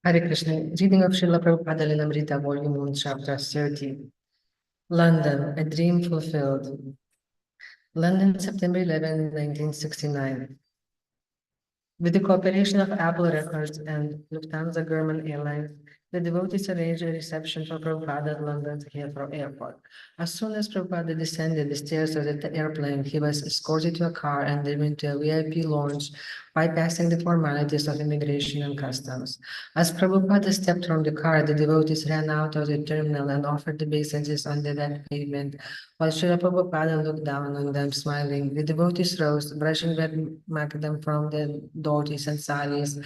Hare Krishna. Reading of Śrila Prabhupada Lilamrta, Volume 1, Chapter 30. London, a dream fulfilled. London, September 11, 1969. With the cooperation of Apple Records and Lufthansa German Airlines, the devotees arranged a reception for Prabhupada at London's Heathrow Airport. As soon as Prabhupada descended the stairs of the airplane, he was escorted to a car and driven to a VIP lounge, bypassing the formalities of immigration and customs. As Prabhupada stepped from the car, the devotees ran out of the terminal and offered obeisances on the wet pavement. While Śrila Prabhupada looked down on them, smiling, the devotees rose, brushing wet macadam from the dhotis and saris,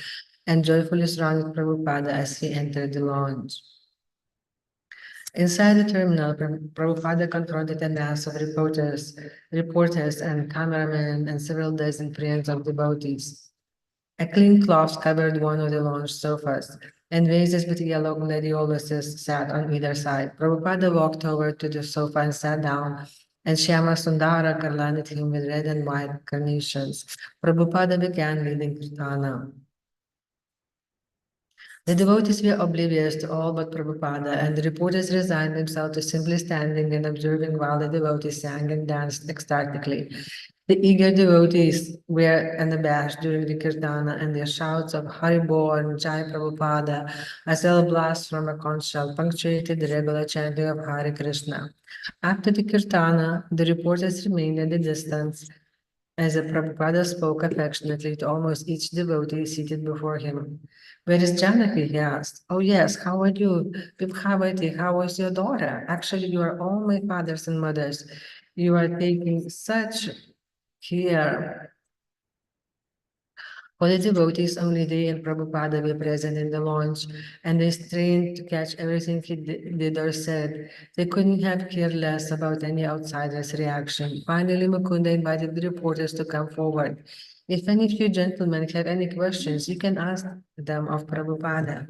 and joyfully surrounded Prabhupada as he entered the lounge. Inside the terminal, Prabhupada confronted a mass of reporters and cameramen and several dozen friends of devotees. A clean cloth covered one of the lounge sofas, and vases with yellow gladioluses sat on either side. Prabhupada walked over to the sofa and sat down, and Shyama Sundara garlanded him with red and white carnations. Prabhupada began leading Kirtana. The devotees were oblivious to all but Prabhupada, and the reporters resigned themselves to simply standing and observing while the devotees sang and danced ecstatically. The eager devotees were unabashed during the Kirtana, and their shouts of Hari Bol and Jai Prabhupada, as well blasts from a conch shell, punctuated the regular chanting of Hare Krishna. After the Kirtana, the reporters remained at a distance, as the Prabhupada spoke affectionately to almost each devotee seated before him. Where is Janaki? He asked. Oh yes, how are you? Vibhavati, how was your daughter? Actually, you are all my fathers and mothers. You are taking such care. For the devotees, only they and Prabhupada were present in the lounge, and they strained to catch everything he did or said. They couldn't have cared less about any outsider's reaction. Finally, Mukunda invited the reporters to come forward. If any of you gentlemen have any questions, you can ask them of Prabhupada.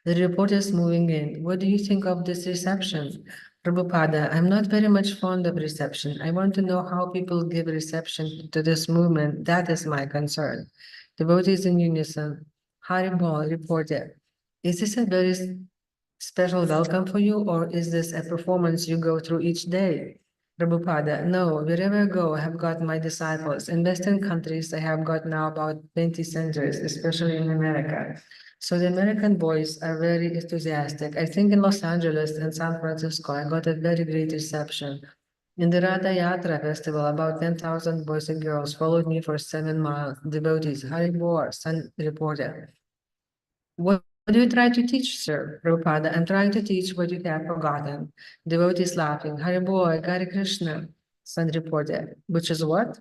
The reporters moving in. What do you think of this reception? Prabhupada, I'm not very much fond of reception. I want to know how people give reception to this movement. That is my concern. Devotees in unison. Hari Bol, reporter. Is this a very special welcome for you, or is this a performance you go through each day? Prabhupada, no, wherever I go, I have got my disciples. In Western countries, I have got now about 20 centers, especially in America. So the American boys are very enthusiastic. I think in Los Angeles and San Francisco, I got a very great reception. In the Radha Yatra festival, about 10,000 boys and girls followed me for 7 miles. Devotees, Hari Bor, Sun reporter. What do you try to teach, sir? Prabhupada, I'm trying to teach what you have forgotten. Devotees laughing. Hari Bol, Hare Krishna. Sun reporter, which is what?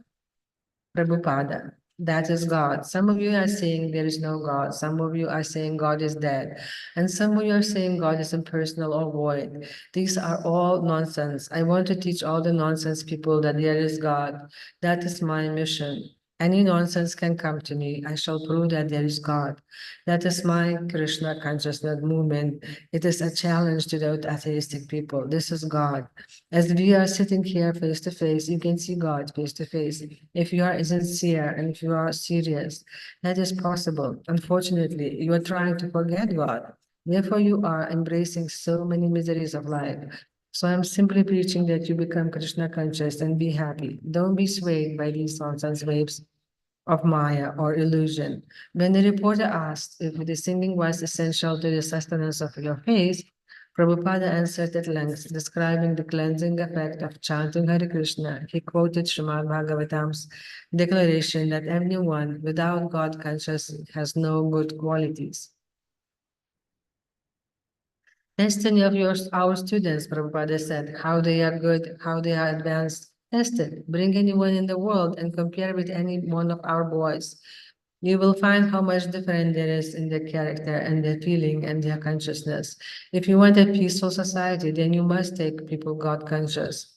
Prabhupada, that is God. Some of you are saying there is no God. Some of you are saying God is dead. And some of you are saying God is impersonal or void. These are all nonsense. I want to teach all the nonsense people that there is God. That is my mission. Any nonsense can come to me. I shall prove that there is God. That is my Krishna consciousness movement. It is a challenge to the atheistic people. This is God. As we are sitting here face to face, you can see God face to face. If you are sincere and if you are serious, that is possible. Unfortunately, you are trying to forget God. Therefore, you are embracing so many miseries of life. So I'm simply preaching that you become Krishna conscious and be happy. Don't be swayed by these nonsense waves of Maya or illusion. When the reporter asked if the singing was essential to the sustenance of your faith, Prabhupada answered at length, describing the cleansing effect of chanting Hare Krishna. He quoted Srimad Bhagavatam's declaration that anyone without God consciousness has no good qualities. Destiny of our students, Prabhupada said, how they are good, how they are advanced. Test it. Bring anyone in the world and compare with any one of our boys. You will find how much different there is in their character and their feeling and their consciousness. If you want a peaceful society, then you must take people God conscious.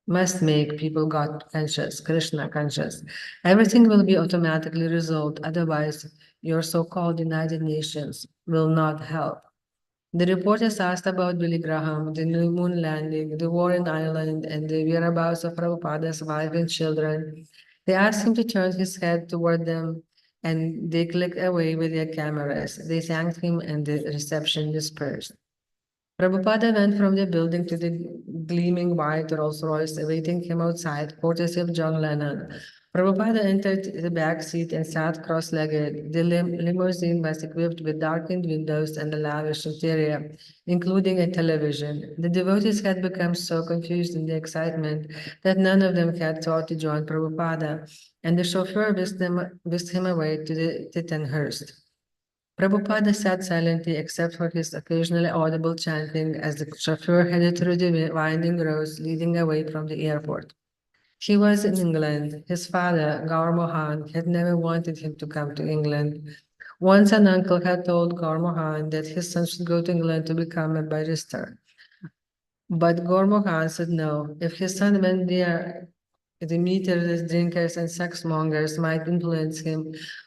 Must make people God conscious, Krishna conscious. Everything will be automatically resolved. Otherwise, your so-called United Nations will not help. The reporters asked about Billy Graham, the new moon landing, the war in Ireland, and the whereabouts of Prabhupada's wife and children. They asked him to turn his head toward them and they clicked away with their cameras. They thanked him and the reception dispersed. Prabhupada went from the building to the gleaming white Rolls Royce awaiting him outside, courtesy of John Lennon. Prabhupada entered the back seat and sat cross-legged. The limousine was equipped with darkened windows and a lavish interior, including a television. The devotees had become so confused in the excitement that none of them had thought to join Prabhupada, and the chauffeur whisked him away to the Tittenhurst. Prabhupada sat silently except for his occasionally audible chanting as the chauffeur headed through the winding roads leading away from the airport. He was in England. His father, Gaur Mohan, had never wanted him to come to England. Once an uncle had told Gaur Mohan that his son should go to England to become a barrister. But Gaur Mohan said no. If his son went there, the meterless drinkers and sex-mongers might influence him.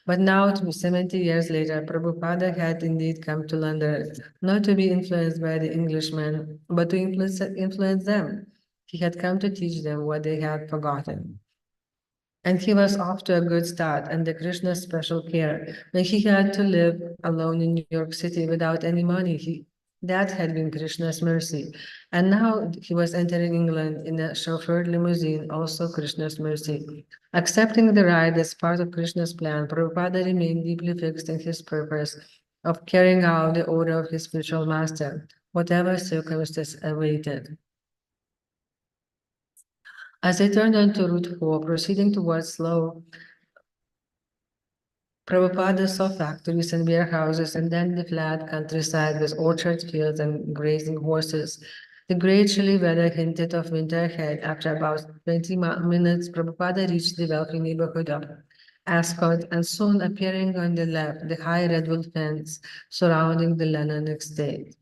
But now, 70 years later, Prabhupada had indeed come to London, not to be influenced by the Englishmen, but to influence them. He had come to teach them what they had forgotten. And he was off to a good start under Krishna's special care. When he had to live alone in New York City without any money, that had been Krishna's mercy. And now he was entering England in a chauffeured limousine, also Krishna's mercy. Accepting the ride as part of Krishna's plan, Prabhupada remained deeply fixed in his purpose of carrying out the order of his spiritual master, whatever circumstances awaited. As they turned onto Route 4, proceeding towards Slough, Prabhupada saw factories and warehouses and then the flat countryside with orchard fields and grazing horses. The great chilly weather hinted of winter ahead. After about 20 minutes, Prabhupada reached the wealthy neighborhood of Ascot and soon appearing on the left, the high redwood fence surrounding the Lennon estate.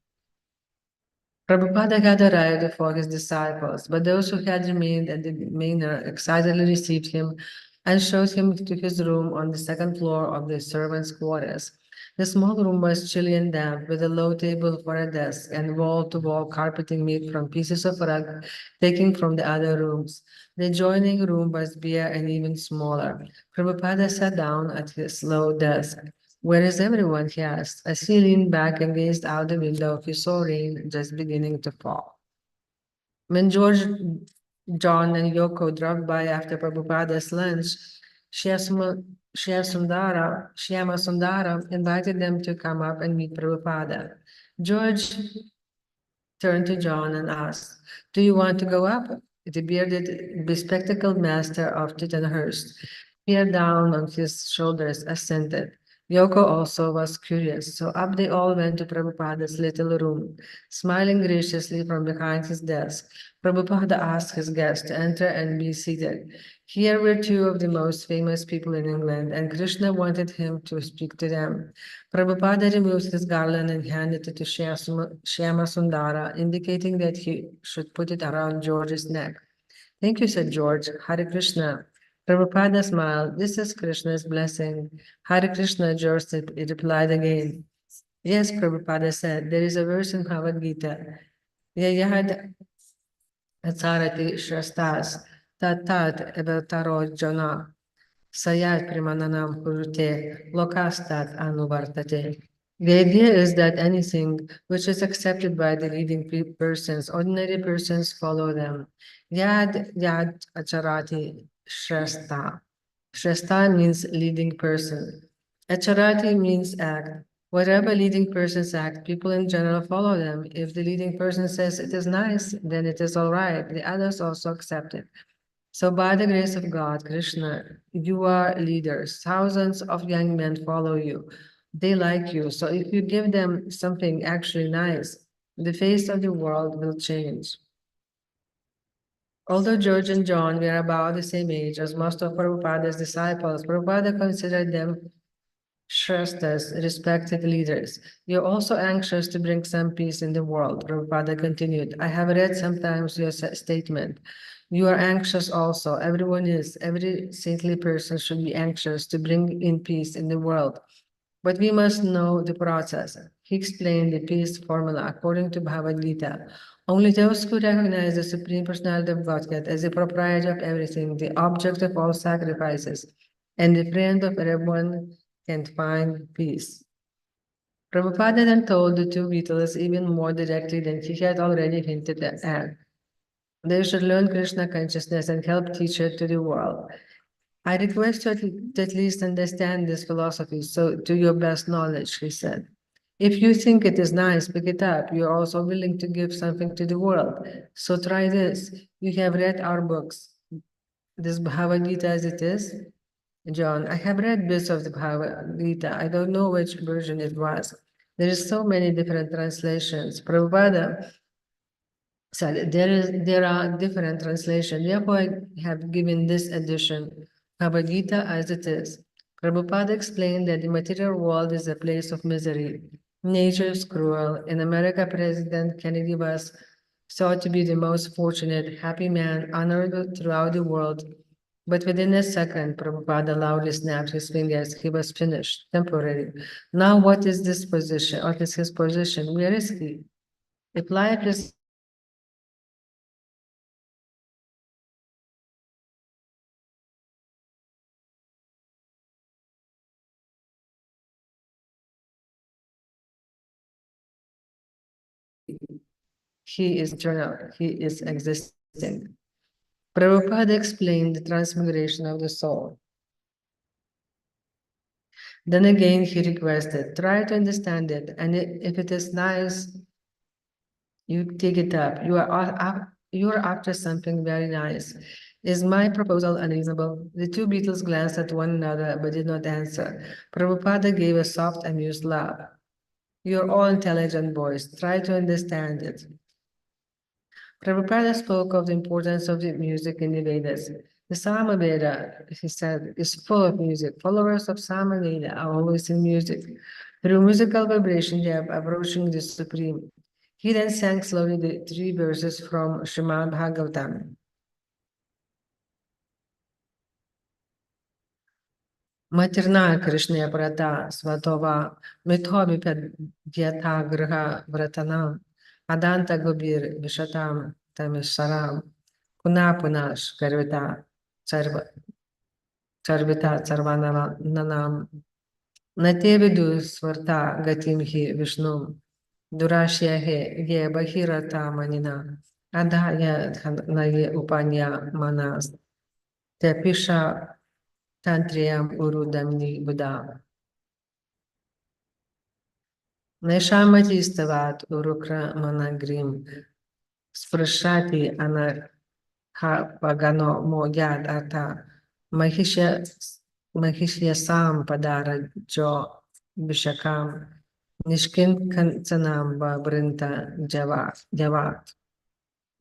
Prabhupada had arrived for his disciples, but those who had remained at the manor excitedly received him and showed him to his room on the second floor of the servants' quarters. The small room was chilly and damp, with a low table for a desk and wall-to-wall carpeting made from pieces of rug taken from the other rooms. The adjoining room was bare and even smaller. Prabhupada sat down at his low desk. Where is everyone? He asked, as he leaned back and gazed out the window. He saw rain just beginning to fall. When George, John, and Yoko dropped by after Prabhupada's lunch, Shyama Sundara invited them to come up and meet Prabhupada. George turned to John and asked, "Do you want to go up?" The bearded, bespectacled master of Tittenhurst peered down on his shoulders, assented. Yoko also was curious, so up they all went to Prabhupada's little room. Smiling graciously from behind his desk, Prabhupada asked his guests to enter and be seated. Here were two of the most famous people in England, and Krishna wanted him to speak to them. Prabhupada removed his garland and handed it to Shyama Sundara, indicating that he should put it around George's neck. "Thank you," said George. "Hare Krishna." Prabhupada smiled. "This is Krishna's blessing." "Hare Krishna," George replied again. "Yes," Prabhupada said, "there is a verse in Bhagavad Gita. Yayad Acharati Shastas Tatat Evataro Jana Sayat Primananam Kurute Lokastat Anuvartate. The idea is that anything which is accepted by the leading persons, ordinary persons follow them. Yad Acharati Shrestha. Shrestha means leading person. Acharati means act. Whatever leading persons act, people in general follow them. If the leading person says it is nice, then it is all right. The others also accept it. So by the grace of God, Krishna, you are leaders. Thousands of young men follow you. They like you. So if you give them something actually nice, the face of the world will change. Although George and John were about the same age as most of Prabhupada's disciples, Prabhupada considered them Shrestha's respected leaders. You're also anxious to bring some peace in the world, Prabhupada continued. I have read sometimes your statement. You are anxious also. Everyone is. Every saintly person should be anxious to bring in peace in the world. But we must know the process. He explained the peace formula according to Bhagavad Gita. Only those who recognize the Supreme Personality of Godhead as the proprietor of everything, the object of all sacrifices, and the friend of everyone can't find peace. Prabhupada then told the two Beatles even more directly than he had already hinted at. They should learn Krishna consciousness and help teach it to the world. I request you to at least understand this philosophy, so to your best knowledge, he said. If you think it is nice, pick it up. You are also willing to give something to the world. So try this. You have read our books. This Bhagavad Gita as it is. John, I have read bits of the Bhagavad Gita. I don't know which version it was. There is so many different translations. Prabhupada said there are different translations. Therefore, I have given this edition, Bhagavad Gita as it is. Prabhupada explained that the material world is a place of misery. Nature is cruel. In America, President Kennedy was thought to be the most fortunate, happy man, honored throughout the world. But within a second, Prabhupada loudly snapped his fingers. He was finished, temporary. Now, what is this position? What is his position? Where is he? If life is he is eternal, he is existing. Prabhupada explained the transmigration of the soul. Then again, he requested, try to understand it, and if it is nice, you take it up. You are after something very nice. Is my proposal unreasonable? The two Beatles glanced at one another but did not answer. Prabhupada gave a soft, amused laugh. You're all intelligent boys. Try to understand it. Prabhupada spoke of the importance of the music in the Vedas. The Samaveda, he said, is full of music. Followers of Samaveda are always in music. Through musical vibration, they are approaching the Supreme. He then sang slowly the three verses from Srimad Bhagavatam. Materna Krishna Prata Svatova Mithobi Vyata Graha Vratanam Adanta Gobir Vishatam Tamisharam Punapunash Garvita Charvita Charvananam Natevidu Swarta Gatim Hi Vishnum Durashya He Ye Bahirata Manina Adhaya Naye Upanya Manas Tepisha Tantriyam Urudamni Buddha Neshamatistavat Urukra Managrim Sprashati Anar Ha Pagano Moyad Ata Mahishya Sam Padara Jo Bishakam Nishkin Kansanam Babrinta Javat.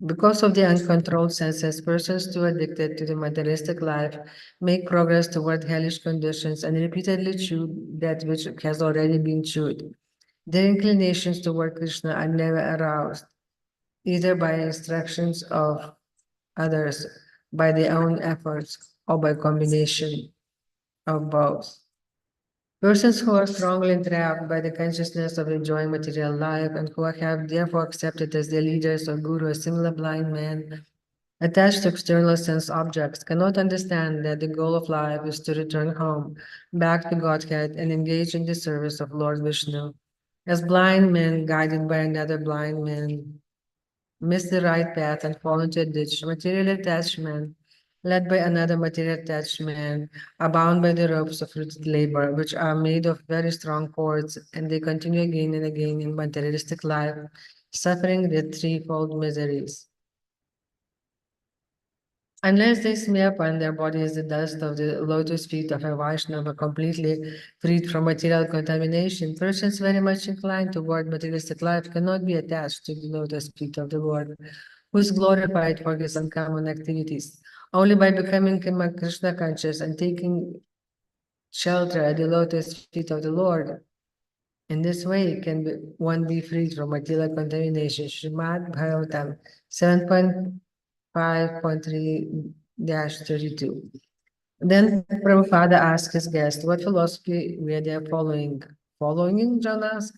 Because of the uncontrolled senses, persons too addicted to the materialistic life make progress toward hellish conditions and repeatedly chew that which has already been chewed. Their inclinations toward Krishna are never aroused, either by instructions of others, by their own efforts, or by combination of both. Persons who are strongly entrapped by the consciousness of enjoying material life and who have therefore accepted as their leaders or guru a similar blind man attached to external sense objects cannot understand that the goal of life is to return home, back to Godhead, and engage in the service of Lord Vishnu. As blind men guided by another blind man miss the right path and fall into a ditch, material attachment led by another material attachment are bound by the ropes of rooted labor, which are made of very strong cords, and they continue again and again in materialistic life, suffering the threefold miseries. Unless they smear upon their bodies the dust of the lotus feet of a Vaishnava completely freed from material contamination, persons very much inclined toward materialistic life cannot be attached to the lotus feet of the Lord, who is glorified for his uncommon activities. Only by becoming Krishna conscious and taking shelter at the lotus feet of the Lord, in this way one be freed from material contamination. Srimad Bhagavatam 7.5.3-32. Then Prabhupada asked his guest what philosophy were they following. Following, John asked.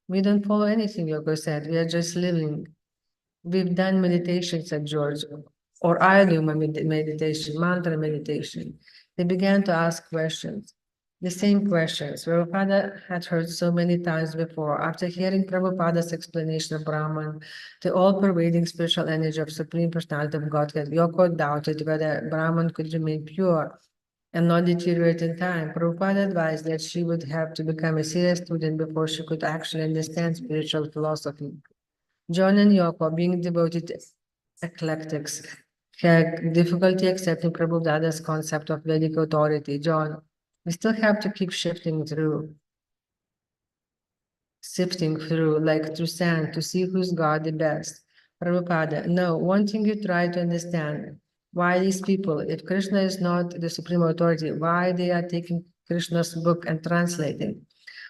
We don't follow anything, Yoko said. We are just living. We've done meditation, said George, or I do meditation, mantra meditation. They began to ask questions. The same questions Prabhupada had heard so many times before. After hearing Prabhupada's explanation of Brahman, the all-pervading spiritual energy of Supreme Personality of Godhead, Yoko doubted whether Brahman could remain pure and not deteriorate in time. Prabhupada advised that she would have to become a serious student before she could actually understand spiritual philosophy. John and Yoko, being devoted eclectics, had difficulty accepting Prabhupada's concept of Vedic authority. John, we still have to keep sifting through like through sand to see who's God the best. Prabhupada, no, one thing you try to understand, why these people, if Krishna is not the supreme authority, why they are taking Krishna's book and translating?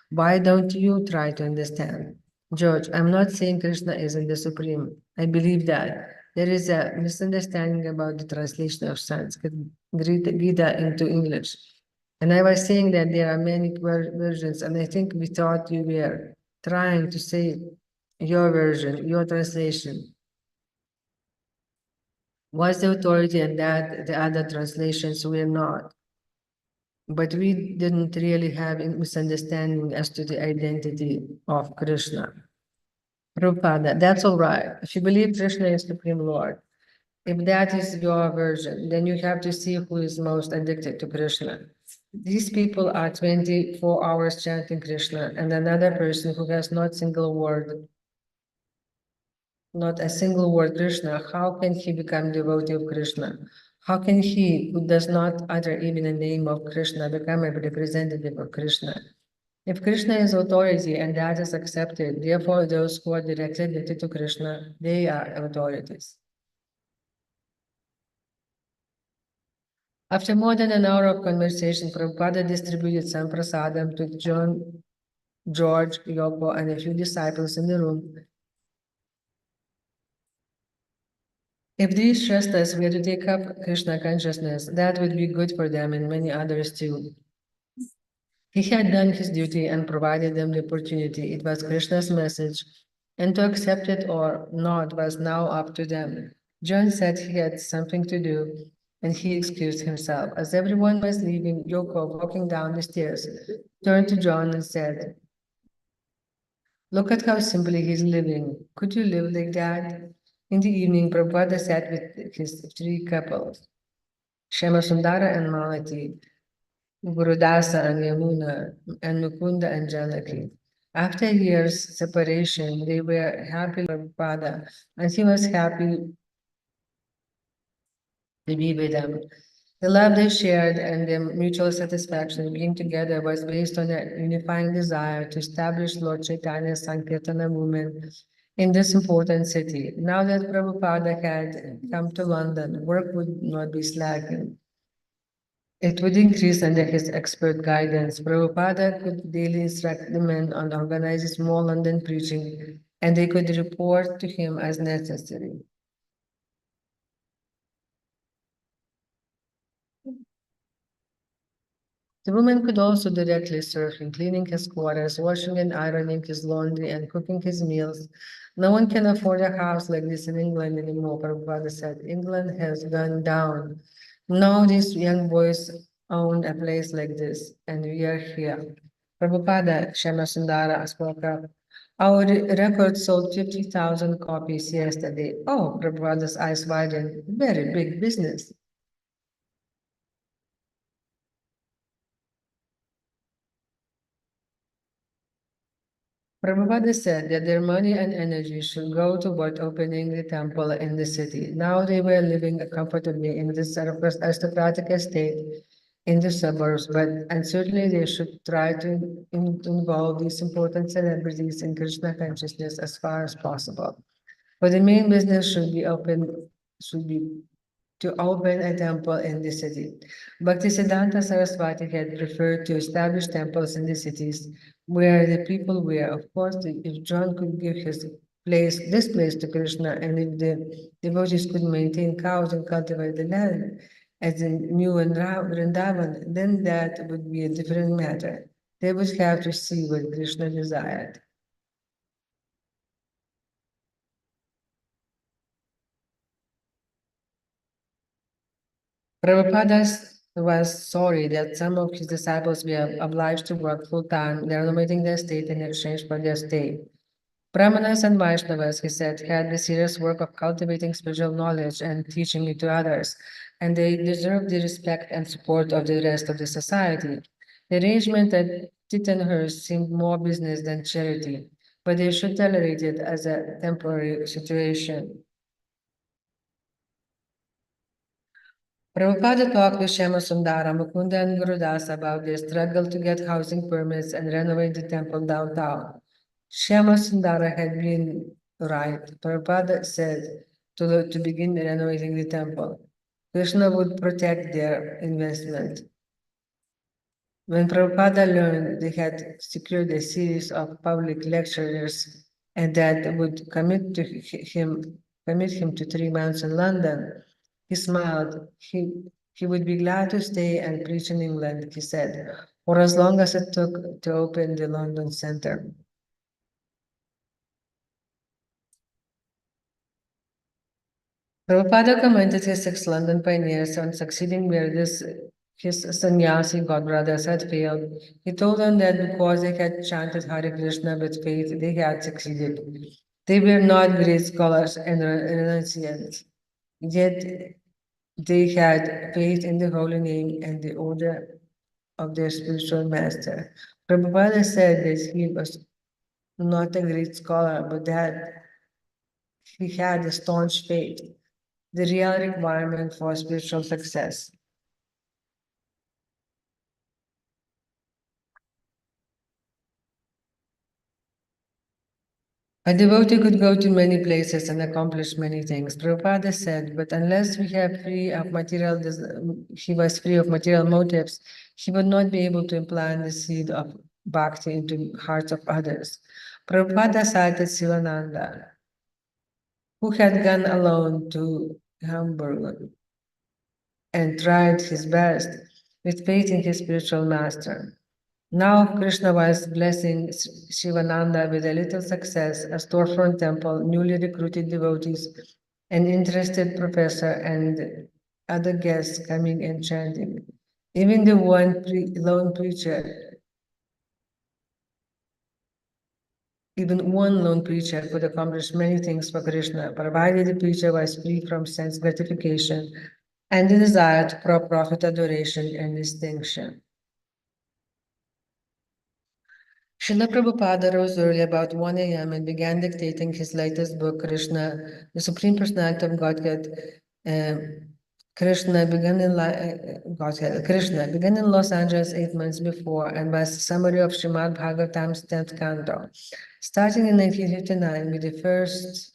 Why don't you try to understand? George, I'm not saying Krishna isn't the supreme. I believe that. There is a misunderstanding about the translation of Sanskrit Gita into English. And I was saying that there are many versions, and I think we thought you were trying to say your version, your translation was the authority, and that the other translations were not. But we didn't really have a misunderstanding as to the identity of Krishna. Prabhupada, that's all right. If you believe Krishna is Supreme Lord, if that is your version, then you have to see who is most addicted to Krishna. These people are 24 hours chanting Krishna, and another person who has not a single word Krishna, how can he become devotee of Krishna? How can he, who does not utter even the name of Krishna, become a representative of Krishna? If Krishna is authority and that is accepted, therefore those who are directly related to Krishna, they are authorities. After more than an hour of conversation, Prabhupada distributed some prasadam to John, George, Yoko, and a few disciples in the room. If these Shastras were to take up Krishna consciousness, that would be good for them and many others too. He had done his duty and provided them the opportunity. It was Krishna's message, and to accept it or not was now up to them. John said he had something to do, and he excused himself. As everyone was leaving, Yoko, walking down the stairs, turned to John and said, "Look at how simply he's living. Could you live like that?" In the evening, Prabhupada sat with his three couples, Sundara and Malati, Gurudasa and Yamuna, and Mukunda and Janaki. After years' separation, they were happy with Prabhupada, and he was happy to be with them. The love they shared and their mutual satisfaction in being together was based on a unifying desire to establish Lord Chaitanya's Sankirtana movement in this important city. Now that Prabhupada had come to London, work would not be slacking. It would increase under his expert guidance. Prabhupada could daily instruct the men on organizing small London preaching, and they could report to him as necessary. The woman could also directly serve him, cleaning his quarters, washing and ironing his laundry, and cooking his meals. No one can afford a house like this in England anymore, Prabhupada said. England has gone down. Now these young boys own a place like this, and we are here. Prabhupada, Shama Sundara spoke up. Our record sold 50,000 copies yesterday. Oh, Prabhupada's eyes widened. Very big business. Prabhupada said that their money and energy should go toward opening the temple in the city. Now they were living comfortably in this aristocratic estate in the suburbs, and certainly they should try to involve these important celebrities in Krishna consciousness as far as possible. But the main business should be to open a temple in the city. Bhaktisiddhanta Saraswati had preferred to establish temples in the cities where the people were. Of course, if John could give this place to Krishna, and if the devotees could maintain cows and cultivate the land, as in New and Vrindavan, then that would be a different matter. They would have to see what Krishna desired. Prabhupada's was sorry that some of his disciples were obliged to work full-time, renovating their estate in exchange for their stay. Brahmanas and Vaishnavas, he said, had the serious work of cultivating spiritual knowledge and teaching it to others, and they deserved the respect and support of the rest of the society. The arrangement at Tittenhurst seemed more business than charity, but they should tolerate it as a temporary situation. Prabhupada talked with Shama Sundara, Mukunda, and Gurudas about their struggle to get housing permits and renovate the temple downtown. Shama Sundara had been right. Prabhupada said to begin renovating the temple. Krishna would protect their investment. When Prabhupada learned they had secured a series of public lecturers and that would commit him to 3 months in London, he smiled. He would be glad to stay and preach in England, he said, for as long as it took to open the London Center. Prabhupada commented his 6 London pioneers on succeeding where his sannyasi godbrothers had failed. He told them that because they had chanted Hare Krishna with faith, they had succeeded. They were not great scholars and renunciants, yet they had faith in the holy name and the order of their spiritual master. Prabhupada said that he was not a great scholar, but that he had a staunch faith, the real requirement for spiritual success. A devotee could go to many places and accomplish many things, Prabhupada said, but unless he was free of material motives, he would not be able to implant the seed of bhakti into hearts of others. Prabhupada cited Sivananda, who had gone alone to Hamburg and tried his best with faith in his spiritual master. Now Krishna was blessing Shivananda with a little success, a storefront temple, newly recruited devotees, an interested professor, and other guests coming and chanting. Even the lone preacher, even one lone preacher could accomplish many things for Krishna, provided the preacher was free from sense gratification and the desire for profit, adoration, and distinction. Srila Prabhupada rose early about 1 a.m. and began dictating his latest book, Krishna, the Supreme Personality of Godhead. Krishna began in Los Angeles 8 months before and was a summary of Srimad Bhagavatam's 10th canto. Starting in 1959 with the first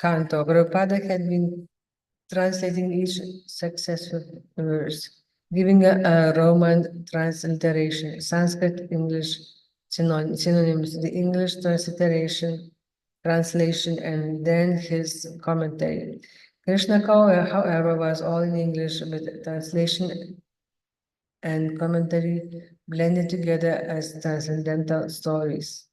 canto, Prabhupada had been translating each successive verse, giving a Roman transliteration, Sanskrit, English synonyms, the English translation, and then his commentary. Krishna, however, was all in English with translation and commentary blended together as transcendental stories.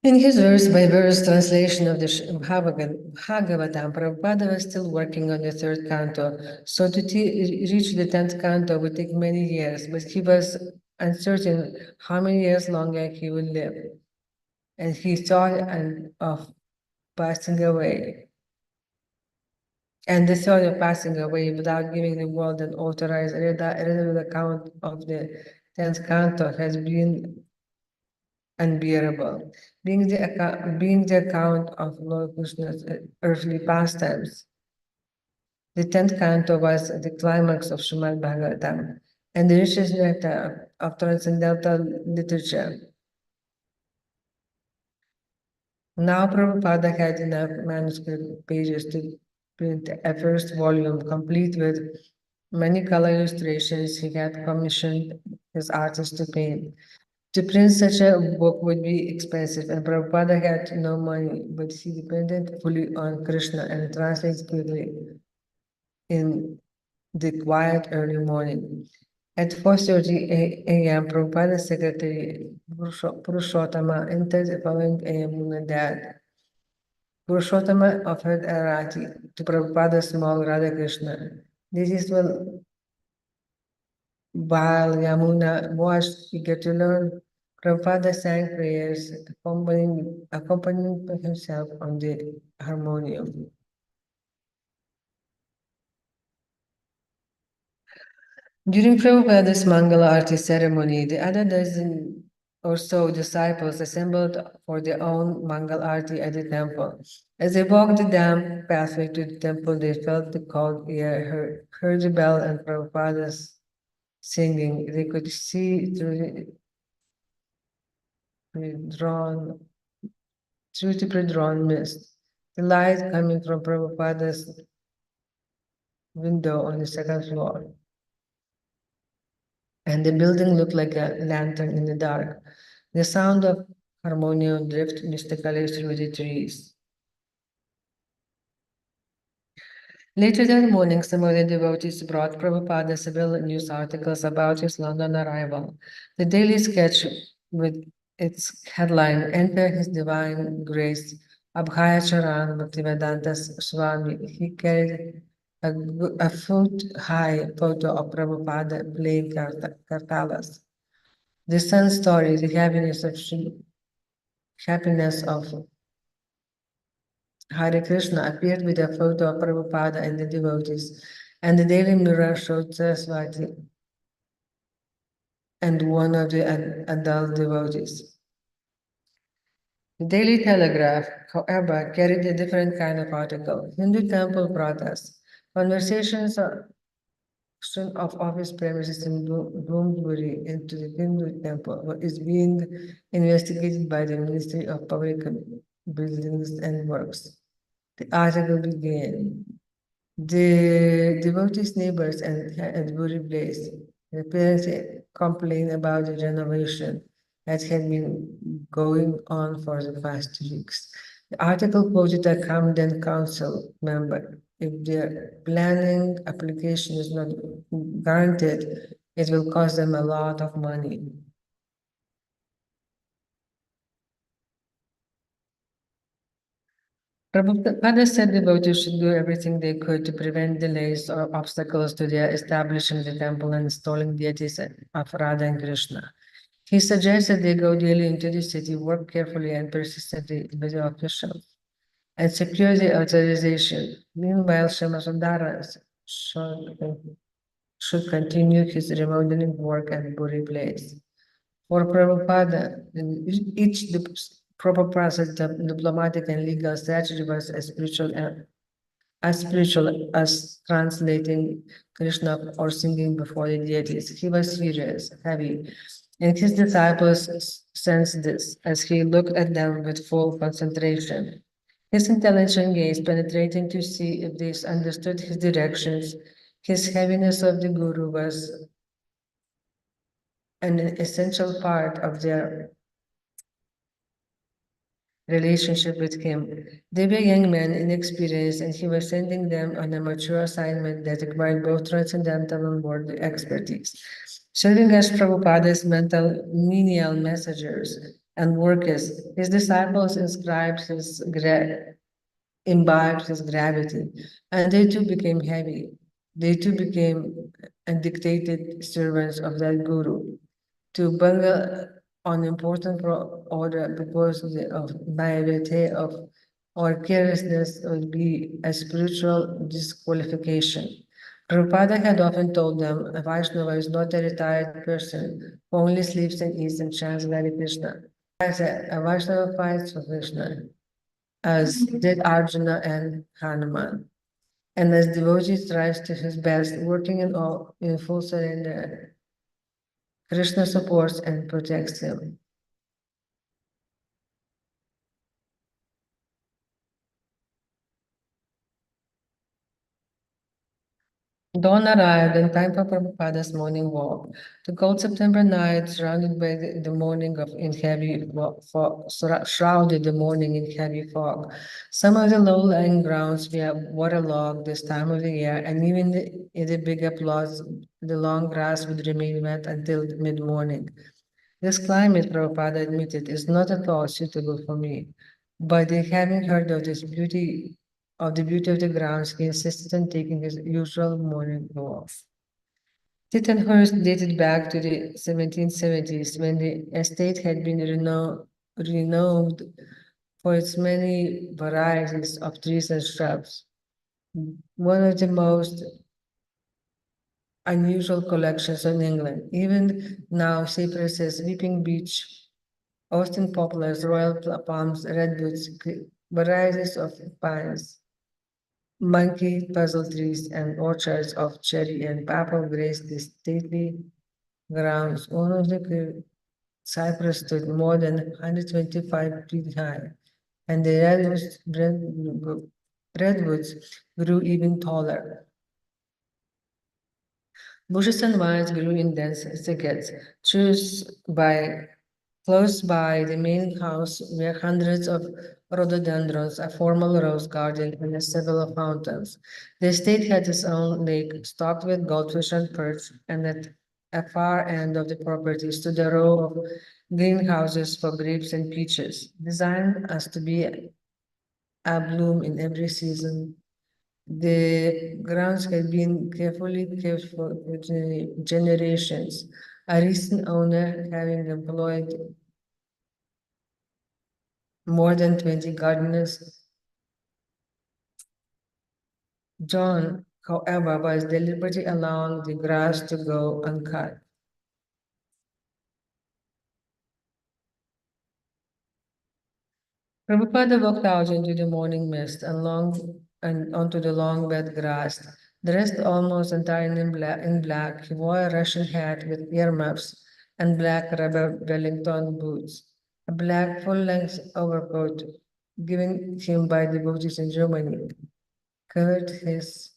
In his verse-by-verse translation of the Bhagavatam, Prabhupada was still working on the third canto, so to reach the 10th canto would take many years, but he was uncertain how many years longer he would live, and he thought of passing away. And the thought of passing away without giving the world an authorized readable account of the 10th canto has been unbearable, being the account of Lord Krishna's earthly pastimes. The 10th canto was the climax of Srimad Bhagavatam and the richest nectar of transcendental literature. Now Prabhupada had enough manuscript pages to print a first volume complete with many color illustrations he had commissioned his artist to paint. To print such a book would be expensive, and Prabhupada had no money, but he depended fully on Krishna and translated quickly in the quiet early morning. At 4:30 a.m., Prabhupada's secretary Purushottama entered following a that Purushottama offered a rati to Prabhupada's small Radha Krishna. This is while Yamuna was eager to learn. Prabhupada sang prayers, accompanying himself on the harmonium. During Prabhupada's Mangala Arati ceremony, the other dozen or so disciples assembled for their own Mangal Arati at the temple. As they walked the damp pathway to the temple, they felt the cold air, heard the bell and Prabhupada's singing. They could see drawn, through the pre-drawn mist, the light coming from Prabhupada's window on the second floor. And the building looked like a lantern in the dark. The sound of harmonium drifted mystically through the trees. Later that morning, some of the devotees brought Prabhupada several news articles about his London arrival. The daily sketch with its headline, Enter His Divine Grace, Abhaya Charan Bhaktivedanta Swami. He carried a foot-high photo of Prabhupada playing kartalas. The sun story, the happiness of Hare Krishna appeared with a photo of Prabhupada and the devotees, and the Daily Mirror showed Saraswati and one of the adult devotees. The Daily Telegraph, however, carried a different kind of article. Hindu temple brothers, conversations of office premises in Bloomsbury into the Hindu temple is being investigated by the Ministry of Public Buildings and Works. The article began. The devotees' neighbors at Bury Place, the parents complained about the renovation that had been going on for the past weeks. The article quoted a Camden Council member. If their planning application is not granted, it will cost them a lot of money. Prabhupada said devotees should do everything they could to prevent delays or obstacles to their establishing the temple and installing deities of Radha and Krishna. He suggested they go daily into the city, work carefully and persistently with the officials, and secure the authorization. Meanwhile, Shamasundara should continue his remodeling work at Buri Place. For Prabhupada, each proper process, diplomatic and legal strategy was as spiritual as translating Krishna or singing before the deities. He was serious, heavy, and his disciples sensed this as he looked at them with full concentration. His intelligent gaze penetrating to see if they understood his directions. His heaviness of the Guru was an essential part of their relationship with him. They were young men, inexperienced, and he was sending them on a mature assignment that required both transcendental and worldly expertise. Serving as Prabhupada's mental menial messengers and workers, his disciples imbibed his gravity, and they too became heavy. They too became and dictated servants of that guru. To bungle on important order because of naivete of or carelessness would be a spiritual disqualification. Prabhupada had often told them a Vaishnava is not a retired person who only sleeps and eats and chants Hare Krishna. A Vaishnava fights for Krishna, as did Arjuna and Hanuman. And as devotee strives to his best, working in full surrender, Krishna supports and protects him. Dawn arrived in time for Prabhupada's morning walk. The cold September night surrounded by the morning of in heavy shrouded the morning in heavy fog. Some of the low-lying grounds were waterlogged this time of the year, and even in the bigger plots, the long grass would remain wet until mid-morning. This climate, Prabhupada admitted, is not at all suitable for me. But having heard of the beauty of the grounds, he insisted on taking his usual morning walk. Tittenhurst dated back to the 1770s when the estate had been renowned for its many varieties of trees and shrubs. One of the most unusual collections in England. Even now, cypresses, weeping beech, Austin poplars, royal palms, redwoods, varieties of pines, monkey puzzle trees, and orchards of cherry and apple grace the stately grounds. One of the cypress stood more than 125 feet high, and the redwoods grew even taller. Bushes and vines grew in dense thickets. Close by the main house were hundreds of rhododendrons, a formal rose garden, and several fountains. The estate had its own lake, stocked with goldfish and perch, and at a far end of the property stood a row of greenhouses for grapes and peaches, designed as to be a bloom in every season. The grounds had been carefully kept for generations. A recent owner, having employed more than 20 gardeners, John, however, was deliberately allowing the grass to go uncut. Prabhupada walked out into the morning mist and onto the long wet grass. Dressed almost entirely in black, he wore a Russian hat with earmuffs and black rubber Wellington boots, a black full-length overcoat given him by devotees in Germany, covered his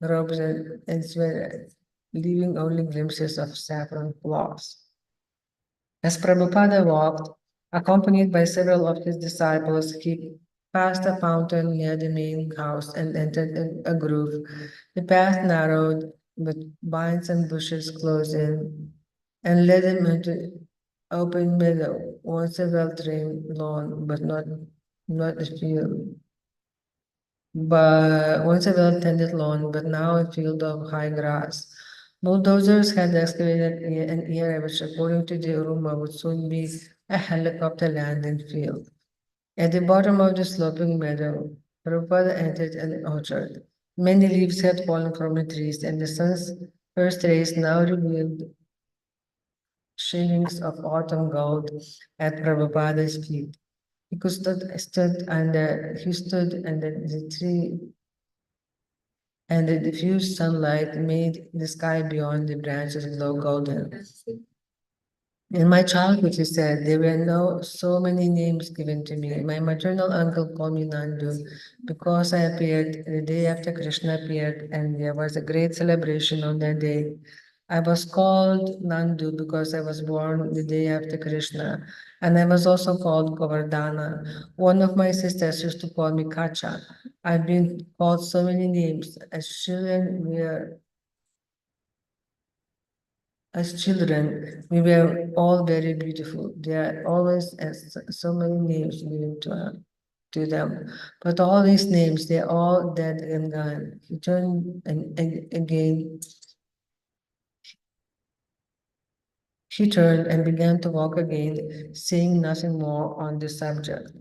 robes and sweater, leaving only glimpses of saffron flocks. As Prabhupada walked, accompanied by several of his disciples, he passed a fountain near the main house and entered a grove. The path narrowed, but vines and bushes closed in, and led him into open meadow, once a well-trained lawn, but not a field. But once a well-tended lawn, but now a field of high grass. Bulldozers had excavated an area which, according to the rumor, would soon be a helicopter landing field. At the bottom of the sloping meadow, Prabhupada entered an orchard. Many leaves had fallen from the trees, and the sun's first rays now revealed shavings of autumn gold at Prabhupada's feet. He stood under the tree and the diffused sunlight made the sky beyond the branches glow golden. In my childhood, he said, there were so many names given to me. My maternal uncle called me Nandu because I appeared the day after Krishna appeared, and there was a great celebration on that day. I was called Nandu because I was born the day after Krishna, and I was also called Govardhana. One of my sisters used to call me Kacha. I've been called so many names. As children, we were all very beautiful. There are always so many names given to them. But all these names, they're all dead and gone. He turned and again, he turned and began to walk again, saying nothing more on the subject.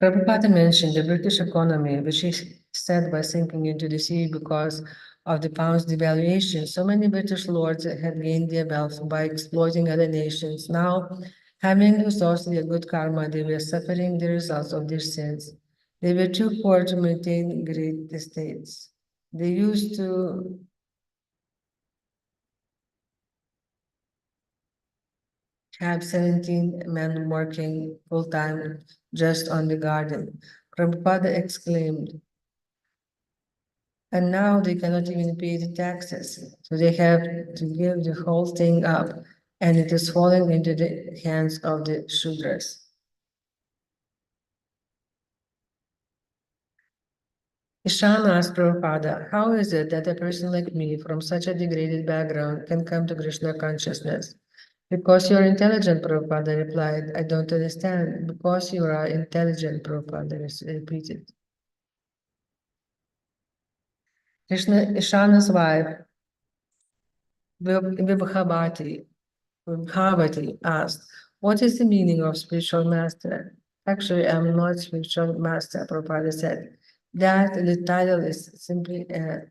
Prabhupada mentioned the British economy, which he said was sinking into the sea because of the pound's devaluation. So many British lords had gained their wealth by exploiting other nations. Now, having resourced their good karma, they were suffering the results of their sins. They were too poor to maintain great estates. They used to have 17 men working full-time just on the garden. Prabhupada exclaimed, and now they cannot even pay the taxes. So they have to give the whole thing up, and it is falling into the hands of the Shudras. Ishan asked Prabhupada, how is it that a person like me from such a degraded background can come to Krishna consciousness? Because you're intelligent, Prabhupada replied. I don't understand. Because you are intelligent, Prabhupada repeated. Ishana's wife, Vibhavati asked, what is the meaning of spiritual master? Actually, I'm not spiritual master, Prabhupada said. That the title is simply a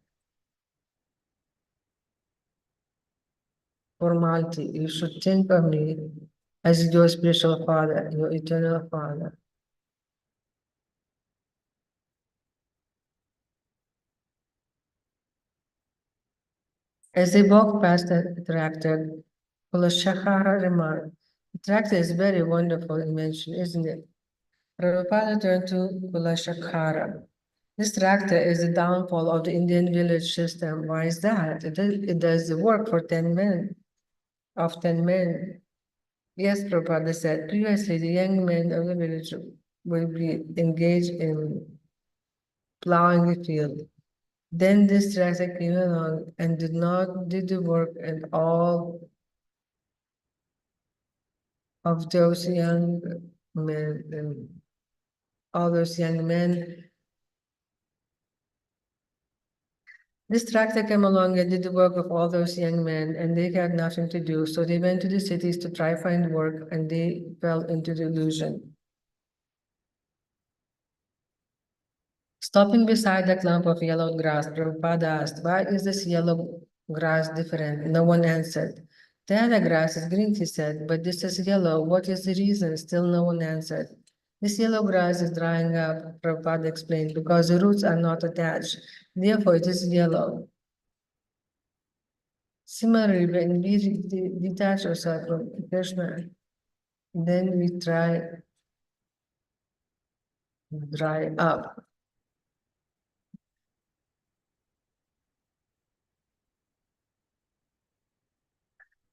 formality. You should think of me as your spiritual father, your eternal father. As they walked past the tractor, Kulashakara remarked, the tractor is very wonderful invention, isn't it? Prabhupada turned to Kulashakara. This tractor is the downfall of the Indian village system. Why is that? It does the work for 10 men, of 10 men. Yes, Prabhupada said, previously the young men of the village will be engaged in plowing the field. Then this tractor came along and did the work, and all of those young men and all those young men. This tractor came along and did the work of all those young men, and they had nothing to do, so they went to the cities to try find work, and they fell into the illusion. Stopping beside the clump of yellow grass, Prabhupada asked, why is this yellow grass different? No one answered. The other grass is green, he said, but this is yellow. What is the reason? Still no one answered. This yellow grass is drying up, Prabhupada explained, because the roots are not attached. Therefore, it is yellow. Similarly, when we detach ourselves from Krishna, then we dry up.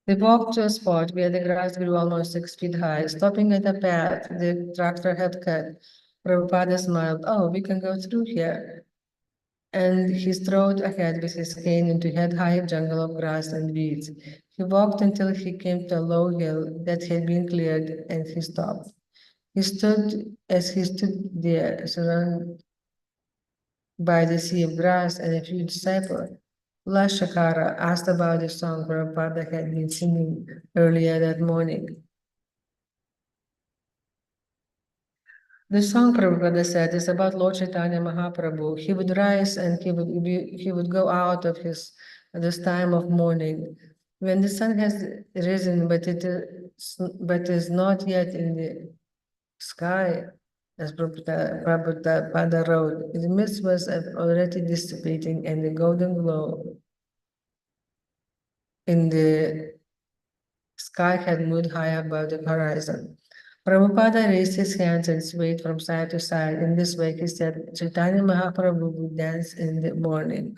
They walked to a spot where the grass grew almost 6 feet high. Stopping at a path the tractor had cut, Prabhupada smiled. Oh, we can go through here. And he strode ahead with his cane into head-high jungle of grass and weeds. He walked until he came to a low hill that had been cleared, and he stopped. As he stood there, surrounded by the sea of grass and a huge disciple, Lashakara asked about the song Prabhupada had been singing earlier that morning. The song, Prabhupada said, is about Lord Chaitanya Mahaprabhu. He would rise and he would go out of this time of morning when the sun has risen, but is not yet in the sky, as Prabhupada wrote. The mist was already dissipating, and the golden glow in the sky had moved high above the horizon. Prabhupada raised his hands and swayed from side to side. In this way, he said, Chaitanya Mahaprabhu would dance in the morning.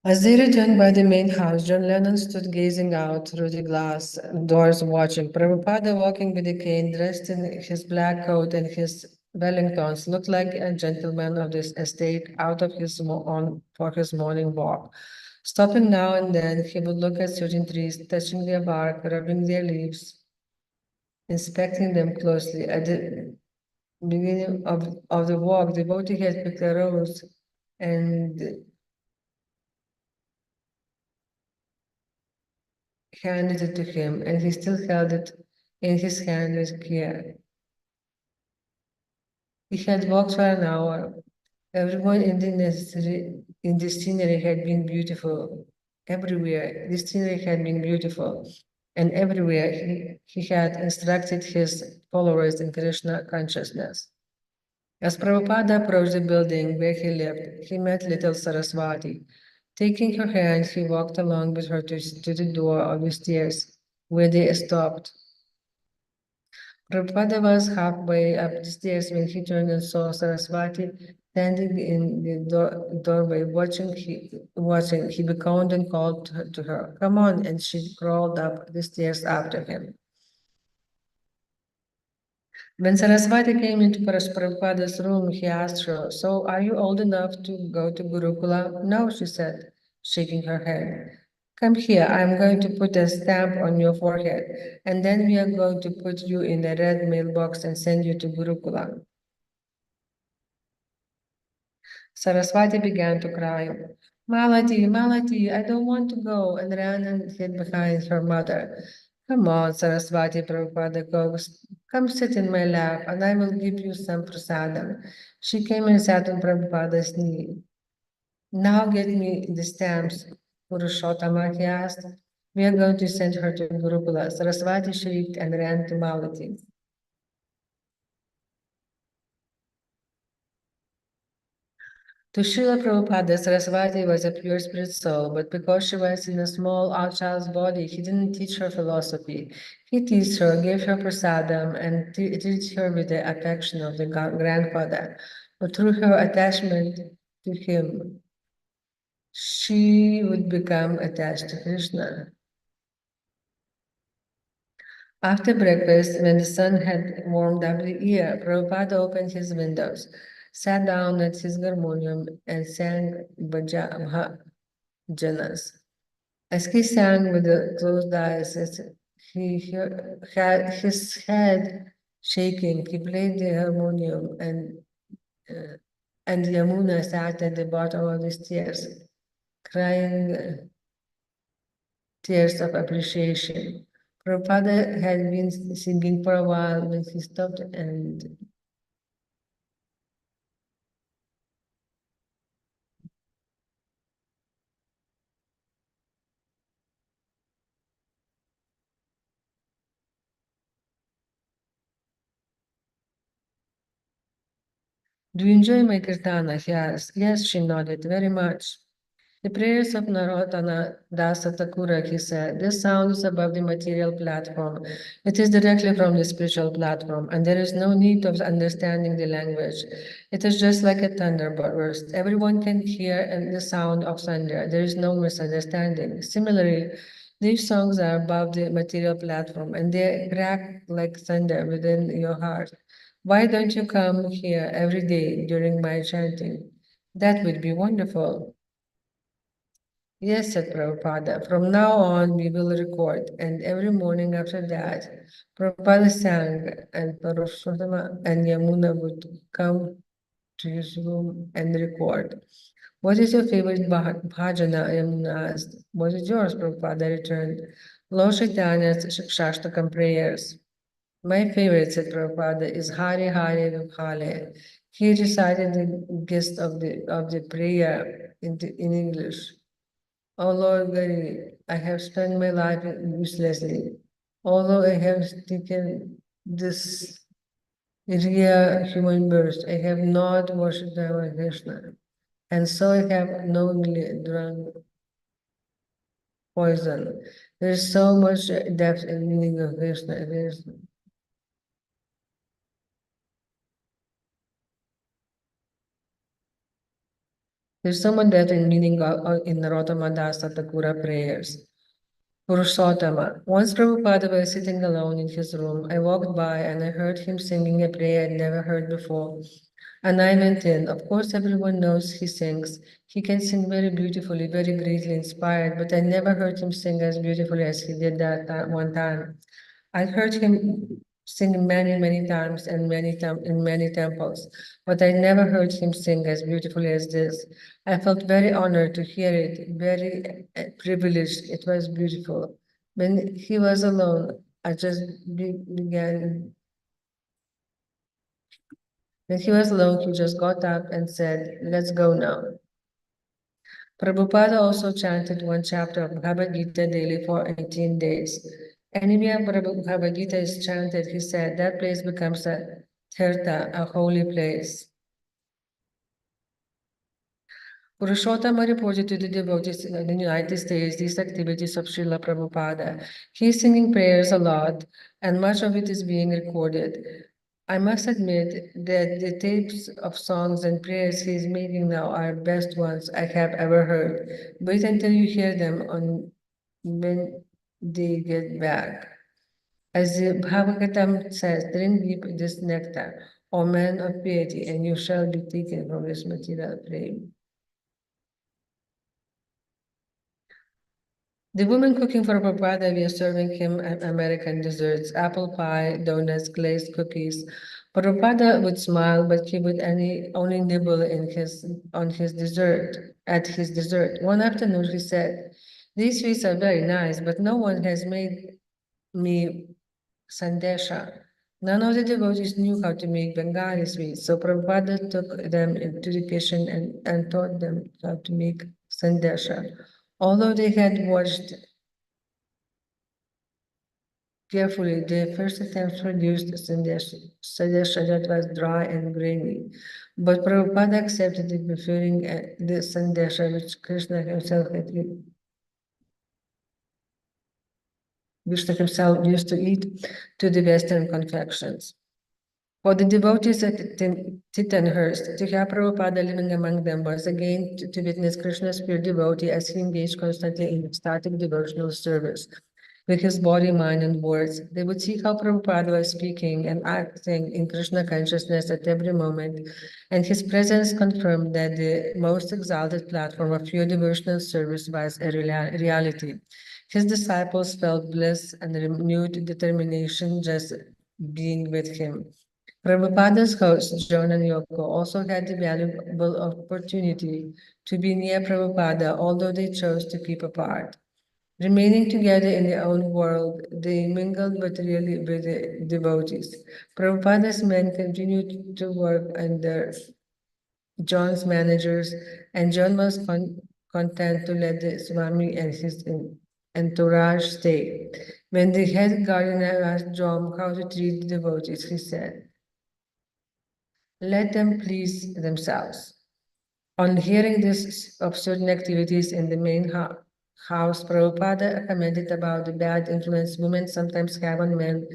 As they returned by the main house, John Lennon stood gazing out through the glass doors watching. Prabhupada, walking with a cane, dressed in his black coat and his Wellingtons, looked like a gentleman of this estate out of for his morning walk. Stopping now and then, he would look at certain trees, touching their bark, rubbing their leaves, inspecting them closely. At the beginning of the walk, the devotee had picked a rose and handed it to him, and he still held it in his hand with care. He had walked for an hour. Everyone in the scenery had been beautiful. Everywhere, the scenery had been beautiful. And everywhere he had instructed his followers in Krishna consciousness. As Prabhupada approached the building where he lived, he met little Saraswati. Taking her hand, he walked along with her to the door of the stairs, where they stopped. Prabhupada was halfway up the stairs when he turned and saw Saraswati standing in the doorway, watching. He beckoned and called to her, "Come on," and she crawled up the stairs after him. When Saraswati came into Prabhupada's room, he asked her, "So, are you old enough to go to Gurukula?" "No," she said, shaking her head. "Come here, I'm going to put a stamp on your forehead, and then we are going to put you in a red mailbox and send you to Gurukula." Saraswati began to cry. "Malati, Malati, I don't want to go," and ran and hid behind her mother. "Come on, Saraswati," Prabhupada coaxed. "Come sit in my lap, and I will give you some prasadam." She came and sat on Prabhupada's knee. "Now get me the stamps, Purushottama," he asked. "We are going to send her to Gurukula." Saraswati shrieked and ran to Malati. To Srila Prabhupada, Saraswati was a pure spirit soul, but because she was in a small child's body, he didn't teach her philosophy. He teased her, gave her prasadam, and treated her with the affection of the grandfather. But through her attachment to him, she would become attached to Krishna. After breakfast, when the sun had warmed up the air, Prabhupada opened his windows, sat down at his harmonium, and sang bhajanas. As he sang with the closed eyes, as had his head shaking, he played the harmonium, and Yamuna sat at the bottom of the stairs, crying tears of appreciation. Prabhupada had been singing for a while when he stopped and "Do you enjoy my kirtana?" he asked. "Yes," she nodded, "very much." "The prayers of Narottana Dasa Thakura," he said. "This sound is above the material platform. It is directly from the spiritual platform, and there is no need of understanding the language. It is just like a thunderburst. Everyone can hear the sound of thunder. There is no misunderstanding. Similarly, these songs are above the material platform, and they crack like thunder within your heart. Why don't you come here every day during my chanting? That would be wonderful." "Yes," said Prabhupada. "From now on, we will record." And every morning after that, Prabhupada sang, and Parashottama and Yamuna would come to his room and record. "What is your favorite bhajana?" Yamuna asked. "What is yours?" Prabhupada returned. "Lord Chaitanya's Shashtakam prayers." "My favorite," said Prabhupada, "is Hare Hare Viphale." He recited the gist of the prayer in English. "O Lord Gari, I have spent my life uselessly. Although I have taken this real human birth, I have not worshipped Lord Krishna. And so I have knowingly drunk poison. There is so much depth and meaning of Krishna. There's so much depth and meaning in Narottama Dasa Thakura prayers. Purushottama. Once Prabhupada was sitting alone in his room. I walked by and I heard him singing a prayer I'd never heard before. And I went in. Of course, everyone knows he sings. He can sing very beautifully, very greatly inspired, but I never heard him sing as beautifully as he did that one time. I heard him sing many, many times and in many temples, but I never heard him sing as beautifully as this. I felt very honored to hear it, very privileged. It was beautiful. When he was alone, I just began. When he was alone, he just got up and said, "Let's go now." Prabhupada also chanted one chapter of Bhagavad Gita daily for 18 days. Anywhere Bhagavad Gita is chanted, he said, that place becomes a tirtha, a holy place. Purushottama reported to the devotees in the United States these activities of Srila Prabhupada. He is singing prayers a lot, and much of it is being recorded. I must admit that the tapes of songs and prayers he is making now are best ones I have ever heard. Wait until you hear them on when they get back. As the Bhagavatam says, drink deep this nectar, O man of piety, and you shall be taken from this material frame. The woman cooking for Prabhupada was serving him American desserts, apple pie, donuts, glazed cookies. Prabhupada would smile, but he would only nibble on his dessert, at his dessert. One afternoon he said, "These sweets are very nice, but no one has made me sandesha." None of the devotees knew how to make Bengali sweets, so Prabhupada took them into the kitchen and taught them how to make sandesha. Although they had watched carefully, the first attempts produced suggestion that was dry and grainy. But Prabhupada accepted it, preferring the sandesha which Krishna himself used to eat to the Western confections. For the devotees at Tittenhurst, to have Prabhupada living among them was again to witness Krishna's pure devotee as he engaged constantly in ecstatic devotional service with his body, mind, and words. They would see how Prabhupada was speaking and acting in Krishna consciousness at every moment, and his presence confirmed that the most exalted platform of pure devotional service was a reality. His disciples felt bliss and renewed determination just being with him. Prabhupada's host, John and Yoko, also had the valuable opportunity to be near Prabhupada, although they chose to keep apart. Remaining together in their own world, they mingled materially with the devotees. Prabhupada's men continued to work under John's managers, and John was content to let the Swami and his entourage stay. When the head gardener asked John how to treat the devotees, he said, "Let them please themselves." On hearing this of certain activities in the main house, Prabhupada commented about the bad influence women sometimes have on men,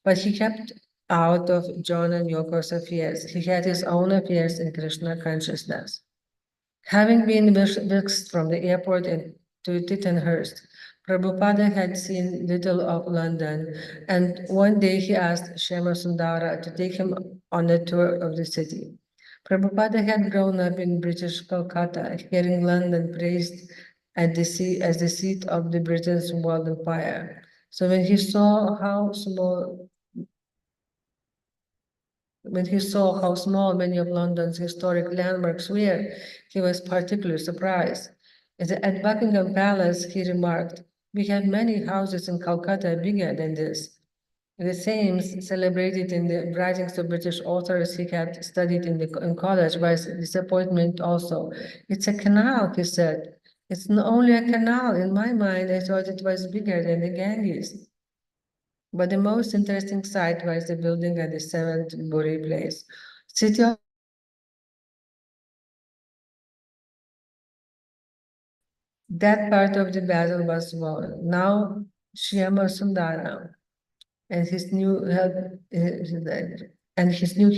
but he kept out of John and Yoko's affairs. He had his own affairs in Krishna consciousness. Having been whisked from the airport to Tittenhurst, Prabhupada had seen little of London, and one day he asked Shema Sundara to take him on a tour of the city. Prabhupada had grown up in British Calcutta, hearing London praised as the seat of the British world empire. So when he saw how small many of London's historic landmarks were, he was particularly surprised. At Buckingham Palace, he remarked, "We have many houses in Calcutta bigger than this." The Thames, celebrated in the writings of British authors he had studied in college, was disappointment also. "It's a canal," he said. "It's not only a canal. In my mind, I thought it was bigger than the Ganges." But the most interesting sight was the building at the seventh Buri place. City of that part of the battle was won. Now Shyama Sundara and his new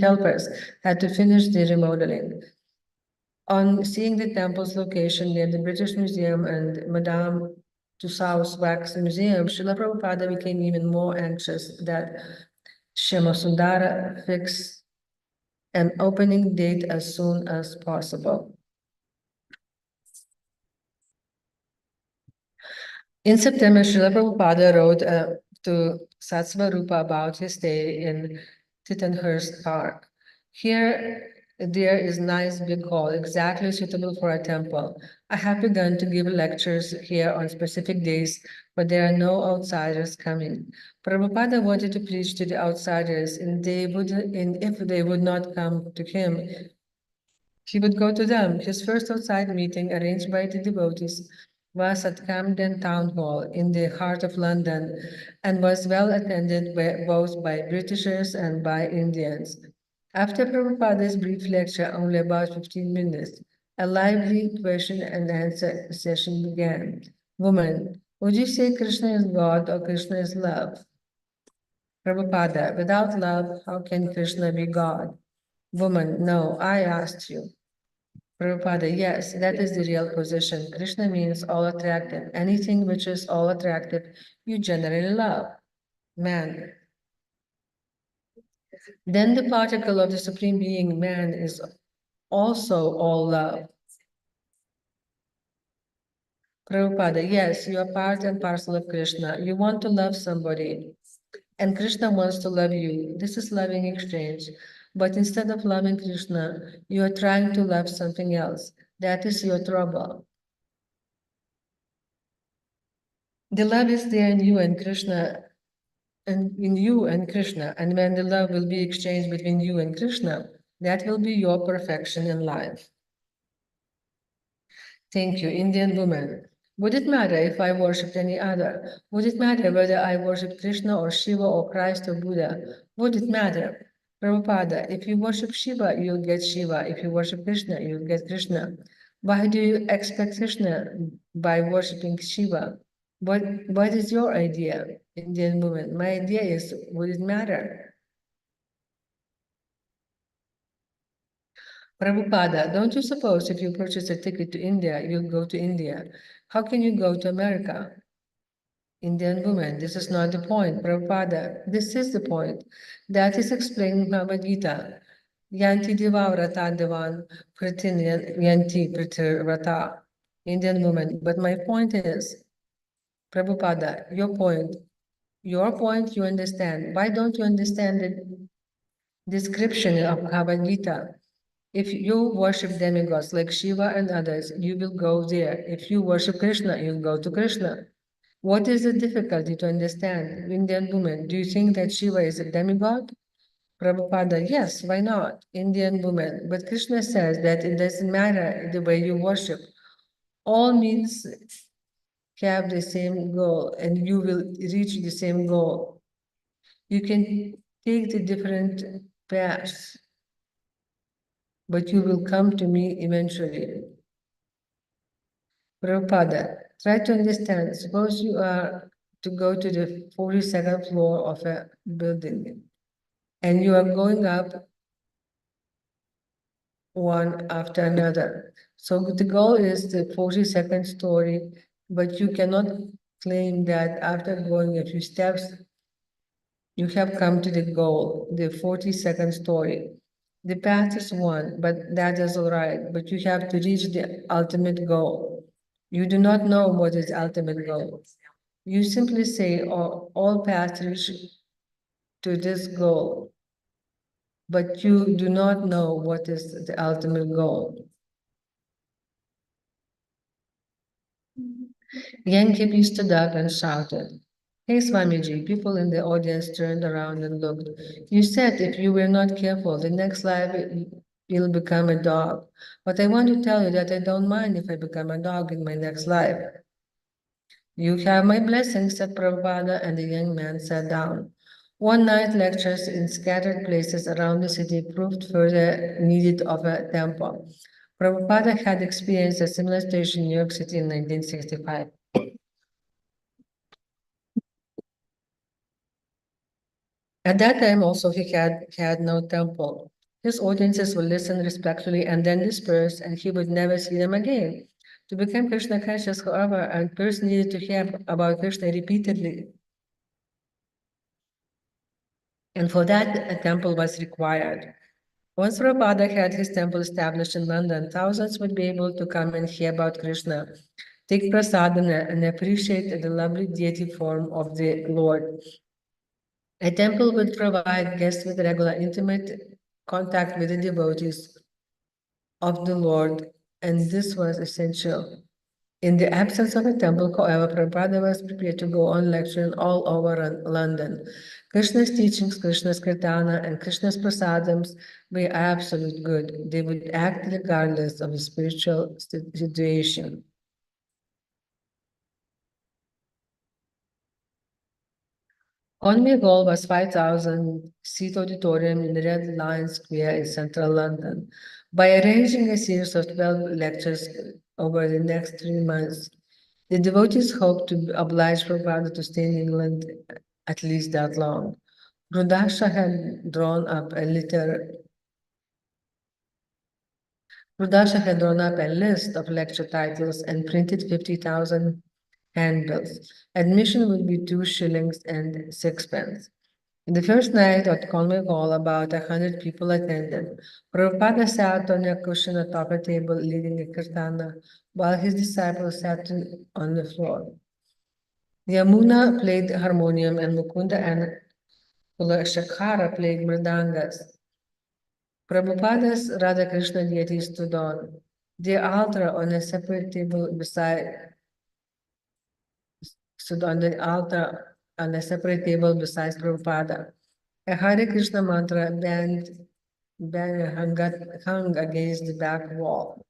helpers had to finish the remodeling. On seeing the temple's location near the British Museum and Madame Tussauds Wax Museum, Srila Prabhupada became even more anxious that Shyama fix an opening date as soon as possible. In September, Srila Prabhupada wrote to Satsvarupa about his stay in Tittenhurst Park. Here, there is nice big hall, exactly suitable for a temple. I have begun to give lectures here on specific days, but there are no outsiders coming. Prabhupada wanted to preach to the outsiders, and if they would not come to him, he would go to them. His first outside meeting, arranged by the devotees, was at Camden Town Hall in the heart of London and was well attended both by Britishers and by Indians. After Prabhupada's brief lecture, only about 15 minutes, A lively question and answer session began. Woman, would you say Krishna is God or Krishna is love? Prabhupada, without love, how can Krishna be God? Woman, no, I asked you. Prabhupada, yes, that is the real position. Krishna means all attractive. Anything which is all attractive, you generally love. Man. Then the particle of the Supreme Being, man, is also all love. Prabhupada, yes, you are part and parcel of Krishna. You want to love somebody, and Krishna wants to love you. This is loving exchange. But instead of loving Krishna, you are trying to love something else. That is your trouble. The love is there in you and Krishna, and in you and Krishna. And when the love will be exchanged between you and Krishna, that will be your perfection in life. Thank you, Indian woman. Would it matter if I worshipped any other? Would it matter whether I worship Krishna or Shiva or Christ or Buddha? Would it matter? Prabhupada, if you worship Shiva, you'll get Shiva. If you worship Krishna, you'll get Krishna. Why do you expect Krishna by worshipping Shiva? What is your idea, Indian woman? My idea is, would it matter? Prabhupada, don't you suppose if you purchase a ticket to India, you'll go to India? How can you go to America? Indian woman, this is not the point. Prabhupada, this is the point. That is explained in Bhagavad Gita. Yanti divavrata devan kritin yanti pritirvrata. Indian woman, but my point is, Prabhupada, your point you understand. Why don't you understand the description of Bhagavad Gita? If you worship demigods like Shiva and others, you will go there. If you worship Krishna, you'll go to Krishna. What is the difficulty to understand? Indian woman, do you think that Shiva is a demigod? Prabhupada, yes, why not? Indian woman, but Krishna says that it doesn't matter the way you worship. All means have the same goal and you will reach the same goal. You can take the different paths, but you will come to me eventually. Prabhupada, try to understand. Suppose you are to go to the 42nd floor of a building and you are going up one after another. So the goal is the 42nd story, but you cannot claim that after going a few steps, you have come to the goal, the 42nd story. The path is one, but that is all right, but you have to reach the ultimate goal. You do not know what is the ultimate goal. You simply say, oh, all paths reach to this goal, but you do not know what is the ultimate goal. Yankebi stood up and shouted, Hey Swamiji, people in the audience turned around and looked. You said if you were not careful, the next life you'll become a dog. But I want to tell you that I don't mind if I become a dog in my next life. You have my blessing, said Prabhupada, and the young man sat down. One night lectures in scattered places around the city proved further need of a temple. Prabhupada had experienced a similar station in New York City in 1965. At that time also he had no temple. His audiences would listen respectfully and then disperse, and he would never see them again. To become Krishna conscious, however, a person needed to hear about Krishna repeatedly. And for that, a temple was required. Once Prabhupada had his temple established in London, thousands would be able to come and hear about Krishna, take prasadana, and appreciate the lovely deity form of the Lord. A temple would provide guests with regular intimate contact with the devotees of the Lord, and this was essential. In the absence of a temple, however, Prabhupada was prepared to go on lecturing all over London. Krishna's teachings, Krishna's kirtana, and Krishna's prasadams were absolute good. They would act regardless of the spiritual situation. Conway Hall was 5,000-seat auditorium in the Red Lion Square in central London. By arranging a series of 12 lectures over the next 3 months, the devotees hope to oblige Prabhupada to stay in England at least that long. Rudasha had drawn up a list of lecture titles and printed 50,000 handbills. Admission would be 2 shillings and 6 pence. The first night at Conway Hall, about 100 people attended. Prabhupada sat on a cushion atop a table leading a kirtana, while his disciples sat on the floor. Yamuna played harmonium and Mukunda and Shakhara played mridangas. Prabhupada's Radha Krishna deity stood on the altar on a separate table stood on the altar on a separate table besides Prabhupada. A Hare Krishna mantra banner hung against the back wall.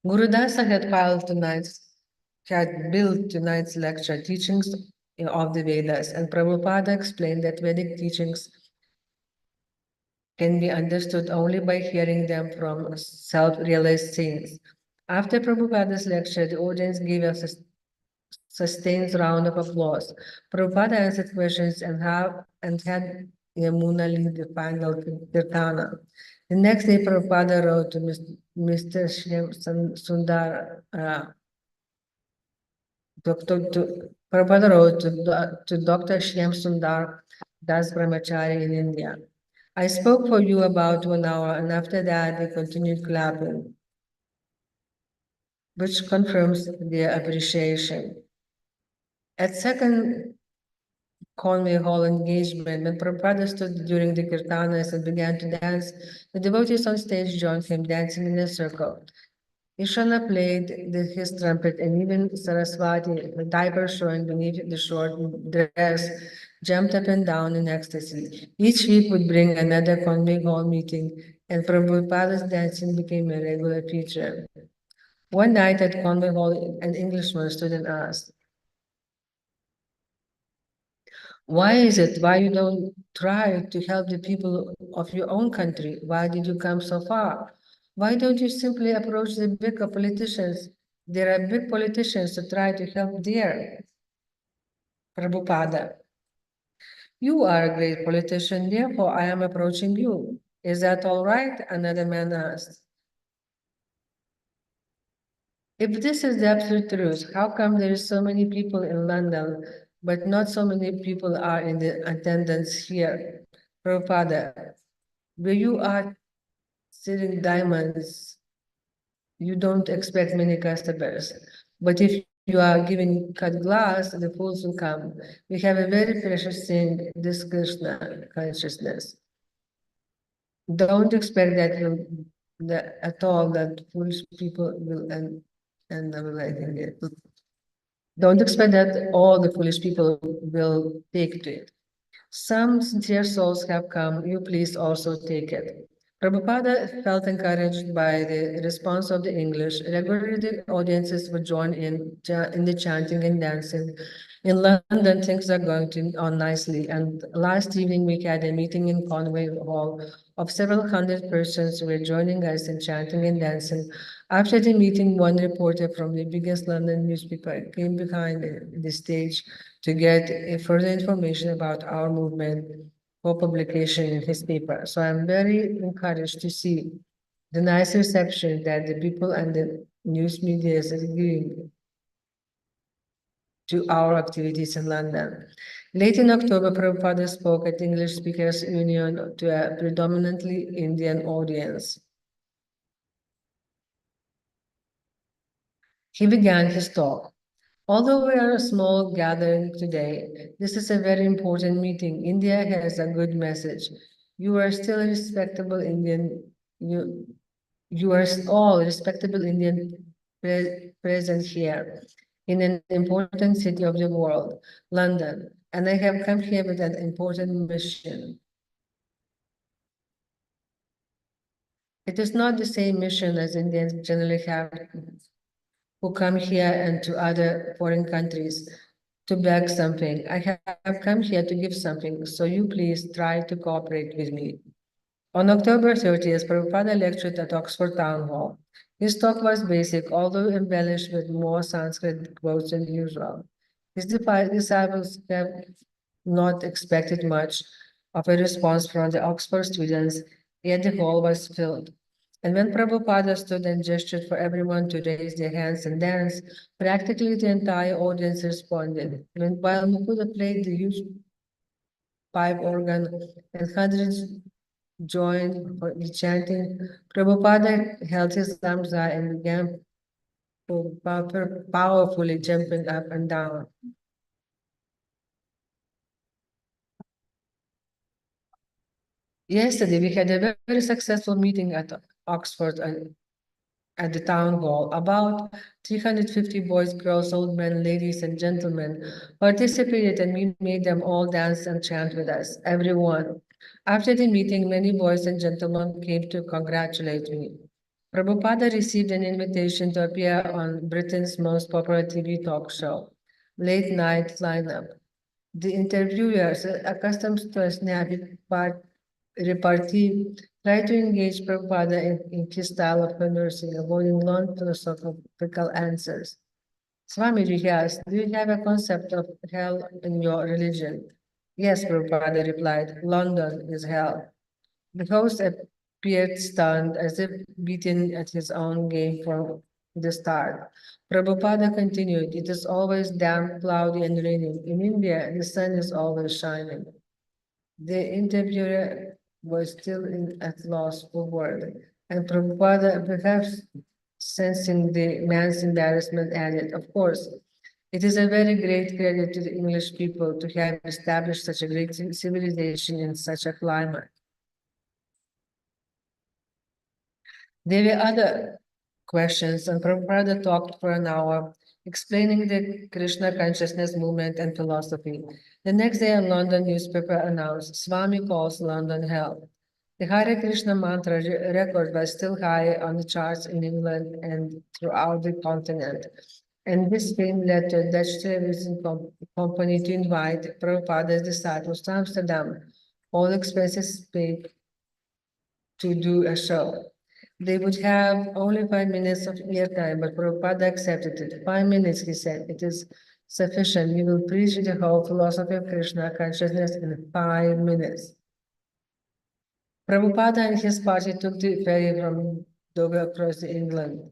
Gurudasa had built tonight's lecture teachings of the Vedas, and Prabhupada explained that Vedic teachings can be understood only by hearing them from self-realized saints. After Prabhupada's lecture, the audience gave us a sustained round of applause. Prabhupada answered questions and had Yamuna lead the final kirtana. The next day, Prabhupada wrote to Mr. Shyam Sundar, Prabhupada wrote to Dr. Shyam Sundar Das Brahmachari in India. I spoke for you about 1 hour, and after that, they continued clapping, which confirms their appreciation. At second Conway Hall engagement, when Prabhupada stood during the kirtanas and began to dance, the devotees on stage joined him, dancing in a circle. Ishana played his trumpet, and even Saraswati, her diaper showing beneath the short dress, jumped up and down in ecstasy. Each week would bring another Conway Hall meeting, and Prabhupada's dancing became a regular feature. One night at Conway Hall, an Englishman stood and asked, "Why is it? Why you don't try to help the people of your own country? Why did you come so far? Why don't you simply approach the big politicians? There are big politicians to try to help there." Prabhupada, "You are a great politician, therefore I am approaching you. Is that all right?" Another man asked. If this is the absolute truth, how come there is so many people in London, but not so many people are in the attendance here? Prabhupada, where you are selling diamonds, you don't expect many customers. But if you are giving cut glass, the fools will come. We have a very precious thing, this Krishna consciousness. Don't expect that at all that foolish people will and I think it. Don't expect that all the foolish people will take to it. Some sincere souls have come, you please also take it. Prabhupada felt encouraged by the response of the English. Regularly, the audiences would join in the chanting and dancing. In London, things are going on nicely. And last evening, we had a meeting in Conway Hall of several hundred persons who were joining us in chanting and dancing. After the meeting, one reporter from the biggest London newspaper came behind the stage to get further information about our movement for publication in his paper. So I'm very encouraged to see the nice reception that the people and the news media is giving to our activities in London. Late in October, Prabhupada spoke at English Speakers Union to a predominantly Indian audience. He began his talk. Although we are a small gathering today, this is a very important meeting. India has a good message. You are still a respectable Indian. You are all respectable Indian present here in an important city of the world, London, and I have come here with an important mission. It is not the same mission as Indians generally have who come here and to other foreign countries. to beg something. I have come here to give something, so you please try to cooperate with me. On October 30th, Prabhupada lectured at Oxford Town Hall. His talk was basic, although embellished with more Sanskrit quotes than usual. His disciples have not expected much of a response from the Oxford students, yet the hall was filled. And when Prabhupada stood and gestured for everyone to raise their hands and dance, practically the entire audience responded. While Mukuda played the huge pipe organ and hundreds joined for the chanting, Prabhupada held his arms high and began powerfully jumping up and down. Yesterday, we had a very successful meeting at Oxford at the town hall. About 350 boys, girls, old men, ladies, and gentlemen participated, and we made them all dance and chant with us, everyone. After the meeting, many boys and gentlemen came to congratulate me. Prabhupada received an invitation to appear on Britain's most popular TV talk show, Late Night Lineup. The interviewers, accustomed to a snappy repartee, tried to engage Prabhupada in his style of conversing, avoiding long philosophical answers. Swamiji asked, do you have a concept of hell in your religion? Yes, Prabhupada replied, London is hell. The host appeared stunned, as if beaten at his own game from the start. Prabhupada continued, it is always damp, cloudy, and raining. In India, the sun is always shining. The interviewer was still at loss for words, and Prabhupada, perhaps sensing the man's embarrassment, added, of course, it is a very great credit to the English people to have established such a great civilization in such a climate. There were other questions, and Prabhupada talked for an hour, explaining the Krishna consciousness movement and philosophy. The next day, a London newspaper announced, Swami calls London hell. The Hare Krishna mantra record was still high on the charts in England and throughout the continent. And this fame led to a Dutch television company to invite Prabhupada's disciples to Amsterdam, all expenses paid, to do a show. They would have only 5 minutes of airtime, but Prabhupada accepted it. 5 minutes, he said, it is sufficient. We will preach the whole philosophy of Krishna consciousness in 5 minutes. Prabhupada and his party took the ferry from Dover across England.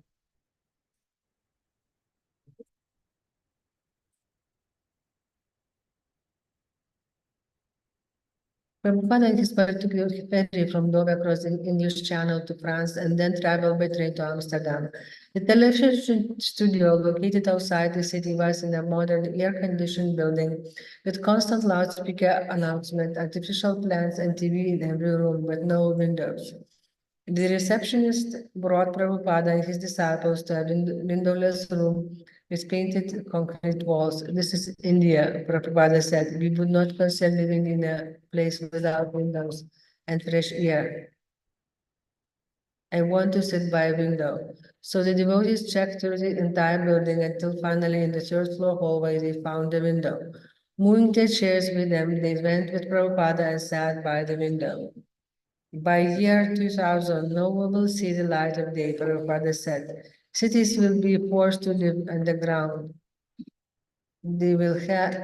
Prabhupada and his party took the ferry from Dover across the English Channel to France and then traveled by train to Amsterdam. The television studio located outside the city was in a modern air-conditioned building with constant loudspeaker announcement, artificial plants, and TV in every room, but no windows. The receptionist brought Prabhupada and his disciples to a windowless room with painted concrete walls. This is India, Prabhupada said. We would not consider living in a place without windows and fresh air. I want to sit by a window. So the devotees checked through the entire building until finally in the third floor hallway they found a window. Moving their chairs with them, they went with Prabhupada and sat by the window. By year 2000, no one will see the light of day, Prabhupada said. Cities will be forced to live underground. They will have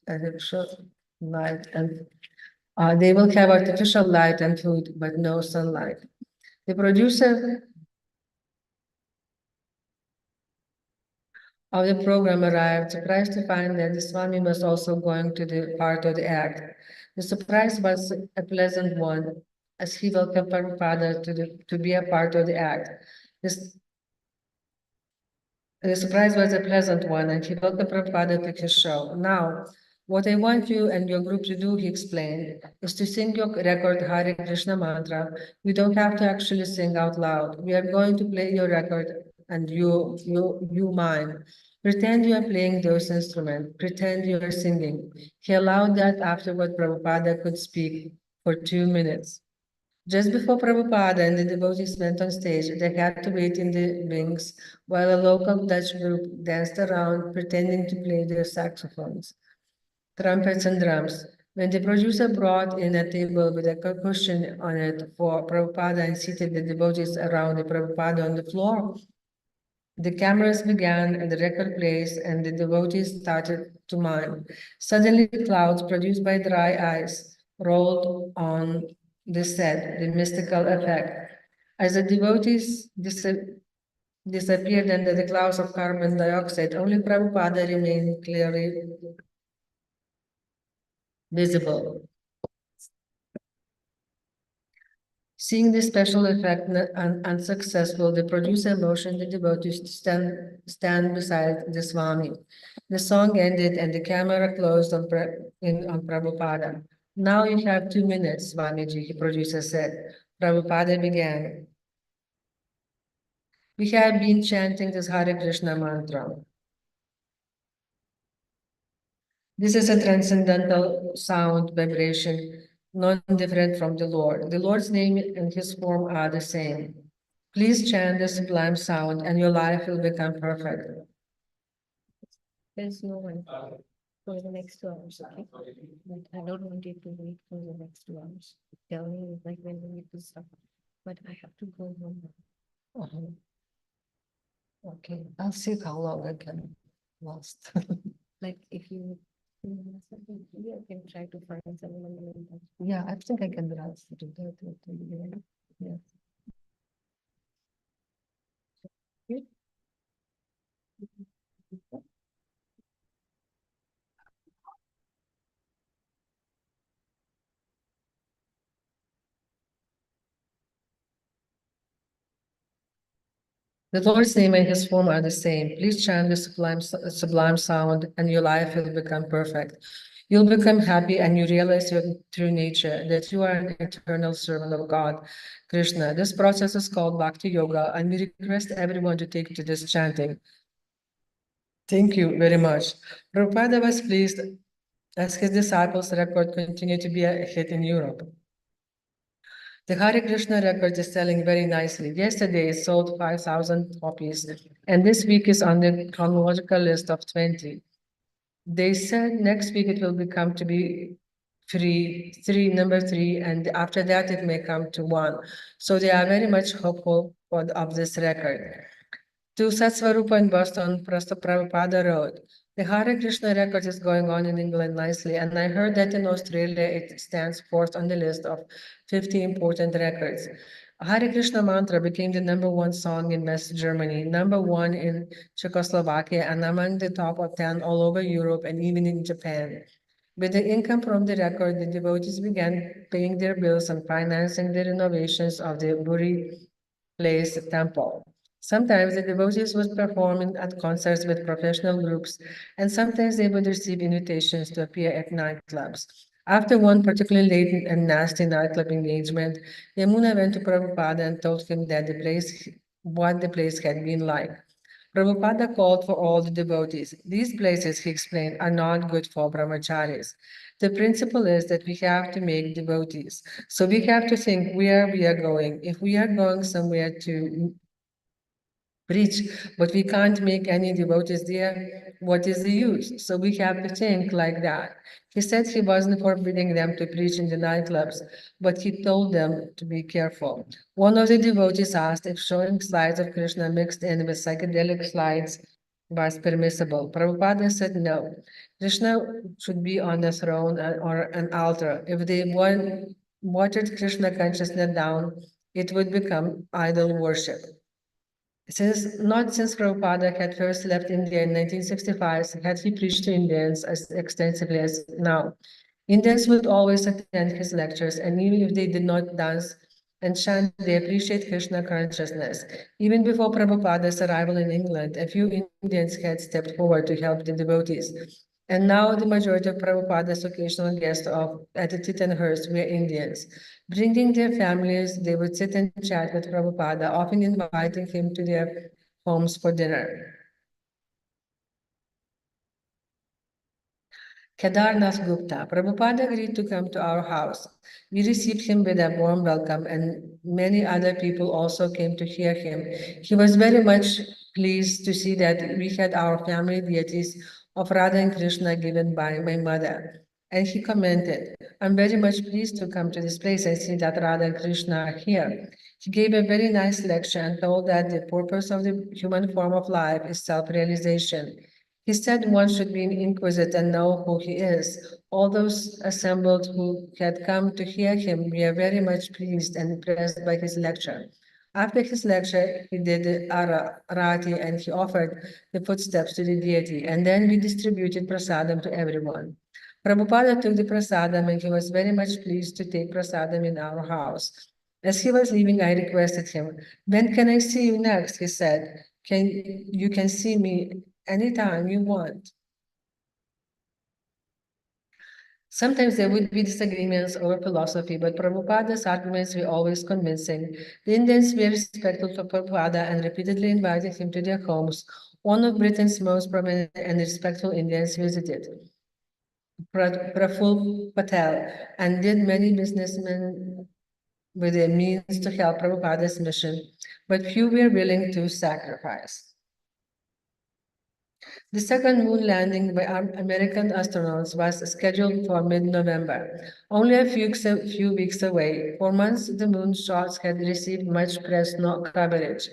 artificial light and they will have artificial light and food, but no sunlight. The producer of the program arrived, surprised to find that the Swami was also going to the part of the act. The surprise was a pleasant one, as he welcomed Prabhupada to be a part of the act. The surprise was a pleasant one, and he welcomed Prabhupada to his show. Now, what I want you and your group to do, he explained, is to sing your record Hare Krishna mantra. You don't have to actually sing out loud. We are going to play your record and you mine. Pretend you are playing those instruments. Pretend you are singing. He allowed that afterward Prabhupada could speak for 2 minutes. Just before Prabhupada and the devotees went on stage, they had to wait in the wings while a local Dutch group danced around pretending to play their saxophones, trumpets, and drums. When the producer brought in a table with a cushion on it for Prabhupada and seated the devotees around the Prabhupada on the floor, the cameras began and the record plays and the devotees started to mime. Suddenly, clouds produced by dry ice rolled on the set, the mystical effect. As the devotees disappeared under the clouds of carbon dioxide, only Prabhupada remained clearly visible. Seeing this special effect unsuccessful, the producer motioned the devotees to stand beside the Swami. The song ended and the camera closed on Prabhupada. Now you have 2 minutes, Swamiji, the producer said. Prabhupada began. We have been chanting this Hare Krishna mantra. This is a transcendental sound vibration, non-different from the Lord. The Lord's name and his form are the same. Please chant the sublime sound and your life will become perfect. There's no one for the next 2 hours, okay? But I don't want you to wait for the next 2 hours. Tell me like when we need to stop. But I have to go home now. Uh-huh. Okay, I'll see how long I can last. Like if you can try to find someone in the meantime. Yeah, I think I can last to that. Yes. The Lord's name and his form are the same. Please chant the sublime sound and your life will become perfect. You'll become happy and you realize your true nature, that you are an eternal servant of God, Krishna. This process is called Bhakti Yoga and we request everyone to take to this chanting. Thank you very much. Prabhupada was pleased as his disciples' record continued to be a hit in Europe. The Hare Krishna record is selling very nicely. Yesterday it sold 5,000 copies, and this week is on the chronological list of 20. They said next week it will become to be number three, and after that it may come to one. So they are very much hopeful of this record. To Satsvarupa in Boston, Prabhupada wrote, the Hare Krishna record is going on in England nicely, and I heard that in Australia it stands fourth on the list of 50 important records. Hare Krishna mantra became the number one song in West Germany, number one in Czechoslovakia, and among the top of 10 all over Europe and even in Japan. With the income from the record, the devotees began paying their bills and financing the renovations of the Buri Place temple. Sometimes the devotees would perform at concerts with professional groups, and sometimes they would receive invitations to appear at nightclubs. After one particularly late and nasty nightclub engagement, Yamuna went to Prabhupada and told him that what the place had been like. Prabhupada called for all the devotees. These places, he explained, are not good for brahmacharis. The principle is that we have to make devotees. So we have to think where we are going. If we are going somewhere to preach, but we can't make any devotees there, what is the use? So we have to think like that. He said he wasn't forbidding them to preach in the nightclubs, but he told them to be careful. One of the devotees asked if showing slides of Krishna mixed in with psychedelic slides was permissible. Prabhupada said no. Krishna should be on the throne or an altar. If they watered Krishna consciousness down, it would become idol worship. Not since Prabhupada had first left India in 1965 had he preached to Indians as extensively as now. Indians would always attend his lectures, and even if they did not dance and chant, they appreciate Krishna consciousness. Even before Prabhupada's arrival in England, a few Indians had stepped forward to help the devotees. And now the majority of Prabhupada's occasional guests at the Titanhurst were Indians. Bringing their families, they would sit and chat with Prabhupada, often inviting him to their homes for dinner. Kedarnath Gupta. Prabhupada agreed to come to our house. We received him with a warm welcome, and many other people also came to hear him. He was very much pleased to see that we had our family deities of Radha and Krishna given by my mother. And he commented, I'm very much pleased to come to this place and see that Radha and Krishna are here. He gave a very nice lecture and told that the purpose of the human form of life is self-realization. He said one should be inquisitive and know who he is. All those assembled who had come to hear him were very much pleased and impressed by his lecture. After his lecture, he did the arati and he offered the footsteps to the deity, and then we distributed prasadam to everyone. Prabhupada took the prasadam and he was very much pleased to take prasadam in our house. As he was leaving, I requested him, when can I see you next? He said, you can see me anytime you want. Sometimes there would be disagreements over philosophy, but Prabhupada's arguments were always convincing. The Indians were respectful to Prabhupada and repeatedly invited him to their homes. One of Britain's most prominent and respectful Indians visited, Praful Patel, and did many businessmen with the means to help Prabhupada's mission, but few were willing to sacrifice. The second moon landing by American astronauts was scheduled for mid-November, only a few weeks away. For months, the moon shots had received much press coverage,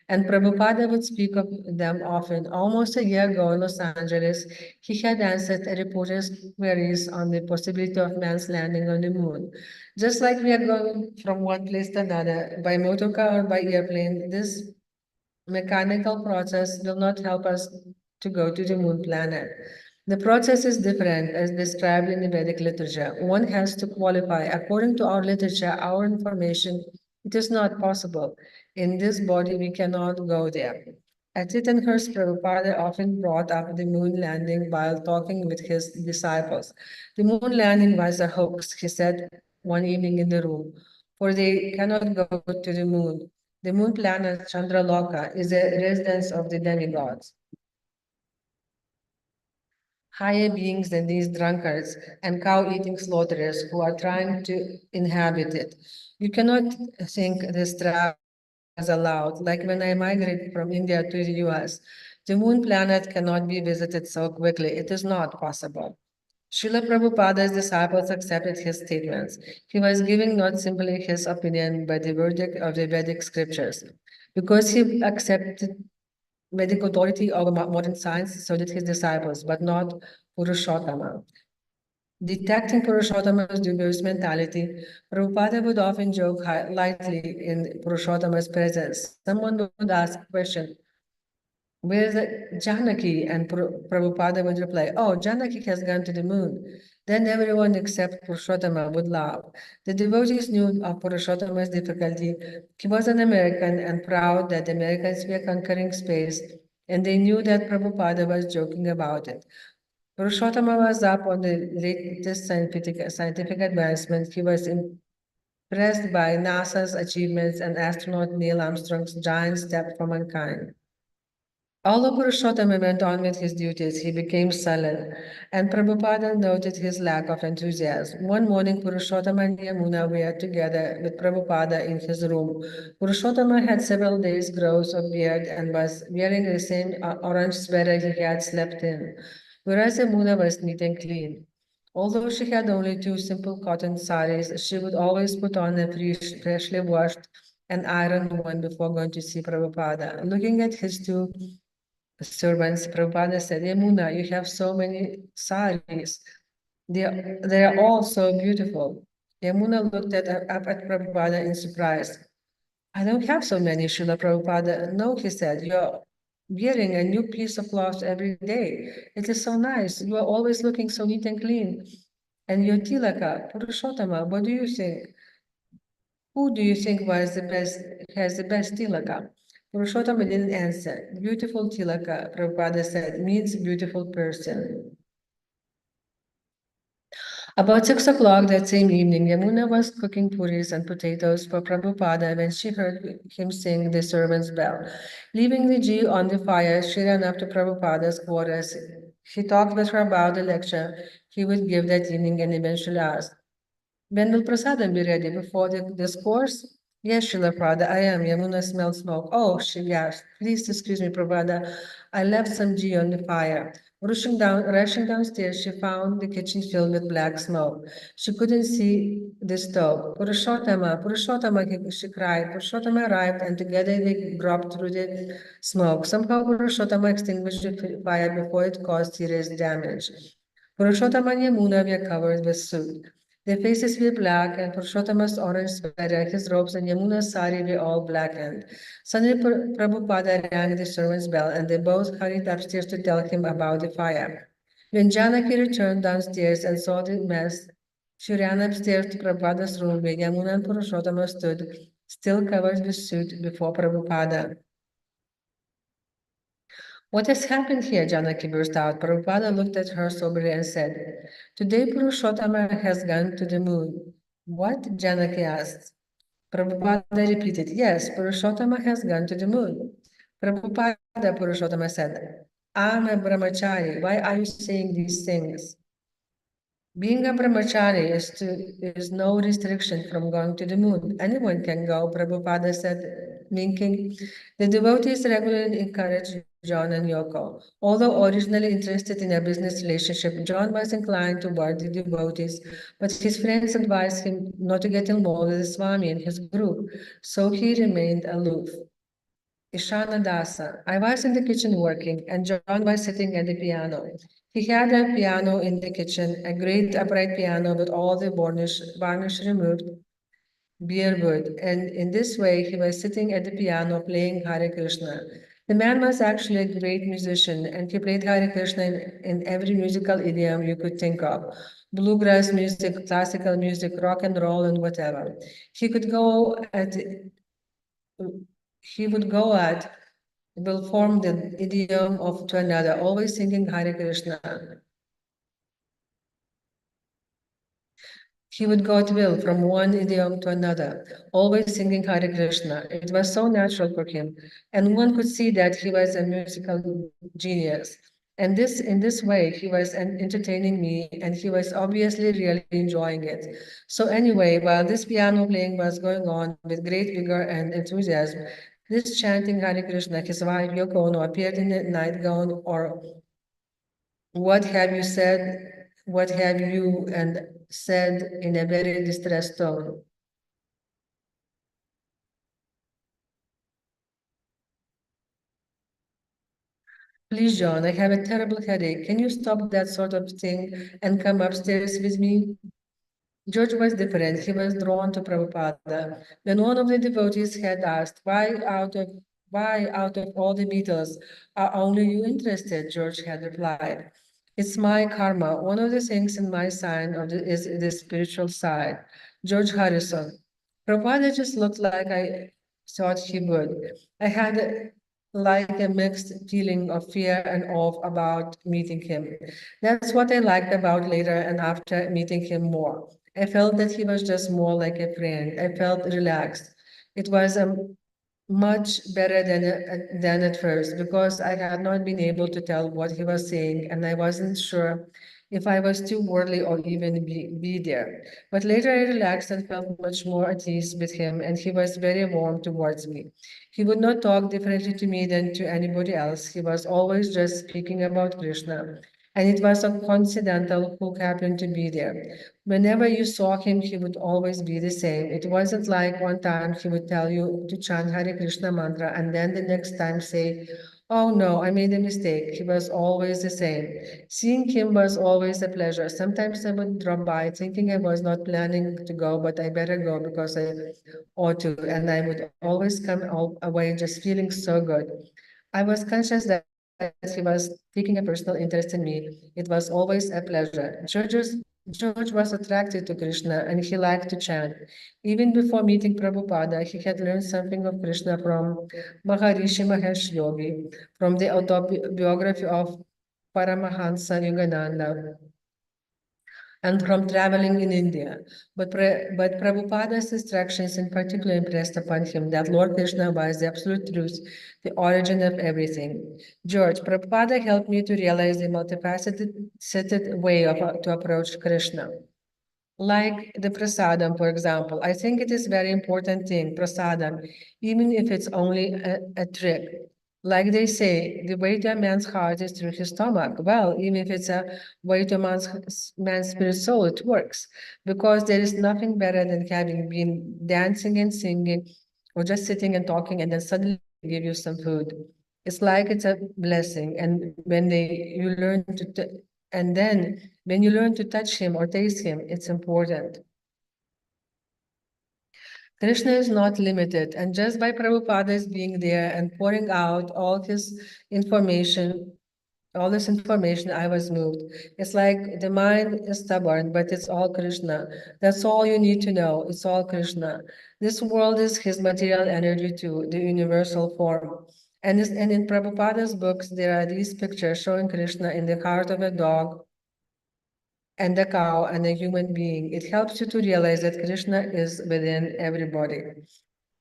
and Prabhupada would speak of them often. Almost a year ago in Los Angeles, he had answered a reporter's queries on the possibility of man's landing on the moon. Just like we are going from one place to another by motorcar or by airplane, this mechanical process will not help us to go to the moon planet. The process is different as described in the Vedic literature. One has to qualify. According to our literature, our information, it is not possible. In this body, we cannot go there. At Tittenhurst, Prabhupada often brought up the moon landing while talking with his disciples. The moon landing was a hoax, he said one evening in the room, for they cannot go to the moon. The moon planet Chandraloka is a residence of the demigods, higher beings than these drunkards and cow-eating slaughterers who are trying to inhabit it. You cannot think this travel is allowed, like when I migrated from India to the US. The moon planet cannot be visited so quickly. It is not possible. Srila Prabhupada's disciples accepted his statements. He was giving not simply his opinion, but the verdict of the Vedic scriptures. Because he accepted Vedic authority over modern science, so did his disciples, but not Purushottama. Detecting Purushottama's dubious mentality, Prabhupada would often joke lightly in Purushottama's presence. Someone would ask a question, where's Janaki? And Prabhupada would reply, oh, Janaki has gone to the moon. Then everyone except Purushottama would laugh. The devotees knew of Purushottama's difficulty. He was an American and proud that the Americans were conquering space, and they knew that Prabhupada was joking about it. Purushottama was up on the latest scientific advancement. He was impressed by NASA's achievements and astronaut Neil Armstrong's giant step for mankind. Although Purushottama went on with his duties, he became sullen, and Prabhupada noted his lack of enthusiasm. One morning, Purushottama and Yamuna were together with Prabhupada in his room. Purushottama had several days' growth of beard and was wearing the same orange sweater he had slept in, whereas Yamuna was neat and clean. Although she had only two simple cotton saris, she would always put on a freshly washed and ironed one before going to see Prabhupada. Looking at his two servants, Prabhupada said, Yamuna, you have so many saris. They are all so beautiful. Yamuna looked up at Prabhupada in surprise. I don't have so many, Srila Prabhupada. No, he said, you're wearing a new piece of cloth every day. It is so nice. You are always looking so neat and clean. And your tilaka, Purushottama, what do you think? Who do you think has the best tilaka? Purushottama didn't answer. Beautiful tilaka, Prabhupada said, means beautiful person. About 6 o'clock that same evening, Yamuna was cooking puris and potatoes for Prabhupada when she heard him sing the servant's bell. Leaving the ghee on the fire, she ran up to Prabhupada's quarters. He talked with her about the lecture he would give that evening and eventually asked, "When will prasadam be ready before the discourse?" "Yes, Srila Prabhupada, I am." Yamuna smelled smoke. "Oh," she gasped. "Please excuse me, Prabhupada. I left some ghee on the fire." Rushing downstairs, she found the kitchen filled with black smoke. She couldn't see the stove. "Purushottama, Purushottama," she cried. Purushottama arrived, and together they groped through the smoke. Somehow Purushottama extinguished the fire before it caused serious damage. Purushottama and Yamuna were covered with soot. Their faces were black, and Purushottama's orange sweater, his robes, and Yamuna's sari were all blackened. Suddenly, Prabhupada rang the servant's bell, and they both hurried upstairs to tell him about the fire. When Janaki returned downstairs and saw the mess, she ran upstairs to Prabhupada's room where Yamuna and Purushottama stood, still covered with soot, before Prabhupada. "What has happened here?" Janaki burst out. Prabhupada looked at her soberly and said, "Today Purushottama has gone to the moon." "What?" Janaki asked. Prabhupada repeated, "Yes, Purushottama has gone to the moon." "Prabhupada," Purushottama said, "I'm a brahmachari. Why are you saying these things?" "Being a brahmachari is no restriction from going to the moon. Anyone can go," Prabhupada said, winking. The devotees regularly encouraged John and Yoko. Although originally interested in a business relationship, John was inclined toward the devotees, but his friends advised him not to get involved with the Swami and his group, so he remained aloof. Ishana Dasa. I was in the kitchen working, and John was sitting at the piano. He had a piano in the kitchen, a great upright piano with all the varnish removed, beer wood, and in this way he was sitting at the piano playing Hare Krishna. The man was actually a great musician, and he played Hare Krishna in every musical idiom you could think of. Bluegrass music, classical music, rock and roll, and whatever. He could go at he would go at will form the idiom of to another, always singing Hare Krishna. He would go at will from one idiom to another, always singing Hare Krishna. It was so natural for him, and one could see that he was a musical genius. And in this way, he was entertaining me, and he was obviously really enjoying it. So anyway, while this piano playing was going on with great vigor and enthusiasm, this chanting Hare Krishna, his wife Yoko Ono appeared in a nightgown or "What have you said? What have you?" and said in a very distressed tone. "Please, John, I have a terrible headache. Can you stop that sort of thing and come upstairs with me?" George was different. He was drawn to Prabhupada. When one of the devotees had asked, why out of all the Beatles are only you interested?" George had replied, "It's my karma. One of the things in my sign is the spiritual side." George Harrison. Prabhupada just looked like I thought he would. I had like a mixed feeling of fear and awe about meeting him. That's what I liked about later and after meeting him more. I felt that he was just more like a friend. I felt relaxed. It was much better than at first because I had not been able to tell what he was saying and I wasn't sure if I was too worldly or even be there. But later I relaxed and felt much more at ease with him, and he was very warm towards me. He would not talk differently to me than to anybody else. He was always just speaking about Krishna. And it was a coincidental who happened to be there. Whenever you saw him, he would always be the same. It wasn't like one time he would tell you to chant Hare Krishna mantra and then the next time say, "Oh no, I made a mistake." He was always the same. Seeing him was always a pleasure. Sometimes I would drop by thinking I was not planning to go, but I better go because I ought to. And I would always come away just feeling so good. I was conscious that he was taking a personal interest in me. It was always a pleasure. George was attracted to Krishna and he liked to chant. Even before meeting Prabhupada, he had learned something of Krishna from Maharishi Mahesh Yogi, from the autobiography of Paramahansa Yogananda. and from traveling in India. But Prabhupada's instructions in particular impressed upon him that Lord Krishna was the absolute truth, the origin of everything. George, Prabhupada helped me to realize the multifaceted way to approach Krishna. Like the prasadam, for example, I think it is very important thing, prasadam, even if it's only a trick. Like they say, the way to a man's heart is through his stomach. Well, even if it's a way to man's spirit soul, it works. Because there is nothing better than having been dancing and singing or just sitting and talking and then suddenly give you some food. It's like it's a blessing. And when you learn and then when you learn to touch him or taste him, it's important. Krishna is not limited, and just by Prabhupada's being there and pouring out information, all this information, I was moved. It's like the mind is stubborn, but it's all Krishna. That's all you need to know. It's all Krishna. This world is his material energy too, the universal form. And in Prabhupada's books, there are these pictures showing Krishna in the heart of a dog and a cow and a human being. It helps you to realize that Krishna is within everybody.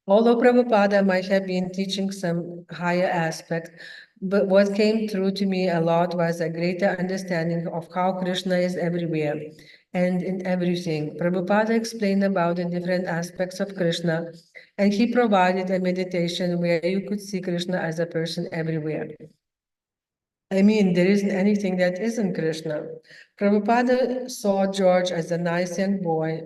Although Prabhupada might have been teaching some higher aspect, but what came through to me a lot was a greater understanding of how Krishna is everywhere and in everything. Prabhupada explained about the different aspects of Krishna, and he provided a meditation where you could see Krishna as a person everywhere. I mean, there isn't anything that isn't Krishna. Prabhupada saw George as a nice young boy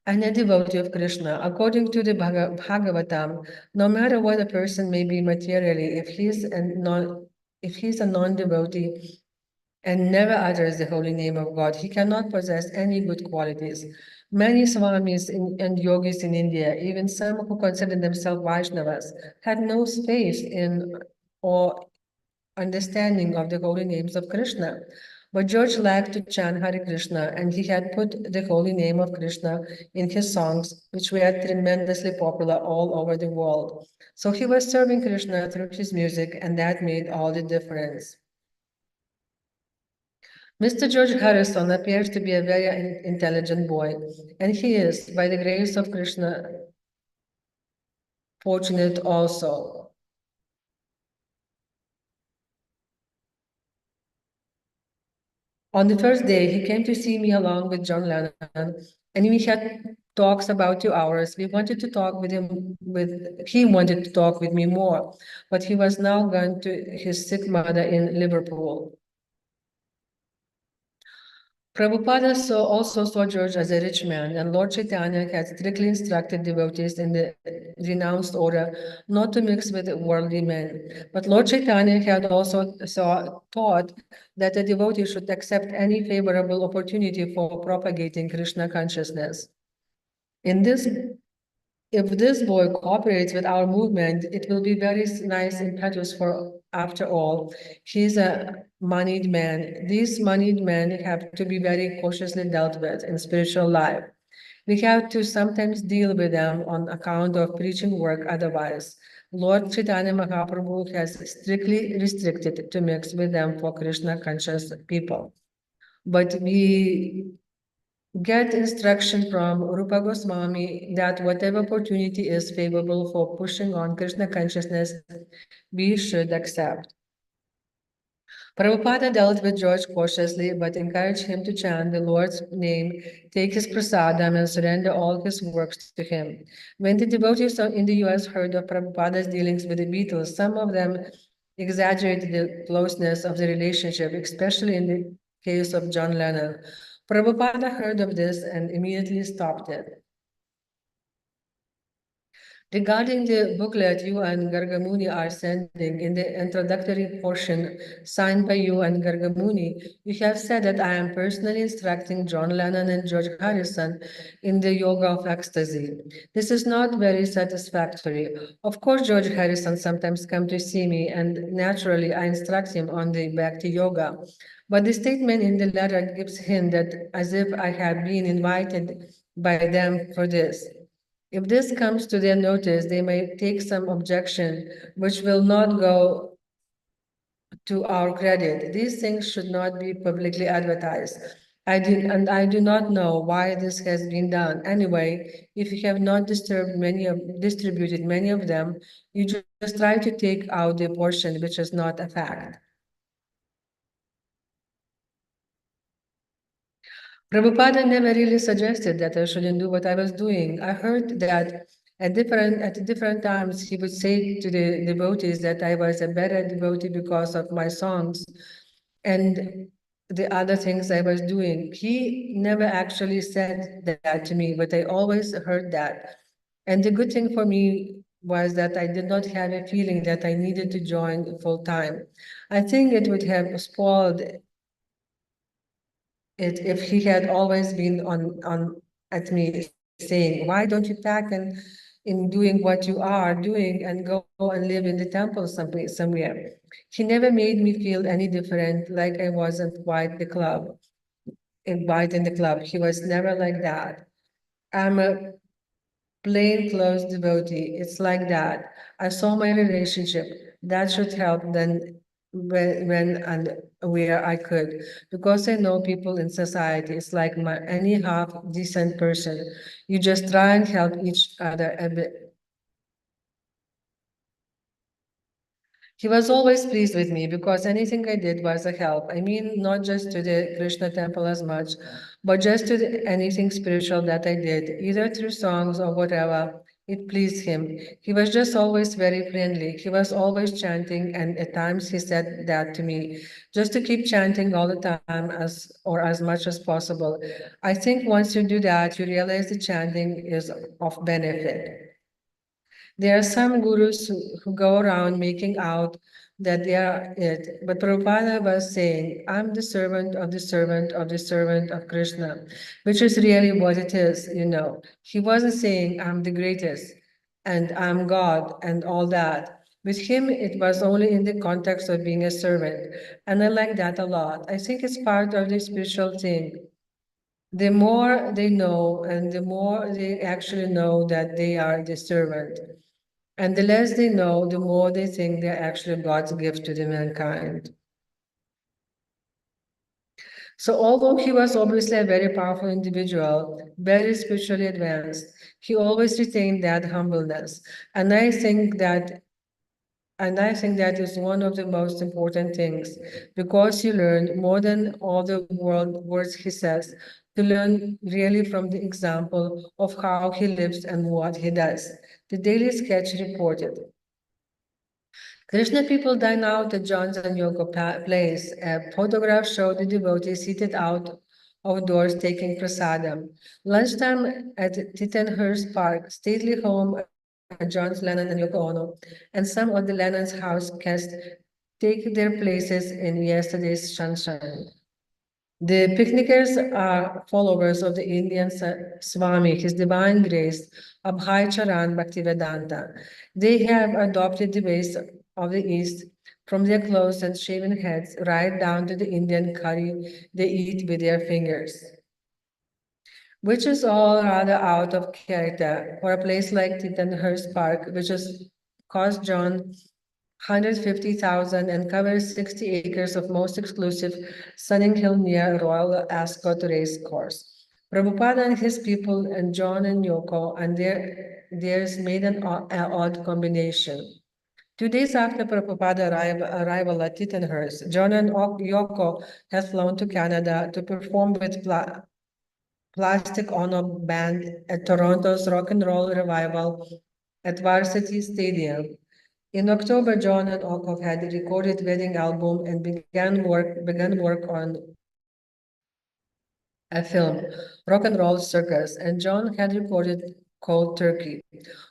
and a devotee of Krishna. According to the Bhagavatam, no matter what a person may be materially, if he's a non-devotee and never utters the holy name of God, he cannot possess any good qualities. Many swamis and yogis in India, even some who consider themselves Vaishnavas, had no faith in or understanding of the holy names of Krishna. But George liked to chant Hare Krishna, and he had put the holy name of Krishna in his songs, which were tremendously popular all over the world. So he was serving Krishna through his music, and that made all the difference. Mr. George Harrison appears to be a very intelligent boy, and he is, by the grace of Krishna, fortunate also. On the first day, he came to see me along with John Lennon, and we had talks about 2 hours. We wanted to talk with him. He wanted to talk with me more, but he was now gone to his sick mother in Liverpool. Prabhupada also saw George as a rich man, and Lord Chaitanya had strictly instructed devotees in the renounced order not to mix with worldly men. But Lord Chaitanya had also taught that a devotee should accept any favorable opportunity for propagating Krishna consciousness. If this boy cooperates with our movement, it will be very nice impetus for, after all, he's a moneyed man. These moneyed men have to be very cautiously dealt with in spiritual life. We have to sometimes deal with them on account of preaching work otherwise. Lord Chaitanya Mahaprabhu has strictly restricted to mix with them for Krishna conscious people. But we get instruction from Rupa Goswami that whatever opportunity is favorable for pushing on Krishna consciousness, we should accept. Prabhupada dealt with George cautiously, but encouraged him to chant the Lord's name, take his prasadam, and surrender all his works to him. When the devotees in the US heard of Prabhupada's dealings with the Beatles, some of them exaggerated the closeness of the relationship, especially in the case of John Lennon. Prabhupada heard of this and immediately stopped it. Regarding the booklet you and Gargamuni are sending, in the introductory portion signed by you and Gargamuni, you have said that I am personally instructing John Lennon and George Harrison in the yoga of ecstasy. This is not very satisfactory. Of course, George Harrison sometimes comes to see me, and naturally I instruct him on the Bhakti yoga. But the statement in the letter gives hint that as if I had been invited by them for this. If this comes to their notice, they may take some objection, which will not go to our credit. These things should not be publicly advertised. I do not know why this has been done. Anyway, if you have not distributed many of them, you just try to take out the portion which is not a fact. Prabhupada never really suggested that I shouldn't do what I was doing. I heard that at different times he would say to the devotees that I was a better devotee because of my songs and the other things I was doing. He never actually said that to me, but I always heard that. And the good thing for me was that I did not have a feeling that I needed to join full time. I think it would have spoiled it if he had always been on at me saying, why don't you pack and in doing what you are doing and go and live in the temple somewhere. He never made me feel any different, like I wasn't quite in the club. He was never like that. I'm a plain clothes devotee. It's like that. I saw my relationship. That should help then when and where I could. Because I know people in society, it's like any half decent person. You just try and help each other a bit. He was always pleased with me because anything I did was a help. I mean, not just to the Krishna temple as much, but just to anything spiritual that I did, either through songs or whatever. It pleased him. He was just always very friendly. He was always chanting, and at times he said that to me, just to keep chanting all the time as much as possible. I think once you do that, you realize the chanting is of benefit. There are some gurus who go around making out that they are it. But Prabhupada was saying, I'm the servant of the servant of the servant of Krishna, which is really what it is, you know. He wasn't saying, I'm the greatest and I'm God and all that. With him, it was only in the context of being a servant. And I like that a lot. I think it's part of the spiritual thing. The more they know and the more they actually know that they are the servant. And the less they know, the more they think they're actually God's gift to the mankind. So although he was obviously a very powerful individual, very spiritually advanced, he always retained that humbleness. And I think that is one of the most important things because you learn more than all the words he says, to learn really from the example of how he lives and what he does. The Daily Sketch reported. Krishna people dine out at John's and Yoko Place. A photograph showed the devotees seated out of doors taking prasadam. Lunchtime at Tittenhurst Park, stately home at John's Lennon and Yoko Ono, and some of the Lennon's house guests take their places in yesterday's sunshine. The picnickers are followers of the Indian Swami, His Divine Grace, Abhay Charan Bhaktivedanta. They have adopted the ways of the East, from their clothes and shaven heads right down to the Indian curry they eat with their fingers, which is all rather out of character for a place like Tittenhurst Park, which has cost John 150,000 and covers 60 acres of most exclusive sunning hill near Royal Ascot race course. Prabhupada and his people and John and Yoko and theirs made an odd combination. 2 days after Prabhupada arrival at Tittenhurst, John and Yoko had flown to Canada to perform with Plastic Ono Band at Toronto's Rock and Roll Revival at Varsity Stadium. In October, John and Okov had recorded wedding album and began work on a film, Rock and Roll Circus, and John had recorded Cold Turkey.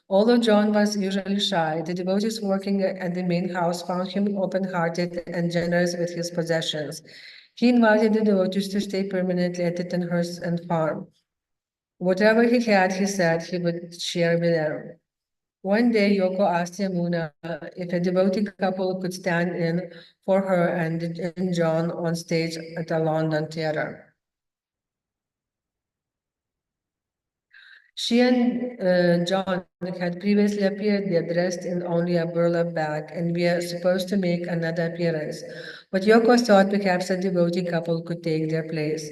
Although John was usually shy, the devotees working at the main house found him open-hearted and generous with his possessions. He invited the devotees to stay permanently at Tittenhurst and farm. Whatever he had, he said he would share with them. One day, Yoko asked Yamuna if a devotee couple could stand in for her and John on stage at a London theater. She and John had previously appeared there dressed in only a burlap bag and were supposed to make another appearance. But Yoko thought perhaps a devotee couple could take their place.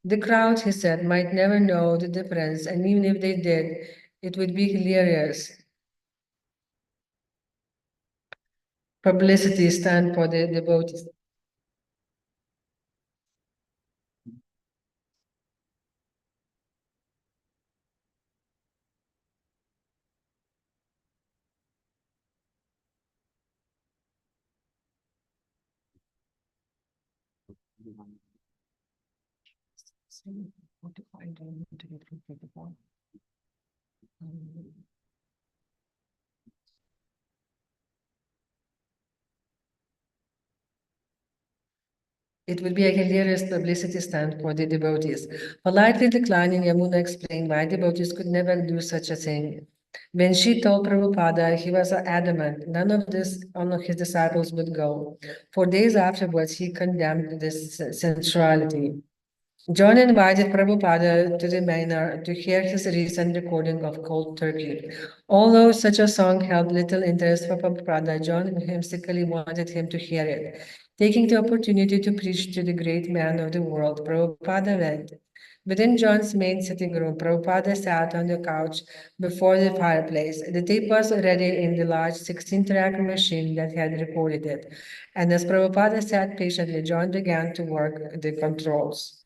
The crowd, he said, might never know the difference, and even if they did, it would be hilarious publicity stunt for the devotees. It would be a hilarious publicity stunt for the devotees. Politely declining, Yamuna explained why devotees could never do such a thing. When she told Prabhupada, he was adamant none of his disciples would go. For days afterwards, he condemned this sensuality. John invited Prabhupada to the manor to hear his recent recording of Cold Turkey. Although such a song held little interest for Prabhupada, John whimsically wanted him to hear it. Taking the opportunity to preach to the great man of the world, Prabhupada went. Within John's main sitting room, Prabhupada sat on the couch before the fireplace. The tape was ready in the large 16-track machine that had recorded it. And as Prabhupada sat patiently, John began to work the controls.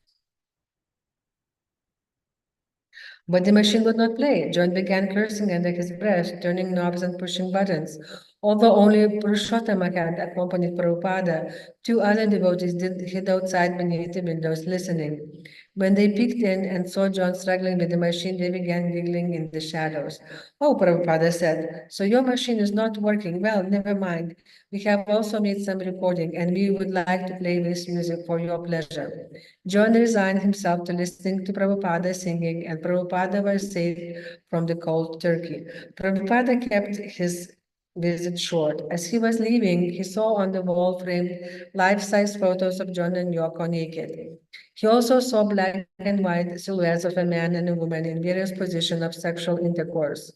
But the machine would not play. John began cursing under his breath, turning knobs and pushing buttons. Although only Purushottama had accompanied Prabhupada, two other devotees did hid outside beneath the windows listening. When they peeked in and saw John struggling with the machine, they began giggling in the shadows. Oh, Prabhupada said, so your machine is not working. Well, never mind. We have also made some recording and we would like to play this music for your pleasure. John resigned himself to listening to Prabhupada singing, and Prabhupada was saved from the cold turkey. Prabhupada kept his visit short. As he was leaving, he saw on the wall framed life-size photos of John and Yoko naked. He also saw black and white silhouettes of a man and a woman in various positions of sexual intercourse.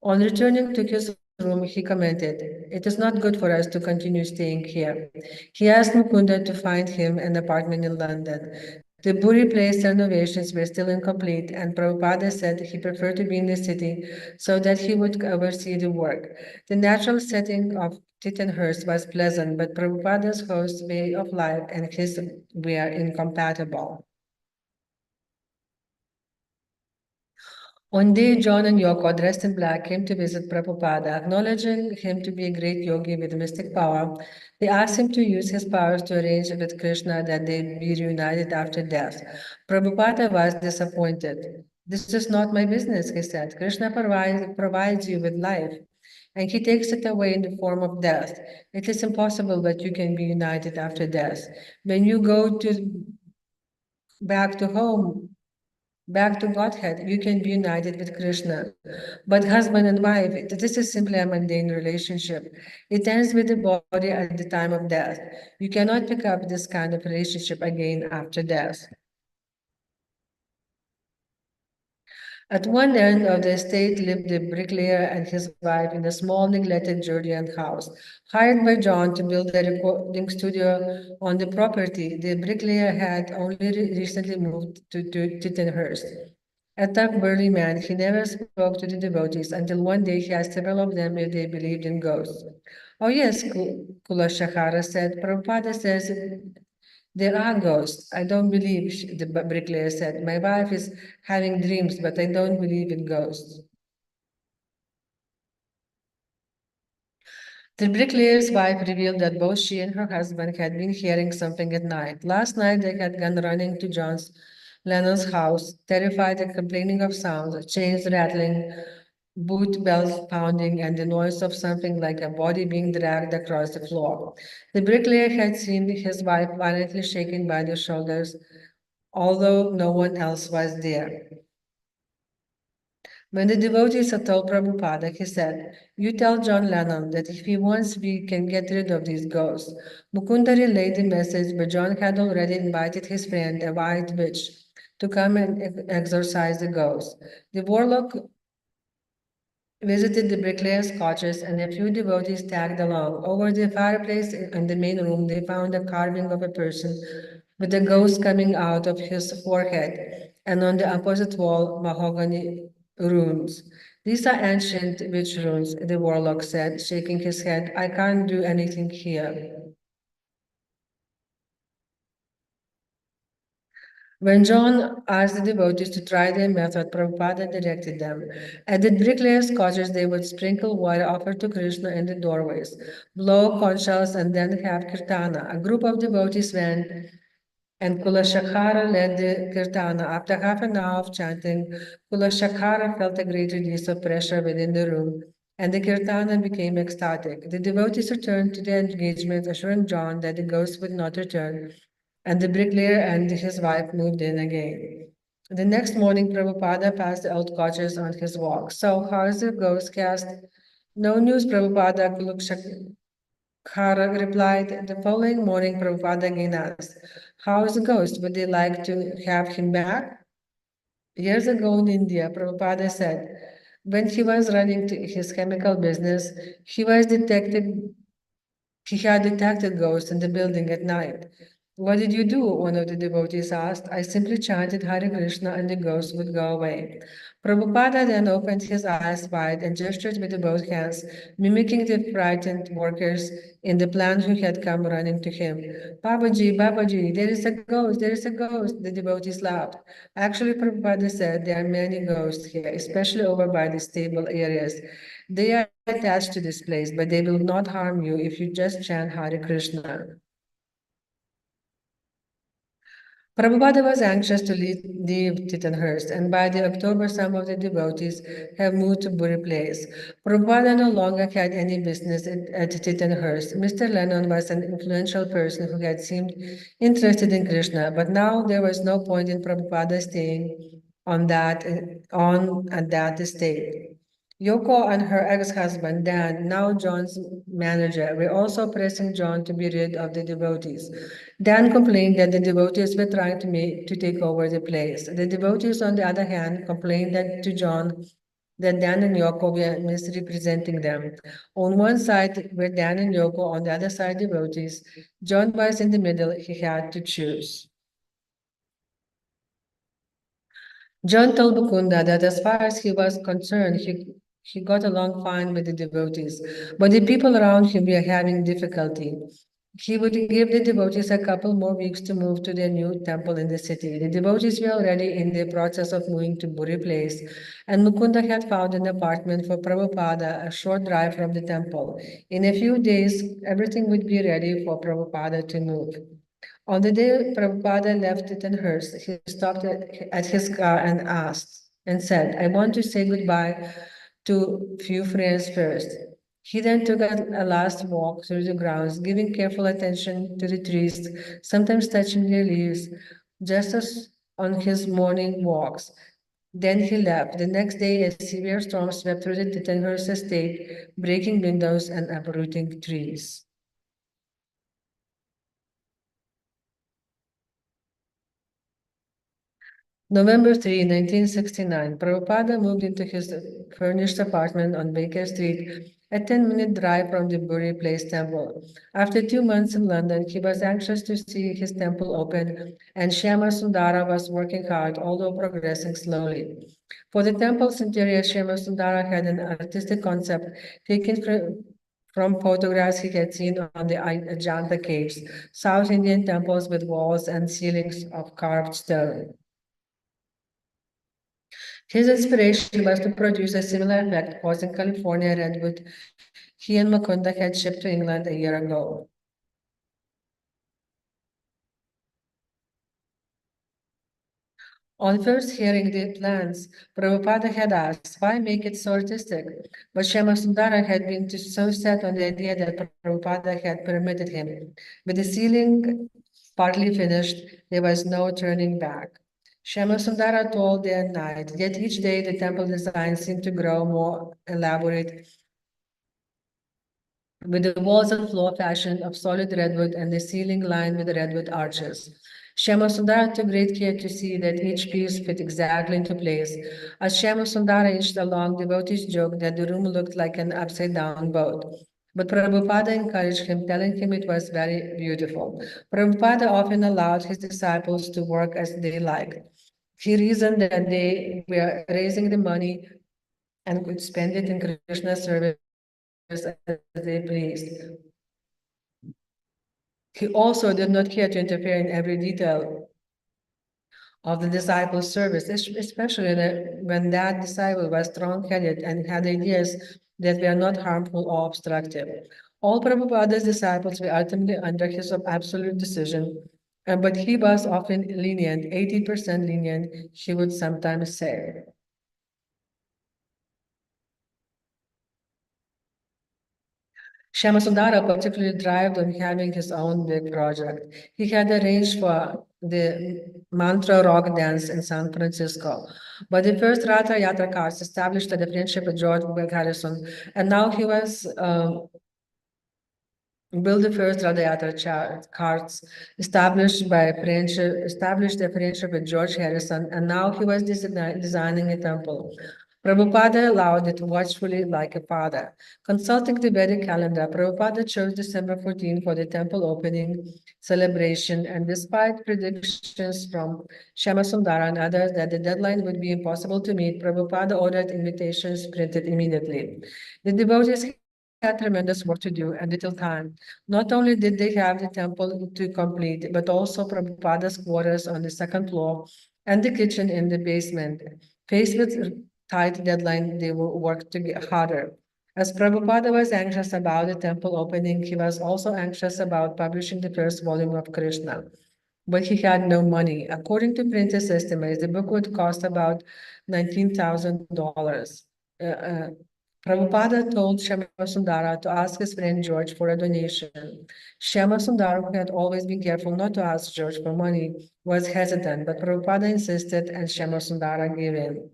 On returning to his room, he commented, "It is not good for us to continue staying here." He asked Mukunda to find him an apartment in London. The Buri Place renovations were still incomplete, and Prabhupada said he preferred to be in the city so that he would oversee the work. The natural setting of Tittenhurst was pleasant, but Prabhupada's host's way of life and his were incompatible. One day, John and Yoko, dressed in black, came to visit Prabhupada. Acknowledging him to be a great yogi with mystic power, they asked him to use his powers to arrange with Krishna that they be reunited after death. Prabhupada was disappointed. This is not my business, he said. Krishna provides you with life, and he takes it away in the form of death. It is impossible that you can be united after death. When you go to back to home, back to Godhead, you can be united with Krishna. But husband and wife, this is simply a mundane relationship. It ends with the body at the time of death. You cannot pick up this kind of relationship again after death. At one end of the estate lived the bricklayer and his wife in a small neglected Georgian house, hired by John to build a recording studio on the property. The bricklayer had only recently moved to Tittenhurst. A tough, burly man, he never spoke to the devotees until one day he asked several of them if they believed in ghosts. Oh yes, Kulashakara said. Prabhupada says there are ghosts. I don't believe, the bricklayer said. My wife is having dreams, but I don't believe in ghosts. The bricklayer's wife revealed that both she and her husband had been hearing something at night. Last night they had gone running to John Lennon's house, terrified and complaining of sounds, chains rattling, boot bells pounding, and the noise of something like a body being dragged across the floor. The bricklayer had seen his wife violently shaken by the shoulders, although no one else was there. When the devotees had told Prabhupada, he said, "You tell John Lennon that if he wants, we can get rid of these ghosts." Mukunda relayed the message, but John had already invited his friend, a white witch, to come and exorcise the ghosts. The warlock visited the bricklayer's cottage, and a few devotees tagged along. Over the fireplace in the main room, they found a carving of a person with the ghost coming out of his forehead, and on the opposite wall, mahogany runes. These are ancient witch runes, the warlock said, shaking his head. I can't do anything here. When John asked the devotees to try their method, Prabhupada directed them. At the bricklayers' cottages, they would sprinkle water offered to Krishna in the doorways, blow conch shells, and then have kirtana. A group of devotees went, and Kulashakara led the kirtana. After half an hour of chanting, Kulashakara felt a great release of pressure within the room, and the kirtana became ecstatic. The devotees returned to their engagement, assuring John that the ghost would not return, and the bricklayer and his wife moved in again. The next morning, Prabhupada passed the old cottages on his walk. So, how is the ghost cast? No news, Prabhupada, Kulashakara replied. The following morning, Prabhupada again asked, how is the ghost? Would they like to have him back? Years ago in India, Prabhupada said, when he was running his chemical business, he was detected he had detected ghosts in the building at night. What did you do? One of the devotees asked. I simply chanted Hare Krishna and the ghosts would go away. Prabhupada then opened his eyes wide and gestured with both hands, mimicking the frightened workers in the plant who had come running to him. Babaji, Babaji, there is a ghost, there is a ghost, the devotees laughed. Actually, Prabhupada said there are many ghosts here, especially over by the stable areas. They are attached to this place, but they will not harm you if you just chant Hare Krishna. Prabhupada was anxious to leave Tittenhurst, and by the October, some of the devotees have moved to Bury Place. Prabhupada no longer had any business at Tittenhurst. Mr. Lennon was an influential person who had seemed interested in Krishna, but now there was no point in Prabhupada staying on at that estate. Yoko and her ex-husband, Dan, now John's manager, were also pressing John to be rid of the devotees. Dan complained that the devotees were trying to take over the place. The devotees, on the other hand, complained to John that Dan and Yoko were misrepresenting them. On one side were Dan and Yoko, on the other side devotees. John was in the middle. He had to choose. John told Mukunda that as far as he was concerned, he got along fine with the devotees, but the people around him were having difficulty. He would give the devotees a couple more weeks to move to their new temple in the city. The devotees were already in the process of moving to Buri Place, and Mukunda had found an apartment for Prabhupada a short drive from the temple. In a few days, everything would be ready for Prabhupada to move. On the day Prabhupada left Tittenhurst, he stopped at his car and said, I want to say goodbye to few friends first. He then took a last walk through the grounds, giving careful attention to the trees, sometimes touching their leaves, just as on his morning walks. Then he left. The next day, a severe storm swept through the Tittenhurst estate, breaking windows and uprooting trees. November 3, 1969, Prabhupada moved into his furnished apartment on Baker Street, a 10-minute drive from the Bury Place temple. After 2 months in London, he was anxious to see his temple open, and Shyama Sundara was working hard, although progressing slowly. For the temple's interior, Shyama Sundara had an artistic concept taken from photographs he had seen on the Ajanta caves, South Indian temples with walls and ceilings of carved stone. His inspiration was to produce a similar effect caused in California redwood he and Mukunda had shipped to England a year ago. On first hearing the plans, Prabhupada had asked, why make it so artistic? But Shyama had been so set on the idea that Prabhupada had permitted him. With the ceiling partly finished, there was no turning back. Shyama told day and night, yet each day the temple design seemed to grow more elaborate, with the walls and floor fashioned of solid redwood and the ceiling lined with redwood arches. Shyama took great care to see that each piece fit exactly into place. As Shyama inched along, devotees joked that the room looked like an upside-down boat. But Prabhupada encouraged him, telling him it was very beautiful. Prabhupada often allowed his disciples to work as they liked. He reasoned that they were raising the money and could spend it in Krishna's service as they pleased. He also did not care to interfere in every detail of the disciple's service, especially when that disciple was strong-headed and had ideas that were not harmful or obstructive. All Prabhupada's disciples were ultimately under his absolute decision, but he was often lenient, 80% lenient, he would sometimes say. Shyamasundara particularly thrived on having his own big project. He had arranged for the mantra rock dance in San Francisco. But the first Ratha Yatra cards established a friendship with George Harrison, and now he was built the first Ratha Yatra cards established a friendship with George Harrison, and now he was designing a temple. Prabhupada allowed it watchfully like a father. Consulting the Vedic calendar, Prabhupada chose December 14 for the temple opening celebration, and despite predictions from Shyamasundara and others that the deadline would be impossible to meet, Prabhupada ordered invitations printed immediately. The devotees had tremendous work to do and little time. Not only did they have the temple to complete, but also Prabhupada's quarters on the second floor and the kitchen in the basement. Faced with tight deadline, they worked to get harder. As Prabhupada was anxious about the temple opening, he was also anxious about publishing the first volume of Krishna. But he had no money. According to printers' estimates, the book would cost about $19,000. Prabhupada told Shyamasundara to ask his friend George for a donation. Shyamasundara, who had always been careful not to ask George for money, was hesitant, but Prabhupada insisted and Shyamasundara gave in.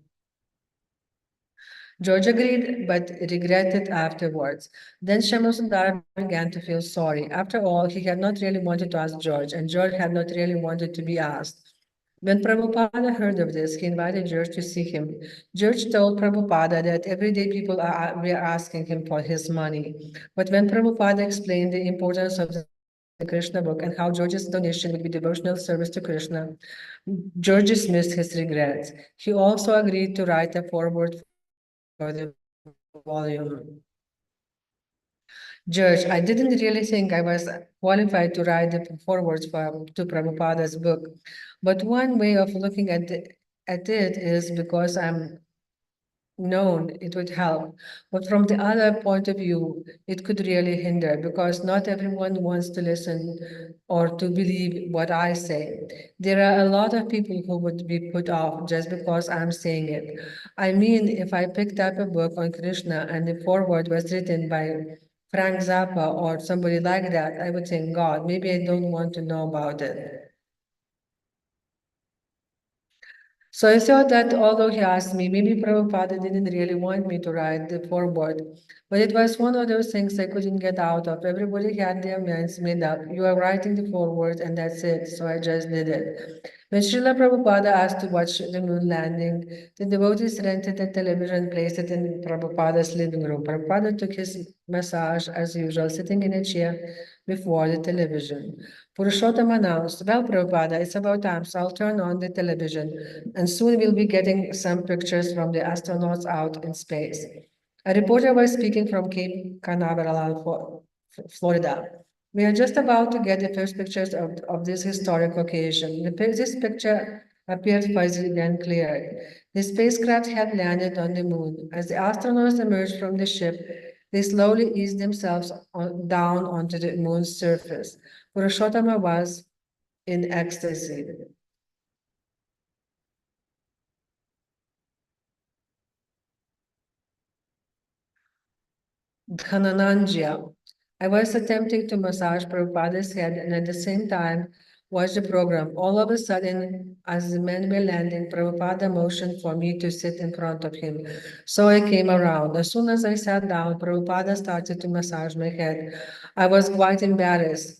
George agreed, but regretted afterwards. Then Shyamasundara began to feel sorry. After all, he had not really wanted to ask George, and George had not really wanted to be asked. When Prabhupada heard of this, he invited George to see him. George told Prabhupada that every day people were asking him for his money. But when Prabhupada explained the importance of the Krishna book and how George's donation would be devotional service to Krishna, George dismissed his regrets. He also agreed to write a foreword for the volume. George, I didn't really think I was qualified to write the forewords to Prabhupada's book, but one way of looking at it is because I'm known, it would help. But from the other point of view, it could really hinder because not everyone wants to listen or to believe what I say. There are a lot of people who would be put off just because I'm saying it. I mean, if I picked up a book on Krishna and the foreword was written by Frank Zappa or somebody like that, I would think, God, maybe I don't want to know about it. So I thought that although he asked me, maybe Prabhupada didn't really want me to write the foreword, but it was one of those things I couldn't get out of. Everybody had their minds made up. You are writing the foreword and that's it. So I just did it. When Śrila Prabhupada asked to watch the moon landing, the devotees rented a television and placed it in Prabhupada's living room. Prabhupada took his massage as usual, sitting in a chair before the television. Purushottam announced, well, Prabhupada, it's about time, so I'll turn on the television, and soon we'll be getting some pictures from the astronauts out in space. A reporter was speaking from Cape Canaveral, Florida. We are just about to get the first pictures of this historic occasion. This picture appeared fuzzy then clear. The spacecraft had landed on the moon. As the astronauts emerged from the ship, they slowly eased themselves down onto the moon's surface. Purushottama was in ecstasy. Dhanananjaya. I was attempting to massage Prabhupada's head and at the same time watch the program. All of a sudden, as the men were landing, Prabhupada motioned for me to sit in front of him. So I came around. As soon as I sat down, Prabhupada started to massage my head. I was quite embarrassed.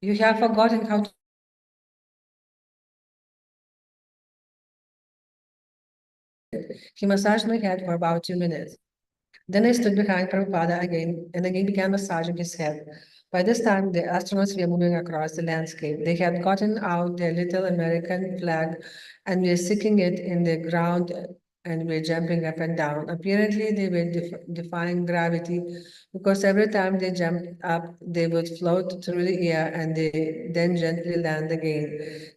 You have forgotten how to. He massaged my head for about 2 minutes. Then I stood behind Prabhupada again and again began massaging his head. By this time, the astronauts were moving across the landscape. They had gotten out their little American flag and were sticking it in the ground and were jumping up and down. Apparently, they were defying gravity because every time they jumped up, they would float through the air and they then gently land again.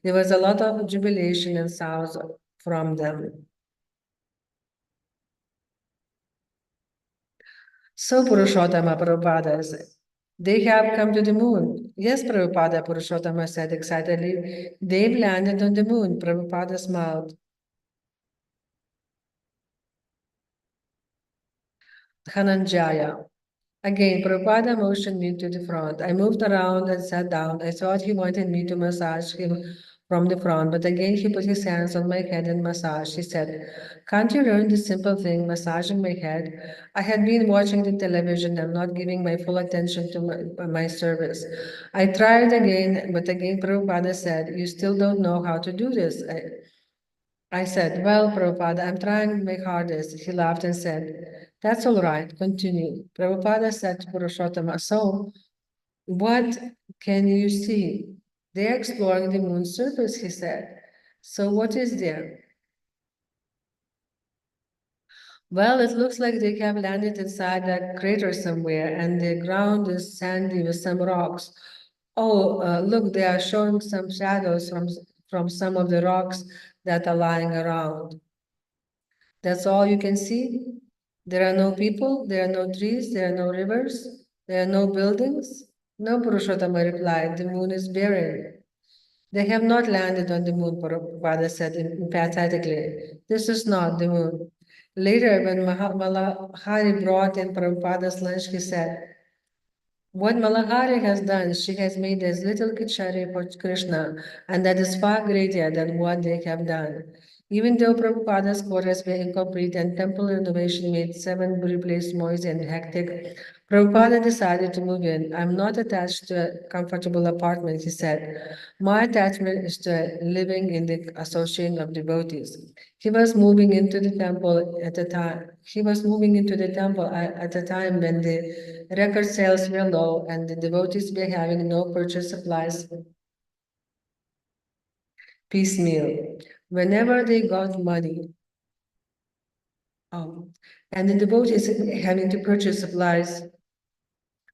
There was a lot of jubilation and sounds from them. So Purushottama Prabhupada said, they have come to the moon. Yes, Prabhupada, Purushottama said excitedly. They've landed on the moon. Prabhupada smiled. Dhananjaya. Again, Prabhupada motioned me to the front. I moved around and sat down. I thought he wanted me to massage him from the front, but again he put his hands on my head and massaged. He said, can't you learn this simple thing, massaging my head? I had been watching the television and not giving my full attention to my service. I tried again, but again Prabhupada said, you still don't know how to do this. I said, well, Prabhupada, I'm trying my hardest. He laughed and said, that's all right, continue. Prabhupada said to Purushottama, so what can you see? They're exploring the moon's surface, he said. So what is there? Well, it looks like they have landed inside that crater somewhere, and the ground is sandy with some rocks. Oh, look, they are showing some shadows from some of the rocks that are lying around. That's all you can see? There are no people, there are no trees, there are no rivers, there are no buildings? No, Purushottama replied, the moon is barren. They have not landed on the moon, Prabhupada said emphatically. This is not the moon. Later, when Malahari brought in Prabhupada's lunch, he said, what Malahari has done, she has made as little kichari for Krishna, and that is far greater than what they have done. Even though Prabhupada's quarters were incomplete and temple renovation made 7 place noisy and hectic, Prabhupada decided to move in. I'm not attached to a comfortable apartment, he said. My attachment is to living in the association of devotees. He was moving into the temple at a time. He was moving into the temple at a time when the record sales were low and the devotees were having no purchase supplies piecemeal. Whenever they got money, and the devotees having to purchase supplies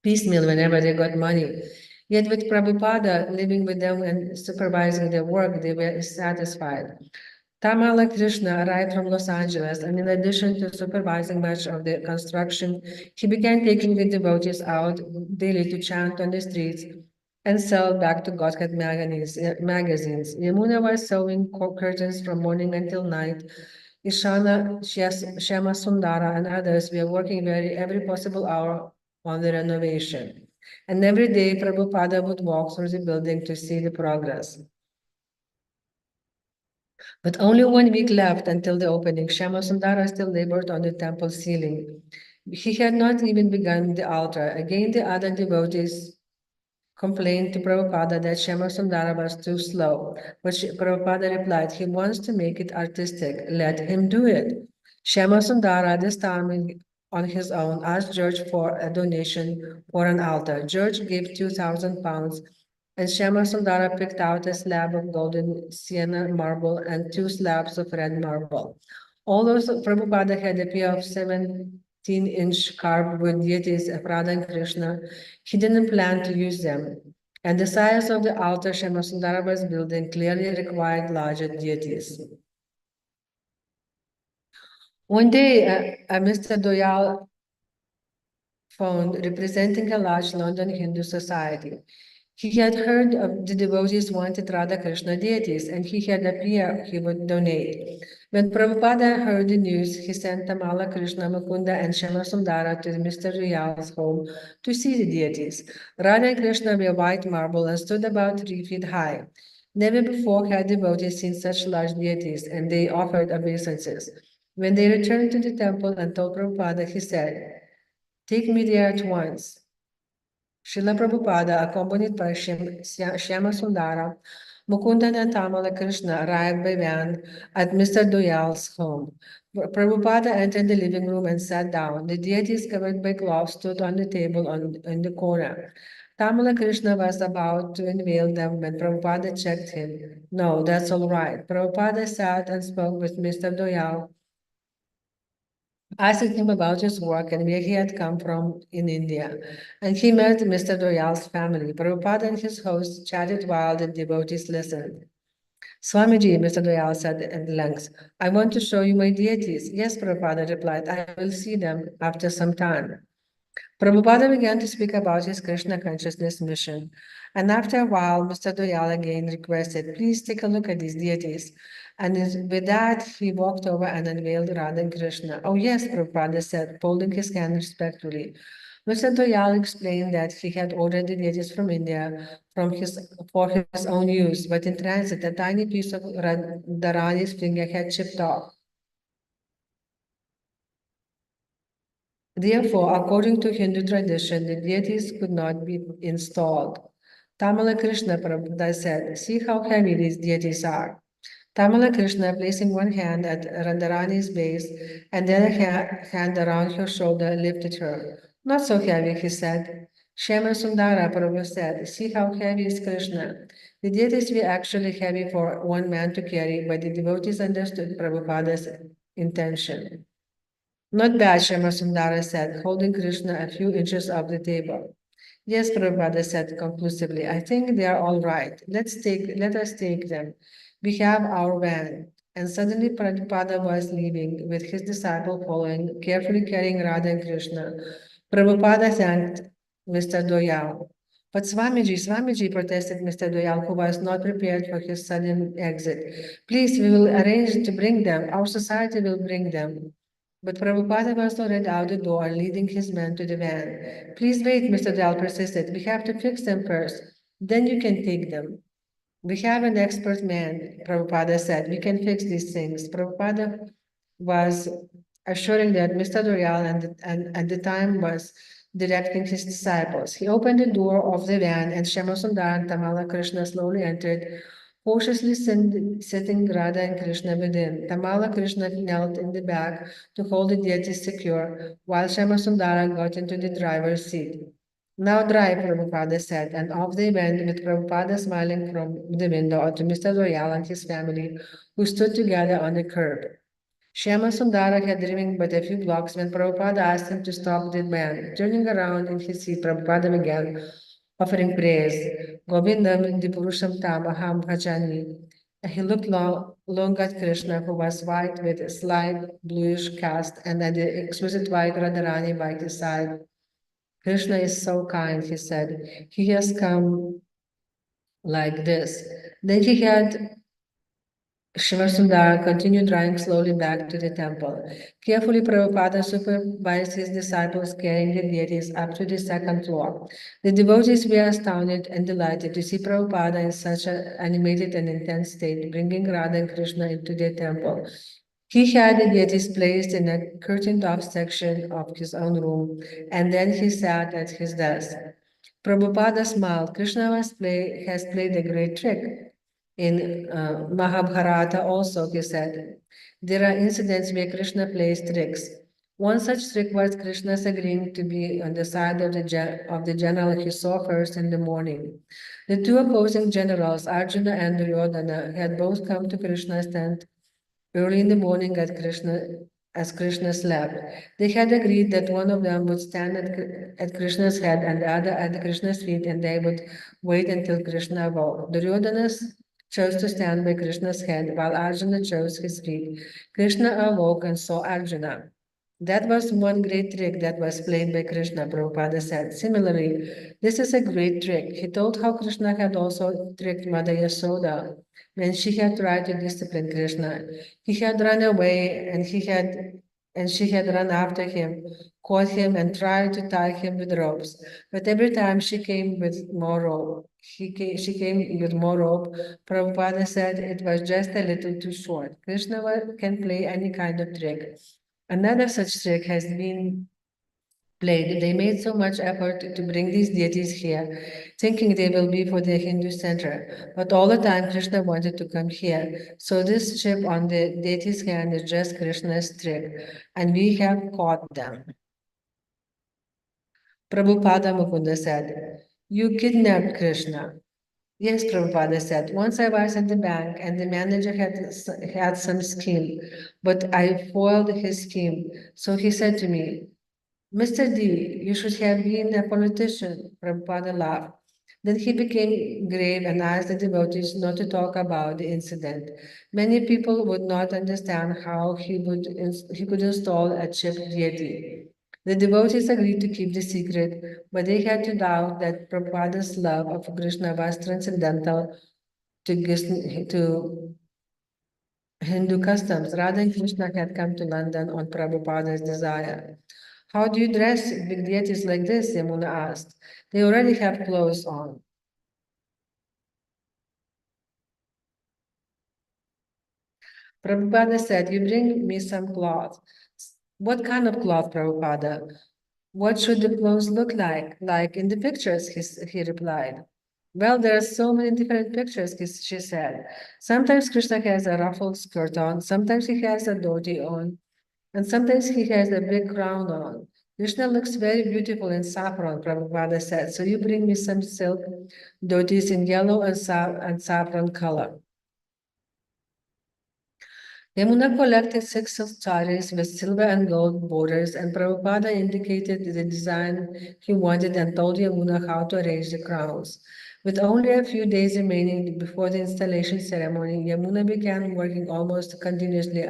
piecemeal whenever they got money. Yet with Prabhupada living with them and supervising their work, they were satisfied. Tamala Krishna arrived from Los Angeles, and in addition to supervising much of the construction, he began taking the devotees out daily to chant on the streets and sell back to Godhead magazines. Yamuna was sewing curtains from morning until night. Ishana, Shama Sundara, and others were working every possible hour on the renovation. And every day, Prabhupada would walk through the building to see the progress. But only 1 week left until the opening. Shyamasundara still labored on the temple ceiling. He had not even begun the altar. Again, the other devotees complained to Prabhupada that Shyamasundara was too slow. But Prabhupada replied, he wants to make it artistic. Let him do it. Shyamasundara, this time on his own, asked George for a donation for an altar. George gave 2,000 pounds and Shyamasundara picked out a slab of golden sienna marble and 2 slabs of red marble. Although Prabhupada had a pair of 17-inch carved wood deities of Radha and Krishna, he didn't plan to use them. And the size of the altar Shyamasundara was building clearly required larger deities. One day, Mr. Doyal phoned representing a large London Hindu society. He had heard of the devotees wanted Radha Krishna deities, and he had a pair he would donate. When Prabhupada heard the news, he sent Tamala Krishna, Mukunda, and Shyamasundara to Mr. Riyal's home to see the deities. Radha and Krishna were white marble and stood about 3 feet high. Never before had devotees seen such large deities, and they offered obeisances. When they returned to the temple and told Prabhupada, he said, take me there at once. Śrila Prabhupada, accompanied by Shyama Sundara, Mukunda and Tamala Krishna arrived by van at Mr. Doyal's home. Prabhupada entered the living room and sat down. The deities covered by cloths stood on the table in the corner. Tamala Krishna was about to unveil them when Prabhupada checked him. No, that's all right. Prabhupada sat and spoke with Mr. Doyal, asking him about his work and where he had come from in India. And he met Mr. Doyal's family. Prabhupada and his host chatted while the devotees listened. Swamiji, Mr. Doyal said at length, I want to show you my deities. Yes, Prabhupada replied, I will see them after some time. Prabhupada began to speak about his Krishna consciousness mission. And after a while, Mr. Doyal again requested, please take a look at these deities. And with that, he walked over and unveiled Radha and Krishna. Oh yes, Prabhupada said, folding his hand respectfully. Mr. Doyal explained that he had ordered the deities from India for his own use, but in transit, a tiny piece of Radharani's finger had chipped off. Therefore, according to Hindu tradition, the deities could not be installed. Tamala Krishna Prabhupada said, see how heavy these deities are. Tamala Krishna placing one hand at Radharani's base and the other hand around her shoulder lifted her. Not so heavy, he said. Shama Sundara Prabhu said, see how heavy is Krishna. The deities were actually heavy for one man to carry, but the devotees understood Prabhupada's intention. Not bad, Shama Sundara said, holding Krishna a few inches off the table. Yes, Prabhupada said conclusively, I think they are all right. Let us take them. We have our van. And suddenly Prabhupada was leaving with his disciple following, carefully carrying Radha and Krishna. Prabhupada thanked Mr. Doyal. But Swamiji, protested Mr. Doyal, who was not prepared for his sudden exit. Please, we will arrange to bring them. Our society will bring them. But Prabhupada was already out the door, leading his men to the van. Please wait, Mr. Dal persisted. We have to fix them first. Then you can take them. We have an expert man, Prabhupada said. We can fix these things. Prabhupada was assuring that Mr. Doryal and at the time was directing his disciples. He opened the door of the van and Shyamasundar and Tamala Krishna slowly entered, cautiously sitting Radha and Krishna within. Tamala Krishna knelt in the back to hold the deity secure, while Shyamasundara got into the driver's seat. Now drive, Prabhupada said, and off they went with Prabhupada smiling from the window to Mr. Doyal and his family, who stood together on the curb. Shyama Sundara had driven but a few blocks when Prabhupada asked him to stop the van. Turning around in his seat, Prabhupada began offering praise. Govindam Dipurusham Tam Aham Bhajani. He looked long at Krishna, who was white with a slight bluish cast, and at the exquisite white Radharani by his side. Krishna is so kind, he said. He has come like this. Then he had Shivasundar continued driving slowly back to the temple. Carefully, Prabhupada supervised his disciples carrying the deities up to the second floor. The devotees were astounded and delighted to see Prabhupada in such an animated and intense state, bringing Radha and Krishna into their temple. He had the deities placed in a curtained-off section of his own room, and then he sat at his desk. Prabhupada smiled. Krishna has played a great trick. In Mahabharata also, he said, there are incidents where Krishna plays tricks. One such trick was Krishna's agreeing to be on the side of the general he saw first in the morning. The two opposing generals, Arjuna and Duryodhana, had both come to Krishna's tent early in the morning as Krishna slept. They had agreed that one of them would stand at Krishna's head and the other at Krishna's feet, and they would wait until Krishna awoke. Duryodhana chose to stand by Krishna's head, while Arjuna chose his feet. Krishna awoke and saw Arjuna. That was one great trick that was played by Krishna, Prabhupada said. Similarly, this is a great trick. He told how Krishna had also tricked Mother Yasoda when she had tried to discipline Krishna. He had run away and she had run after him, caught him and tried to tie him with ropes. But every time she came with more rope, she came with more rope. Prabhupada said it was just a little too short. Krishna can play any kind of trick. Another such trick has been played. They made so much effort to bring these deities here, thinking they will be for the Hindu center. But all the time, Krishna wanted to come here. So this chip on the deity's hand is just Krishna's trick, and we have caught them. Prabhupada Mukunda said, "You kidnapped Krishna." Yes, Prabhupada said, "Once I was at the bank and the manager had some scheme, but I foiled his scheme. So he said to me, 'Mr. D, you should have been a politician.'" Prabhupada laughed. Then he became grave and asked the devotees not to talk about the incident. Many people would not understand how he could install a chipped deity. The devotees agreed to keep the secret, but they had to doubt that Prabhupada's love of Krishna was transcendental to Hindu customs. Radha and Krishna had come to London on Prabhupada's desire. "How do you dress big deities like this?" Yamuna asked. "They already have clothes on." Prabhupada said, "You bring me some cloth." "What kind of cloth, Prabhupada? What should the clothes look like? Like in the pictures," he replied. "Well, there are so many different pictures," she said. "Sometimes Krishna has a ruffled skirt on, sometimes he has a dhoti on, and sometimes he has a big crown on. Krishna looks very beautiful in saffron," Prabhupada said. "So you bring me some silk dhotis in yellow and saffron color." Yamuna collected 6 saris with silver and gold borders, and Prabhupada indicated the design he wanted and told Yamuna how to arrange the crowns. With only a few days remaining before the installation ceremony, Yamuna began working almost continuously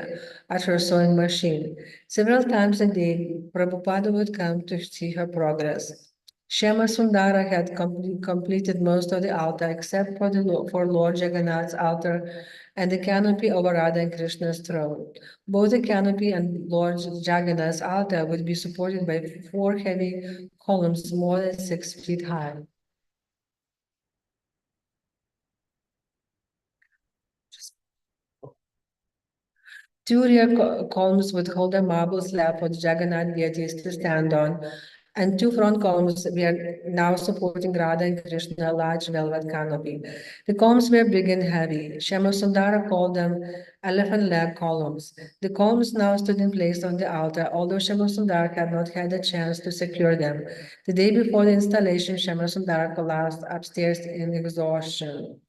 at her sewing machine. Several times a day, Prabhupada would come to see her progress. Shama Sundara had completed most of the altar except for Lord Jagannath's altar and the canopy over Radha and Krishna's throne. Both the canopy and Lord Jagannath's altar would be supported by 4 heavy columns more than 6 feet high. Two rear columns would hold a marble slab for the Jagannath deities to stand on, and 2 front columns were now supporting Radha and Krishna, a large velvet canopy. The columns were big and heavy. Sundara called them elephant leg columns. The columns now stood in place on the altar, although Sundara had not had a chance to secure them. The day before the installation, Sundara collapsed upstairs in exhaustion.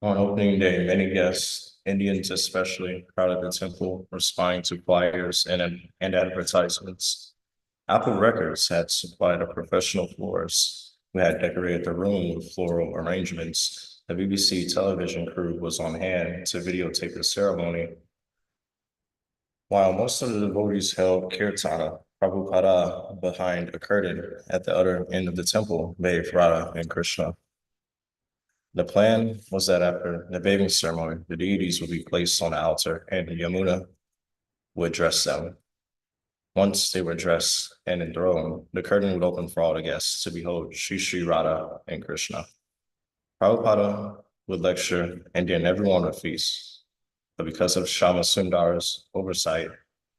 On opening day, many guests, Indians especially, crowded the temple, responding to flyers and advertisements. Apple Records had supplied a professional florist who had decorated the room with floral arrangements. The BBC television crew was on hand to videotape the ceremony. While most of the devotees held kirtana, Prabhupada behind a curtain at the other end of the temple bathed Radha and Krishna. The plan was that after the bathing ceremony, the deities would be placed on the altar and Yamuna would dress them. Once they were dressed and enthroned, the curtain would open for all the guests to behold Sri Radha and Krishna. Prabhupada would lecture and then everyone would feast. But because of Shama Sundara's oversight,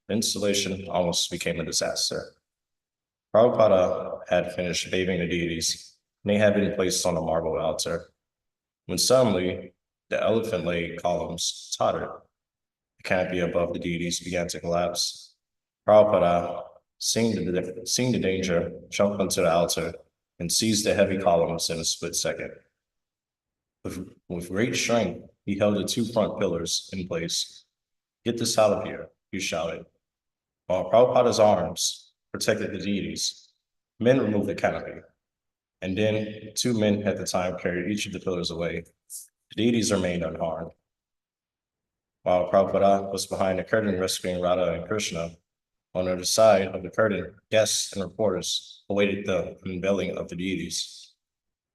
the installation almost became a disaster. Prabhupada had finished bathing the deities, and they had been placed on a marble altar when suddenly The elephant-leg columns tottered. The canopy above the deities began to collapse. Prabhupada, seeing the danger, jumped onto the altar and seized the heavy columns in a split second. With great strength, he held the two front pillars in place. "Get this out of here," he shouted. While Prabhupada's arms protected the deities, men removed the canopy. And then 2 men at the time carried each of the pillars away. The deities remained unharmed. While Prabhupada was behind the curtain rescuing Radha and Krishna, on the other side of the curtain, guests and reporters awaited the unveiling of the deities.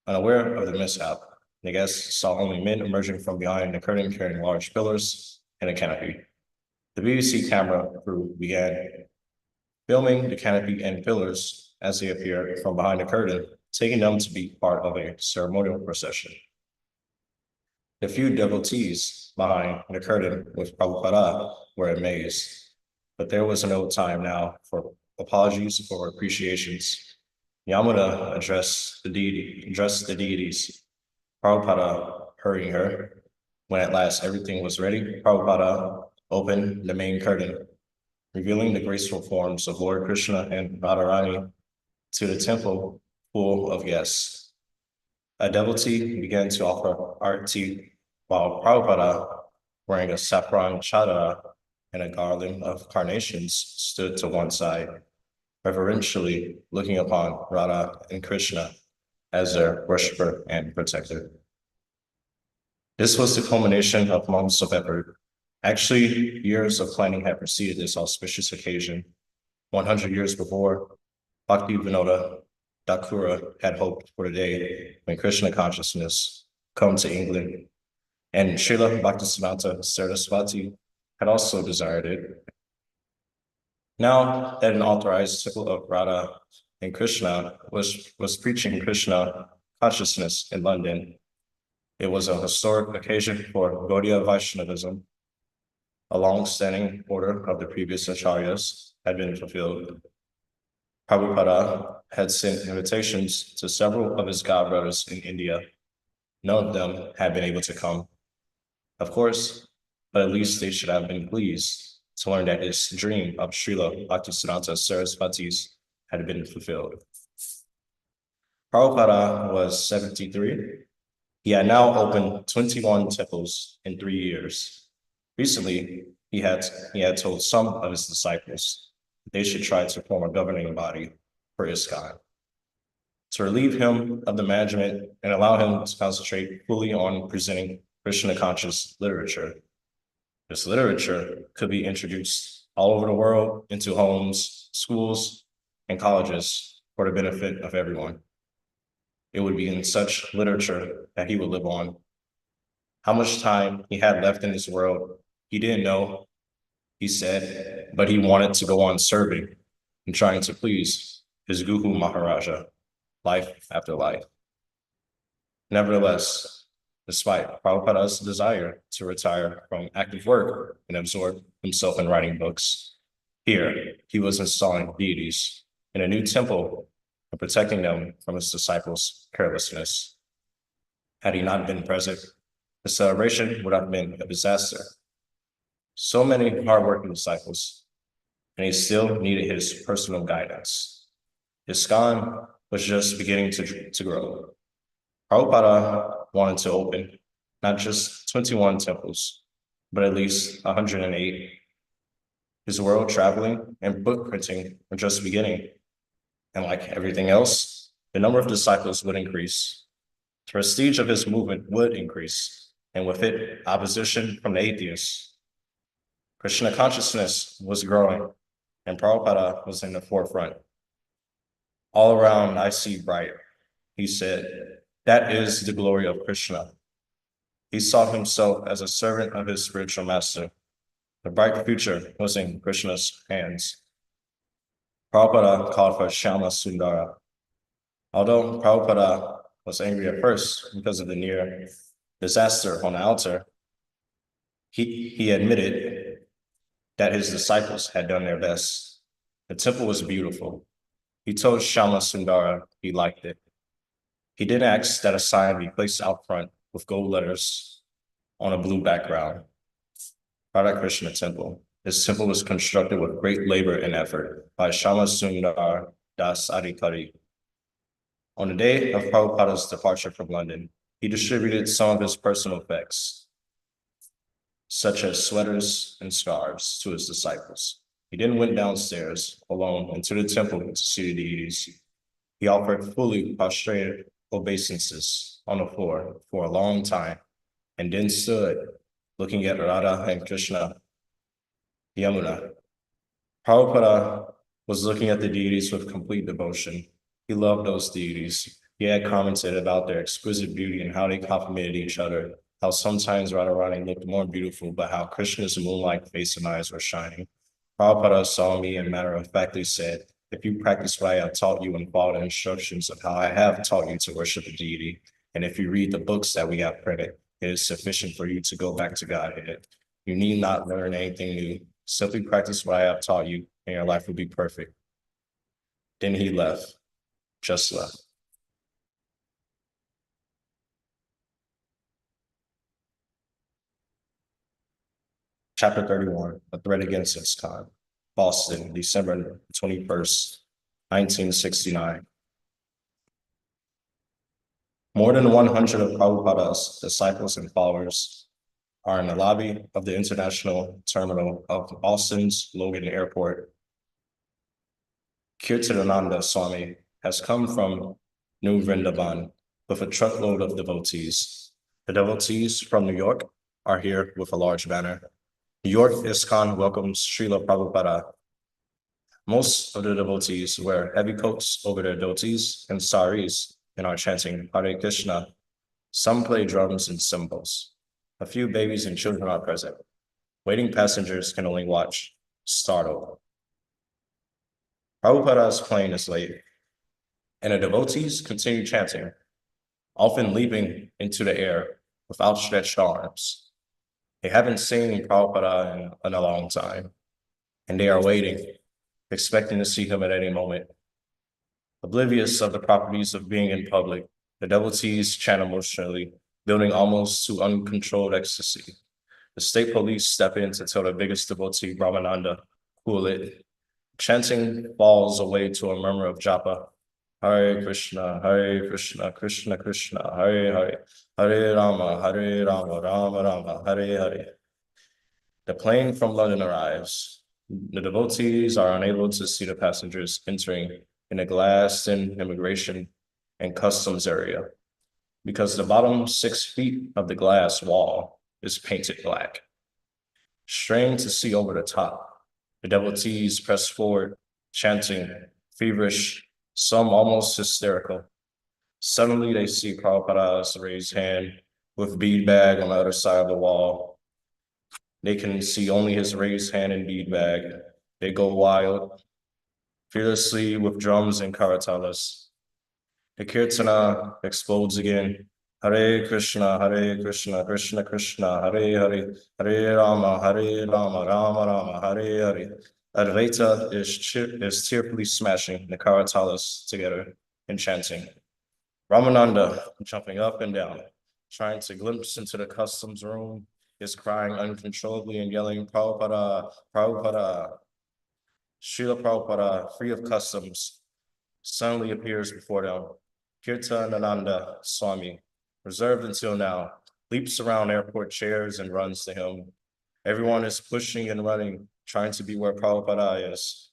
Unaware of the mishap, the guests saw only men emerging from behind the curtain carrying large pillars and a canopy. The BBC camera crew began filming the canopy and pillars as they appeared from behind the curtain, taking them to be part of a ceremonial procession. The few devotees behind the curtain with Prabhupada were amazed, but there was no time now for apologies or appreciations. Yamuna addressed the deities, Prabhupada hurrying her. When at last everything was ready, Prabhupada opened the main curtain, revealing the graceful forms of Lord Krishna and Radharani to the temple full of guests. A devotee began to offer arati, while Prabhupada, wearing a saffron chadara and a garland of carnations, stood to one side, reverentially looking upon Radha and Krishna as their worshiper and protector. This was the culmination of months of effort. Actually, years of planning had preceded this auspicious occasion. 100 years before, Bhakti Vinoda Thakura had hoped for the day when Krishna consciousness come to England, and Śrila Bhaktisiddhanta Saraswati had also desired it. Now that an authorized temple of Radha and Krishna was preaching Krishna consciousness in London, it was a historic occasion for Gaudiya Vaishnavism. A long-standing order of the previous acharyas had been fulfilled. Prabhupada had sent invitations to several of his godbrothers in India. None of them had been able to come. Of course, but at least they should have been pleased to learn that his dream of Śrila Bhaktisiddhanta Saraswati's had been fulfilled. Prabhupada was 73. He had now opened 21 temples in 3 years. Recently, he had told some of his disciples that they should try to form a governing body for ISKCON to relieve him of the management and allow him to concentrate fully on presenting Krishna conscious literature. This literature could be introduced all over the world into homes, schools, and colleges for the benefit of everyone. It would be in such literature that he would live on. How much time he had left in this world, he didn't know, he said, but he wanted to go on serving and trying to please his Guru Maharaja, life after life. Nevertheless, despite Prabhupada's desire to retire from active work and absorb himself in writing books, here he was installing deities in a new temple and protecting them from his disciples' carelessness. Had he not been present, the celebration would have been a disaster. So many hardworking disciples, and he still needed his personal guidance. ISKCON was just beginning to grow. Prabhupada wanted to open not just 21 temples, but at least 108. His world traveling and book printing were just beginning. And like everything else, the number of disciples would increase. The prestige of his movement would increase, and with it, opposition from the atheists. Krishna consciousness was growing, and Prabhupada was in the forefront. "All around I see bright," he said. "That is the glory of Krishna." He saw himself as a servant of his spiritual master. The bright future was in Krishna's hands. Prabhupada called for Shyama Sundara. Although Prabhupada was angry at first because of the near disaster on the altar, he admitted that his disciples had done their best. The temple was beautiful. He told Shyama Sundara he liked it. He did ask that a sign be placed out front with gold letters, on a blue background. Radha Krishna Temple. This temple was constructed with great labor and effort by Shama Sundar Das Adhikari. On the day of Prabhupada's departure from London, he distributed some of his personal effects, such as sweaters and scarves, to his disciples. He then went downstairs alone into the temple to see the deities. He offered fully prostrated obeisances on the floor for a long time, and then stood looking at Radha and Krishna, Yamuna. Prabhupada was looking at the deities with complete devotion. He loved those deities. He had commented about their exquisite beauty and how they complemented each other, how sometimes Radharani looked more beautiful, but how Krishna's moonlight face and eyes were shining. Prabhupada saw me and matter-of-factly said, if you practice what I have taught you and follow the instructions of how I have taught you to worship the deity, and if you read the books that we have printed, it is sufficient for you to go back to Godhead. You need not learn anything new. Simply practice what I have taught you, and your life will be perfect. Then he left, just left. Chapter 31, A Threat Against ISKCON, Boston, December 21st, 1969. More than 100 of Prabhupada's disciples and followers are in the lobby of the international terminal of Boston's Logan Airport. Kirtanananda Swami has come from New Vrindavan with a truckload of devotees. The devotees from New York are here with a large banner. New York ISKCON welcomes Śrila Prabhupada. Most of the devotees wear heavy coats over their dhotis and saris and are chanting Hare Krishna. Some play drums and cymbals. A few babies and children are present. Waiting passengers can only watch, startled. Prabhupada's plane is late, and the devotees continue chanting, often leaping into the air with outstretched arms. They haven't seen Prabhupada in a long time, and they are waiting, expecting to see him at any moment. Oblivious of the properties of being in public, the devotees chant emotionally, building almost to uncontrolled ecstasy. The state police step in to tell the biggest devotee, Brahmananda, cool it. Chanting falls away to a murmur of japa. Hare Krishna, Krishna Krishna, Hare Hare, Hare Rama, Rama Rama, Hare Hare. The plane from London arrives. The devotees are unable to see the passengers entering in a glassed-in immigration and customs area because the bottom 6 feet of the glass wall is painted black. Strained to see over the top, the devotees press forward, chanting, feverish, some almost hysterical. Suddenly they see Prabhupada's raised hand with bead bag on the other side of the wall. They can see only his raised hand and bead bag. They go wild, fearlessly with drums and karatalas. The kirtana explodes again. Hare Krishna, Krishna Krishna, Hare Hare, Hare Rama, Rama Rama, Hare Hare. Advaita is tearfully smashing the karatalas together and chanting. Ramananda, jumping up and down, trying to glimpse into the customs room, is crying uncontrollably and yelling, Prabhupada, Prabhupada. Śrila Prabhupada, free of customs, suddenly appears before them. Kirtanananda Swami, reserved until now, leaps around airport chairs and runs to him. Everyone is pushing and running, trying to be where Prabhupada is.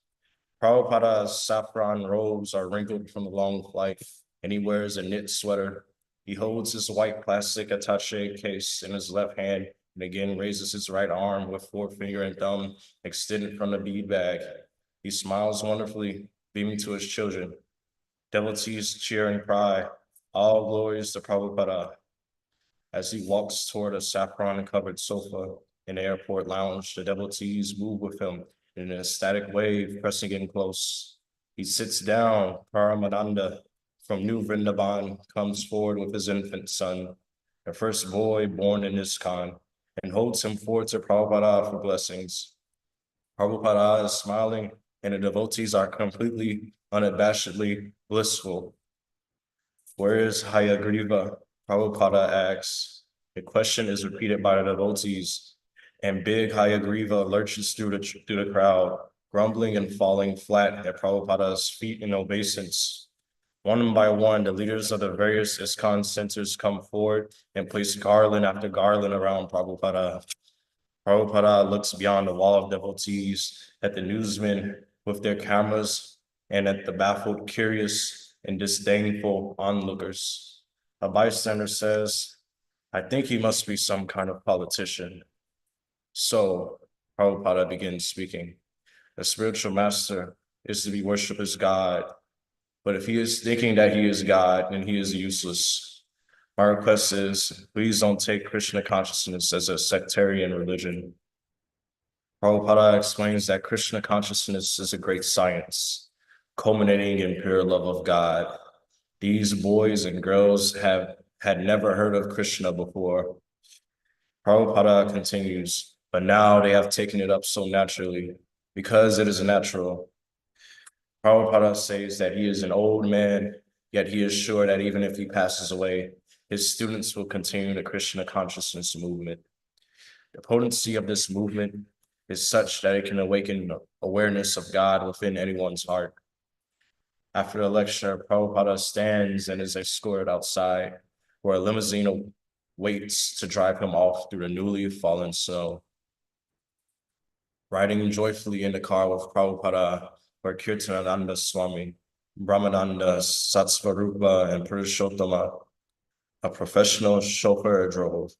Prabhupada's saffron robes are wrinkled from the long flight, and he wears a knit sweater. He holds his white plastic attaché case in his left hand and again raises his right arm with forefinger and thumb extended from the bead bag. He smiles wonderfully, beaming to his children. Devotees cheer and cry, all glories to Prabhupada. As he walks toward a saffron-covered sofa in the airport lounge, the devotees move with him in an ecstatic wave, pressing in close. He sits down. Paramananda from New Vrindavan comes forward with his infant son, the first boy born in ISKCON, and holds him forward to Prabhupada for blessings. Prabhupada is smiling, and the devotees are completely, unabashedly blissful. Where is Hayagriva? Prabhupada asks. The question is repeated by the devotees, and big Hayagriva lurches through the crowd, grumbling and falling flat at Prabhupada's feet in obeisance. One by one, the leaders of the various ISKCON centers come forward and place garland after garland around Prabhupada. Prabhupada looks beyond the wall of devotees at the newsmen with their cameras and at the baffled, curious, and disdainful onlookers. A bystander says, "I think he must be some kind of politician." So Prabhupada begins speaking. The spiritual master is to be worshipped as God, but if he is thinking that he is God, then he is useless. My request is, please don't take Krishna consciousness as a sectarian religion. Prabhupada explains that Krishna consciousness is a great science, culminating in pure love of God. These boys and girls had never heard of Krishna before. Prabhupada continues, but now they have taken it up so naturally, because it is natural. Prabhupada says that he is an old man, yet he is sure that even if he passes away, his students will continue the Krishna consciousness movement. The potency of this movement is such that it can awaken awareness of God within anyone's heart. After the lecture, Prabhupada stands and is escorted outside, where a limousine waits to drive him off through the newly fallen snow. Riding joyfully in the car with Prabhupada were Kirtanananda Swami, Brahmananda, Satsvarupa, and Purushottama. A professional chauffeur drove.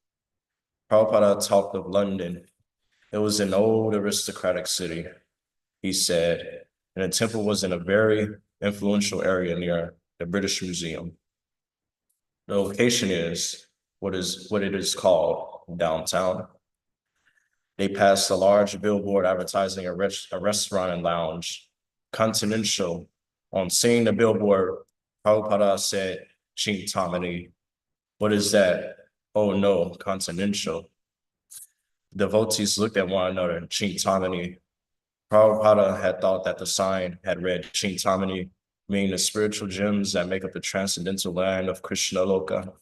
Prabhupada talked of London. It was an old aristocratic city, he said, and the temple was in a very influential area near the British Museum. The location is what it is called downtown. They passed a large billboard advertising a restaurant and lounge, Continental. On seeing the billboard, Prabhupada said, "Chintamani." What is that? Oh no, Continental. Devotees looked at one another, Chintamani. Prabhupada had thought that the sign had read Chintamani, meaning the spiritual gems that make up the transcendental land of Krishna Loka.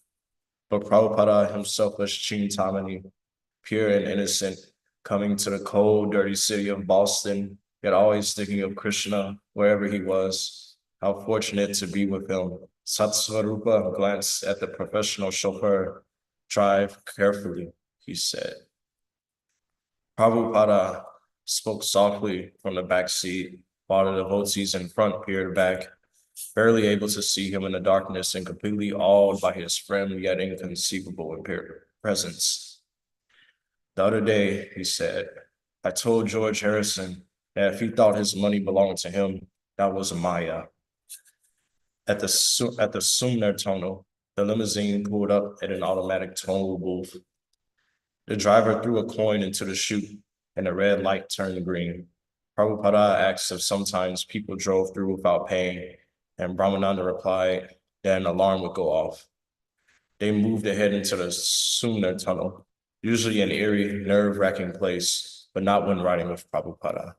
But Prabhupada himself was Chintamani, pure and innocent, coming to the cold, dirty city of Boston, yet always thinking of Krishna wherever he was. How fortunate to be with him. Satsvarupa glanced at the professional chauffeur. "Drive carefully," he said. Prabhupada spoke softly from the back seat, while the devotees in front peered back, barely able to see him in the darkness and completely awed by his friend yet inconceivable presence. "The other day," he said, "I told George Harrison that if he thought his money belonged to him, that was Maya." At the Sumner tunnel, the limousine pulled up at an automatic toll booth. The driver threw a coin into the chute, and the red light turned green. Prabhupada asked if sometimes people drove through without paying, and Brahmananda replied that an alarm would go off. They moved ahead into the Sumner tunnel, usually an eerie, nerve-wracking place, but not when riding with Prabhupada.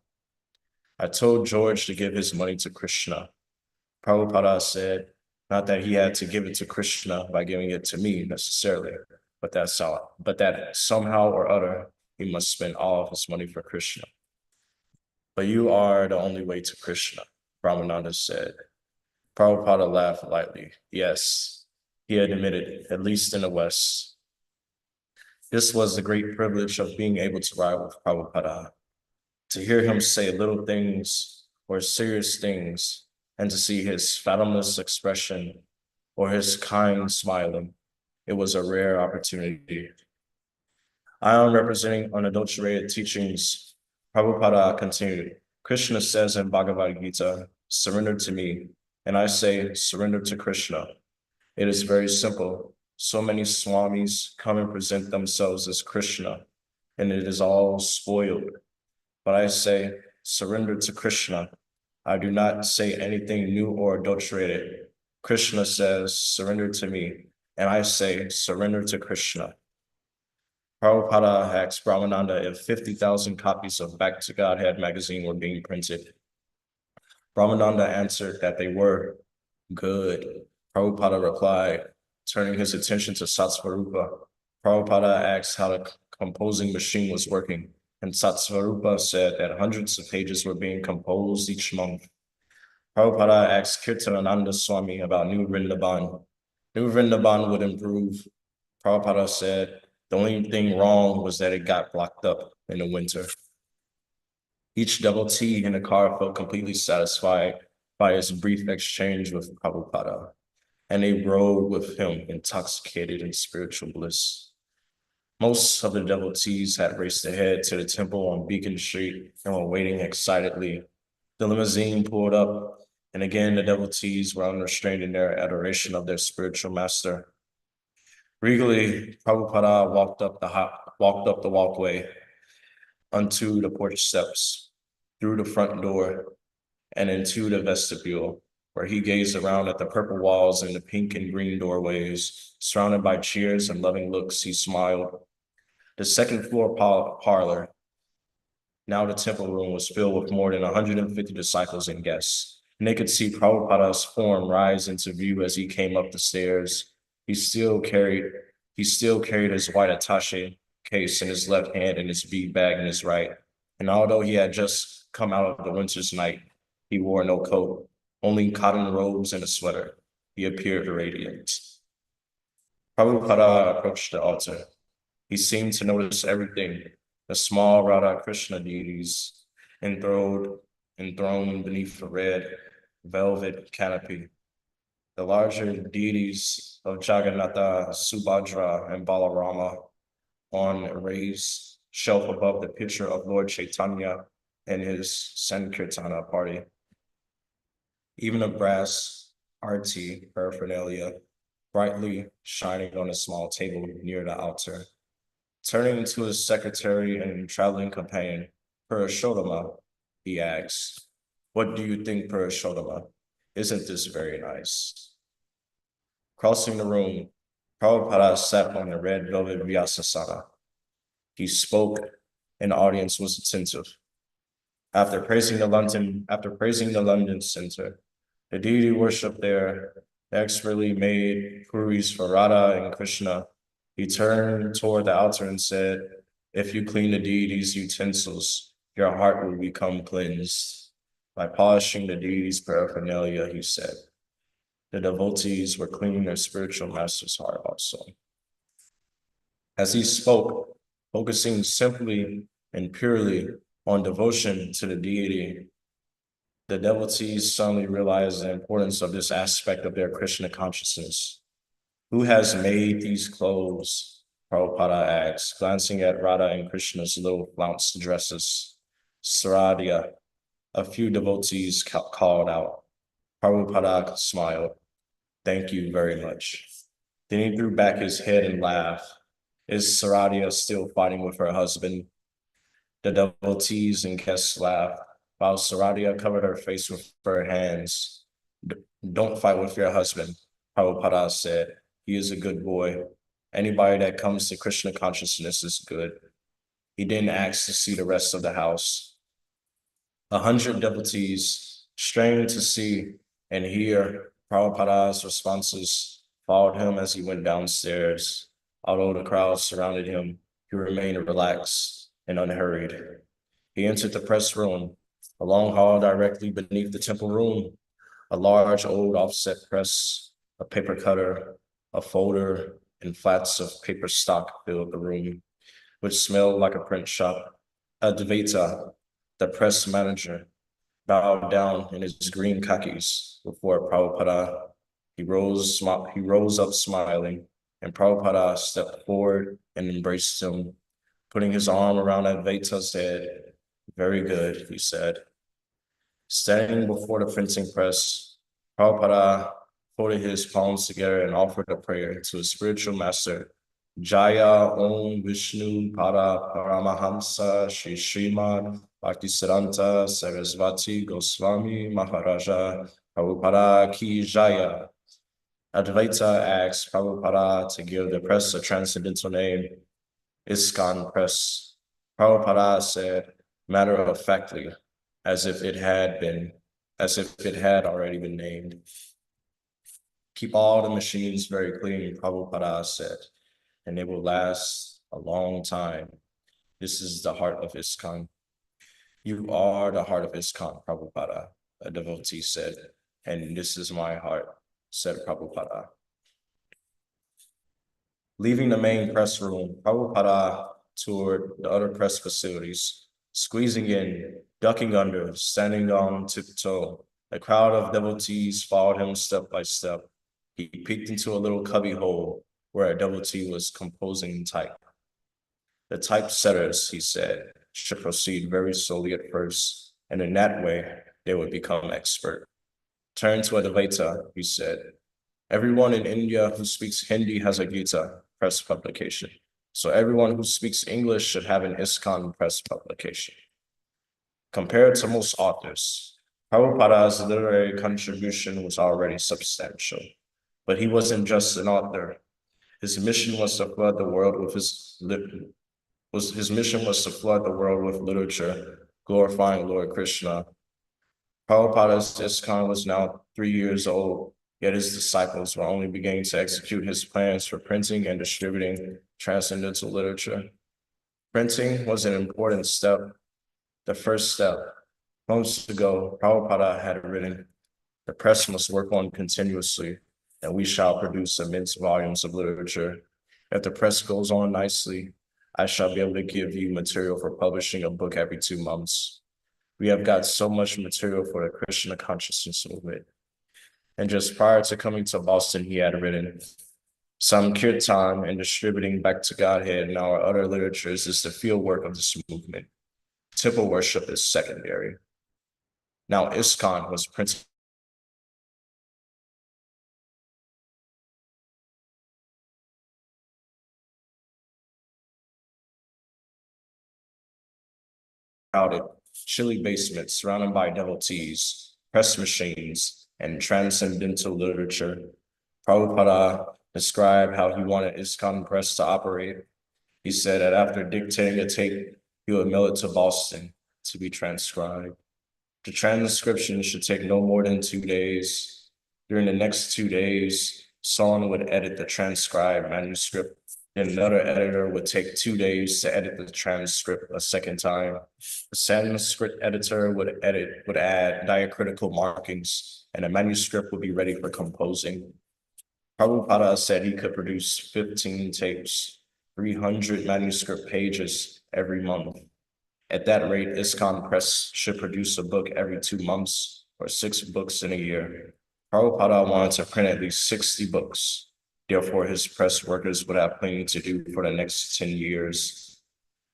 "I told George to give his money to Krishna." Prabhupada said, not that he had to give it to Krishna by giving it to me necessarily, but that somehow or other, he must spend all of his money for Krishna. "But you are the only way to Krishna," Brahmananda said. Prabhupada laughed lightly. Yes, he had admitted, at least in the West. This was the great privilege of being able to ride with Prabhupada, to hear him say little things or serious things, and to see his fathomless expression or his kind smiling. It was a rare opportunity. "I am representing unadulterated teachings." Prabhupada continued. "Krishna says in Bhagavad Gita, 'Surrender to me,' and I say, 'Surrender to Krishna.' It is very simple. So many swamis come and present themselves as Krishna, and it is all spoiled. But I say, 'Surrender to Krishna.' I do not say anything new or adulterated. Krishna says, 'Surrender to me,' and I say, 'Surrender to Krishna.'" Prabhupada asked Brahmananda if 50,000 copies of Back to Godhead magazine were being printed. Brahmananda answered that they were. "Good." Prabhupada replied, turning his attention to Satsvarupa. Prabhupada asked how the composing machine was working, and Satsvarupa said that hundreds of pages were being composed each month. Prabhupada asked Kirtanananda Swami about New Vrindavan. New Vrindavan would improve. Prabhupada said the only thing wrong was that it got blocked up in the winter. Each devotee in the car felt completely satisfied by his brief exchange with Prabhupada, and they rode with him intoxicated in spiritual bliss. Most of the devotees had raced ahead to the temple on Beacon Street and were waiting excitedly. The limousine pulled up, and again the devotees were unrestrained in their adoration of their spiritual master. Regally, Prabhupada walked up the walkway onto the porch steps, through the front door, and into the vestibule, where he gazed around at the purple walls and the pink and green doorways. Surrounded by cheers and loving looks, he smiled. The second floor parlor, now the temple room, was filled with more than 150 disciples and guests, and they could see Prabhupada's form rise into view as he came up the stairs. He still carried his white attaché case in his left hand and his bead bag in his right. And although he had just come out of the winter's night, he wore no coat, only cotton robes and a sweater. He appeared radiant. Prabhupada approached the altar. He seemed to notice everything. The small Radha Krishna deities enthroned beneath a red velvet canopy. The larger deities of Jagannatha, Subhadra, and Balarama on a raised shelf above the picture of Lord Chaitanya and his Sankirtana party. Even a brass arti paraphernalia brightly shining on a small table near the altar. Turning to his secretary and traveling companion, Purushottama, he asked, "What do you think, Purushottama? Isn't this very nice?" Crossing the room, Prabhupada sat on the red velvet Vyasasana. He spoke, and the audience was attentive. After praising the London Center, the deity worshipped there, expertly made puris for Radha and Krishna. He turned toward the altar and said, "If you clean the deity's utensils, your heart will become cleansed." By polishing the deity's paraphernalia, he said, the devotees were cleaning their spiritual master's heart also. As he spoke, focusing simply and purely on devotion to the deity, the devotees suddenly realized the importance of this aspect of their Krishna consciousness. "Who has made these clothes?" Prabhupada asked, glancing at Radha and Krishna's little flounced dresses. "Saradya," a few devotees called out. Prabhupada smiled. "Thank you very much." Then he threw back his head and laughed. "Is Saradya still fighting with her husband?" The devotees and guests laughed, while Saradya covered her face with her hands. "Don't fight with your husband," Prabhupada said. "He is a good boy. Anybody that comes to Krishna consciousness is good." He then asked to see the rest of the house. 100 devotees, strained to see and hear Prabhupada's responses, followed him as he went downstairs. Although the crowd surrounded him, he remained relaxed and unhurried. He entered the press room, a long hall directly beneath the temple room. A large old offset press, a paper cutter, a folder, and flats of paper stock filled the room, which smelled like a print shop. Advaita, the press manager, bowed down in his green khakis before Prabhupada. He rose up smiling, and Prabhupada stepped forward and embraced him, putting his arm around Advaita's head. "Very good," he said. Standing before the printing press, Prabhupada folded his palms together and offered a prayer to his spiritual master. "Jaya Om Vishnu Pada Paramahamsa Shri Srimad Bhaktisiddhanta Sarasvati Goswami Maharaja Prabhupada Ki Jaya." Advaita asked Prabhupada to give the press a transcendental name, ISKCON Press. Prabhupada said, matter-of-factly, as if it had already been named. "Keep all the machines very clean," Prabhupada said. and it will last a long time. This is the heart of ISKCON. You are the heart of ISKCON, Prabhupada, a devotee said, and this is my heart, said Prabhupada. Leaving the main press room, Prabhupada toured the other press facilities, squeezing in, ducking under, standing on tiptoe. A crowd of devotees followed him step by step. He peeked into a little cubby hole where a devotee was composing type. The typesetters, he said, should proceed very slowly at first, and in that way, they would become expert. Turn to Advaita, he said. Everyone in India who speaks Hindi has a Gita press publication. So everyone who speaks English should have an ISKCON press publication. Compared to most authors, Prabhupada's literary contribution was already substantial, but he wasn't just an author. His mission was to flood the world with literature, glorifying Lord Krishna. Prabhupada's ISKCON was now 3 years old, yet his disciples were only beginning to execute his plans for printing and distributing transcendental literature. Printing was an important step, the first step. Months ago, Prabhupada had written, "The press must work on continuously, and we shall produce immense volumes of literature. If the press goes on nicely, I shall be able to give you material for publishing a book every 2 months. We have got so much material for the Krishna consciousness movement." And just prior to coming to Boston, he had written, "Some kirtan and distributing back to Godhead and our other literatures is the field work of this movement. Temple worship is secondary." Now ISKCON was printed crowded, chilly basement surrounded by devotees, press machines, and transcendental literature. Prabhupada described how he wanted ISKCON Press to operate. He said that after dictating a tape, he would mail it to Boston to be transcribed. The transcription should take no more than 2 days. During the next 2 days, someone would edit the transcribed manuscript. Then another editor would take 2 days to edit the transcript a second time. The Sanskrit editor would add diacritical markings, and the manuscript would be ready for composing. Prabhupada said he could produce 15 tapes, 300 manuscript pages every month. At that rate, ISKCON Press should produce a book every 2 months or 6 books in a year. Prabhupada wanted to print at least 60 books. Therefore, his press workers would have plenty to do for the next 10 years.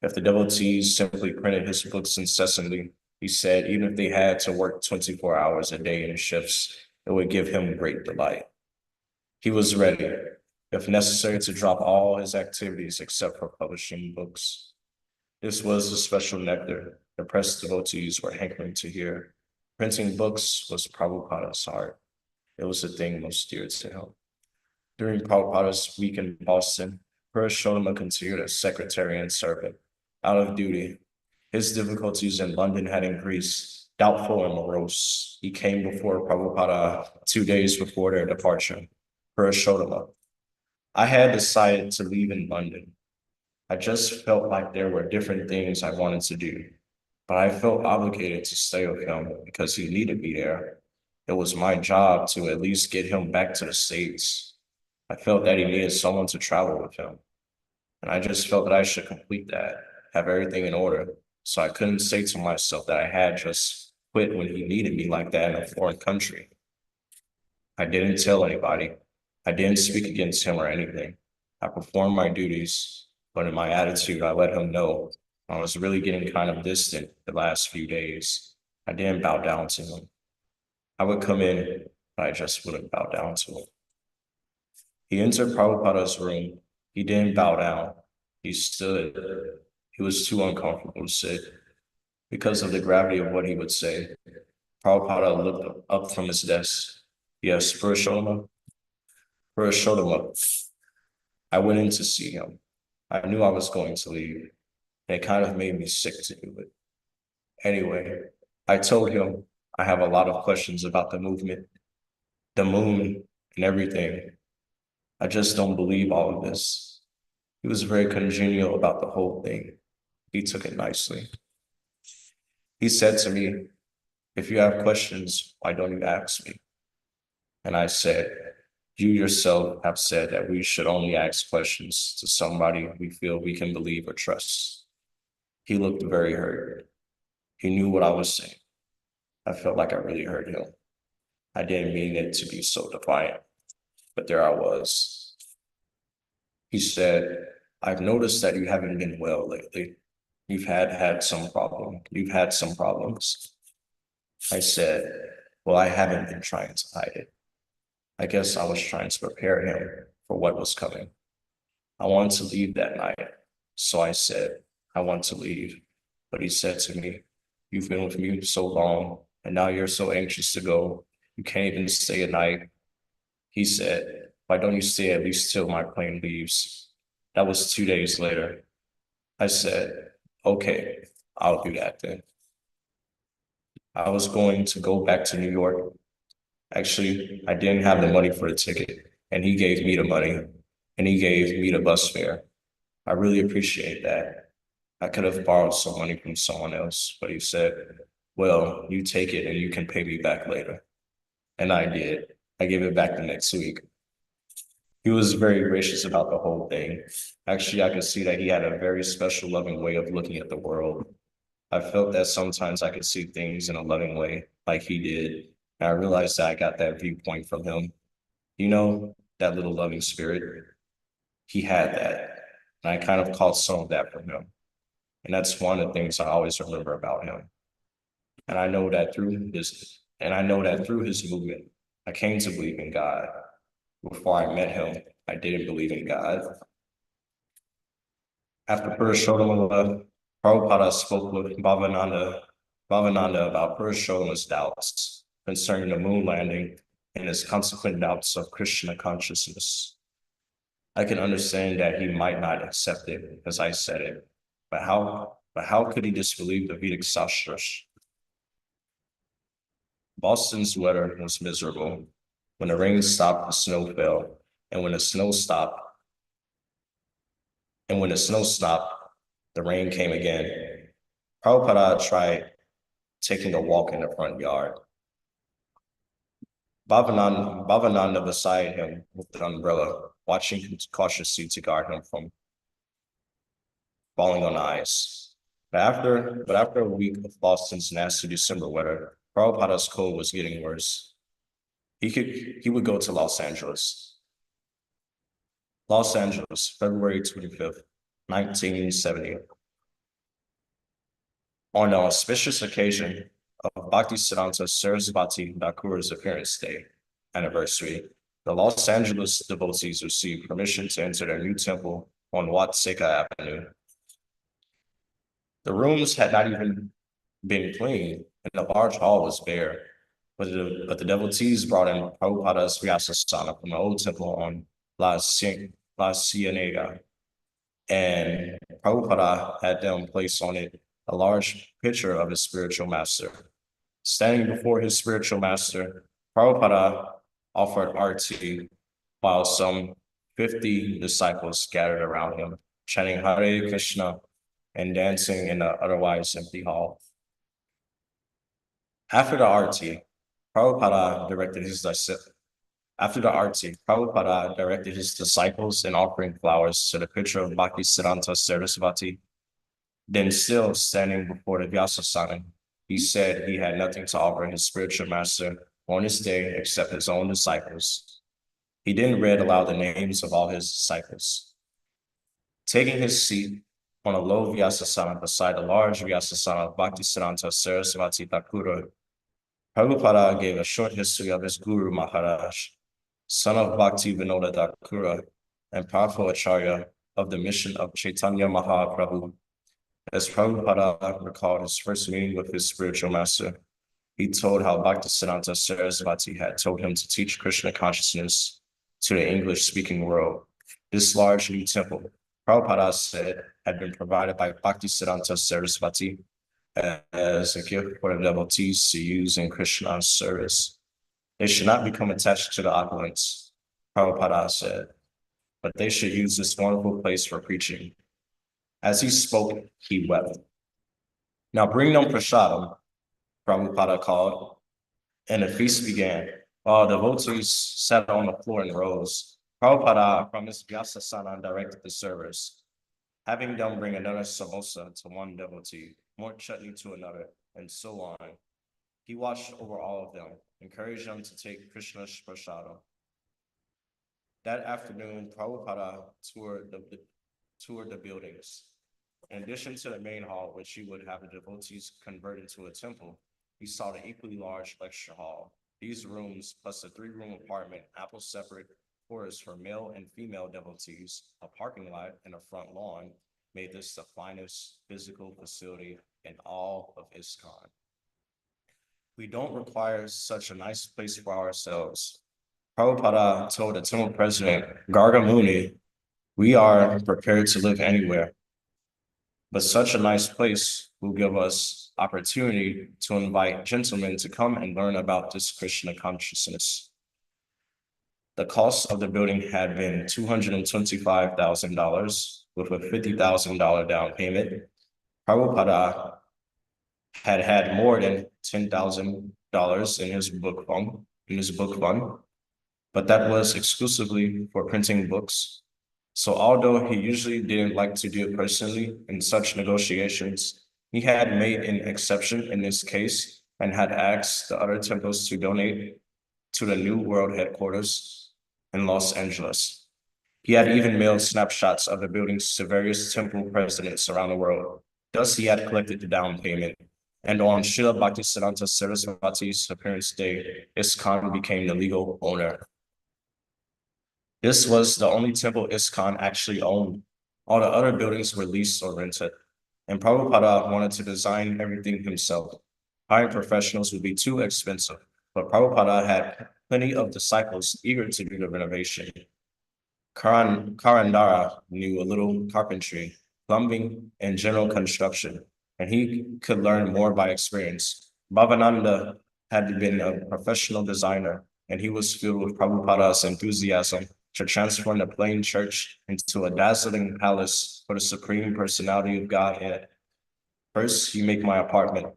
If the devotees simply printed his books incessantly, he said, even if they had to work 24 hours a day in shifts, it would give him great delight. He was ready, if necessary, to drop all his activities except for publishing books. This was the special nectar the press devotees were hankering to hear. Printing books was Prabhupada's heart. It was the thing most dear to him. During Prabhupada's week in Boston, Purushottam continued as secretary and servant, out of duty. His difficulties in London had increased, doubtful and morose. He came before Prabhupada 2 days before their departure. Purushottam, I had decided to leave in London. I just felt like there were different things I wanted to do, but I felt obligated to stay with him because he needed me there. It was my job to at least get him back to the States. I felt that he needed someone to travel with him, and I just felt that I should complete that, have everything in order, so I couldn't say to myself that I had just quit when he needed me like that in a foreign country. I didn't tell anybody. I didn't speak against him or anything. I performed my duties, but in my attitude, I let him know I was really getting kind of distant the last few days. I didn't bow down to him. I would come in, but I just wouldn't bow down to him. He entered Prabhupada's room. He didn't bow down. He stood. He was too uncomfortable to sit because of the gravity of what he would say. Prabhupada looked up from his desk. Yes, Purushottam. Purushottam. I went in to see him. I knew I was going to leave, and it kind of made me sick to do it. Anyway, I told him I have a lot of questions about the movement, the moon, and everything. I just don't believe all of this. He was very congenial about the whole thing. He took it nicely. He said to me, "If you have questions, why don't you ask me?" And I said, "You yourself have said that we should only ask questions to somebody we feel we can believe or trust." He looked very hurt. He knew what I was saying. I felt like I really hurt him. I didn't mean it to be so defiant, but there I was. He said, "I've noticed that you haven't been well lately. You've had some problem. You've had some problems." I said, "Well, I haven't been trying to hide it. I guess I was trying to prepare him for what was coming. I wanted to leave that night. So I said, I want to leave." But he said to me, "You've been with me so long, and now you're so anxious to go. You can't even stay a night." He said, "Why don't you stay at least till my plane leaves?" That was 2 days later. I said, "Okay, I'll do that then." I was going to go back to New York. Actually, I didn't have the money for the ticket, and he gave me the money, and he gave me the bus fare. I really appreciate that. I could have borrowed some money from someone else, but he said, "Well, you take it and you can pay me back later." And I did. I gave it back the next week. He was very gracious about the whole thing. Actually, I could see that he had a very special, loving way of looking at the world. I felt that sometimes I could see things in a loving way, like he did. And I realized that I got that viewpoint from him. You know, that little loving spirit. He had that. And I kind of caught some of that from him. And that's one of the things I always remember about him. And I know that through his movement, I came to believe in God. Before I met him, I didn't believe in God. After Purushottam left, Prabhupada spoke with Bhavananda about Purushottam's doubts concerning the moon landing and his consequent doubts of Krishna consciousness. I can understand that he might not accept it because I said it, but how could he disbelieve the Vedic Sastras? Boston's weather was miserable. When the rain stopped, the snow fell, and when the snow stopped, the rain came again. Prabhupada tried taking a walk in the front yard. Bhavananda beside him with the umbrella, watching him cautiously to guard him from falling on ice. But after a week of Boston's nasty December weather, Prabhupada's cold was getting worse. He would go to Los Angeles. Los Angeles, February 25th, 1970. On the auspicious occasion of Bhaktisiddhanta Sarasvati Thakura's appearance day anniversary, the Los Angeles devotees received permission to enter their new temple on Watseka Avenue. The rooms had not even been cleaned, and the large hall was bare. But the devotees brought in Prabhupada's Vyasasana from the old temple on La Cienega, and Prabhupada had them place on it a large picture of his spiritual master. Standing before his spiritual master, Prabhupada offered arti while some 50 disciples gathered around him, chanting Hare Krishna and dancing in the otherwise empty hall. After the arti, Prabhupada directed his disciples in offering flowers to the picture of Bhaktisiddhanta Sarasvati. Then, still standing before the Vyasasana, he said he had nothing to offer his spiritual master on this day except his own disciples. He then read aloud the names of all his disciples. Taking his seat on a low Vyasasana beside a large Vyasasana of Bhaktisiddhanta Sarasvati Thakura, Prabhupada gave a short history of his Guru Maharaj, son of Bhakti Vinoda Thakura, and powerful Acharya of the mission of Chaitanya Mahaprabhu. As Prabhupada recalled his first meeting with his spiritual master, he told how Bhaktisiddhanta Sarasvati had told him to teach Krishna consciousness to the English-speaking world. This large new temple, Prabhupada said, had been provided by Bhaktisiddhanta Sarasvati as a gift for the devotees to use in Krishna's service. They should not become attached to the opulence, Prabhupada said. but they should use this wonderful place for preaching. As he spoke, he wept. Now bring them prasadam, Prabhupada called, and the feast began. While devotees sat on the floor in rows, Prabhupada from his Vyasasana directed the servers, having them bring another samosa to one devotee, more chutney to another, and so on. He watched over all of them, encouraged them to take Krishna's prasadam. That afternoon, Prabhupada toured the buildings. In addition to the main hall, which he would have the devotees convert into a temple, he saw the equally large lecture hall. These rooms, plus a 3-room apartment, ample separate quarters for male and female devotees, a parking lot, and a front lawn, made this the finest physical facility in all of ISKCON. We don't require such a nice place for ourselves. Prabhupada told the temple president, Garga Muni, we are prepared to live anywhere, but such a nice place will give us opportunity to invite gentlemen to come and learn about this Krishna consciousness. The cost of the building had been $225,000 with a $50,000 down payment. Prabhupada had more than $10,000 in his book fund, but that was exclusively for printing books. So although he usually didn't like to do it personally in such negotiations, he had made an exception in this case and had asked the other temples to donate to the New World headquarters in Los Angeles. He had even mailed snapshots of the buildings to various temple presidents around the world. Thus, he had collected the down payment. And on Śrila Bhaktisiddhanta Saraswati's appearance day, ISKCON became the legal owner. This was the only temple ISKCON actually owned. All the other buildings were leased or rented. And Prabhupada wanted to design everything himself. Hiring professionals would be too expensive, but Prabhupada had plenty of disciples eager to do the renovation. Karandara knew a little carpentry, plumbing, and general construction, and he could learn more by experience. Bhavananda had been a professional designer, and he was filled with Prabhupada's enthusiasm to transform the plain church into a dazzling palace for the Supreme Personality of Godhead. First, you make my apartment.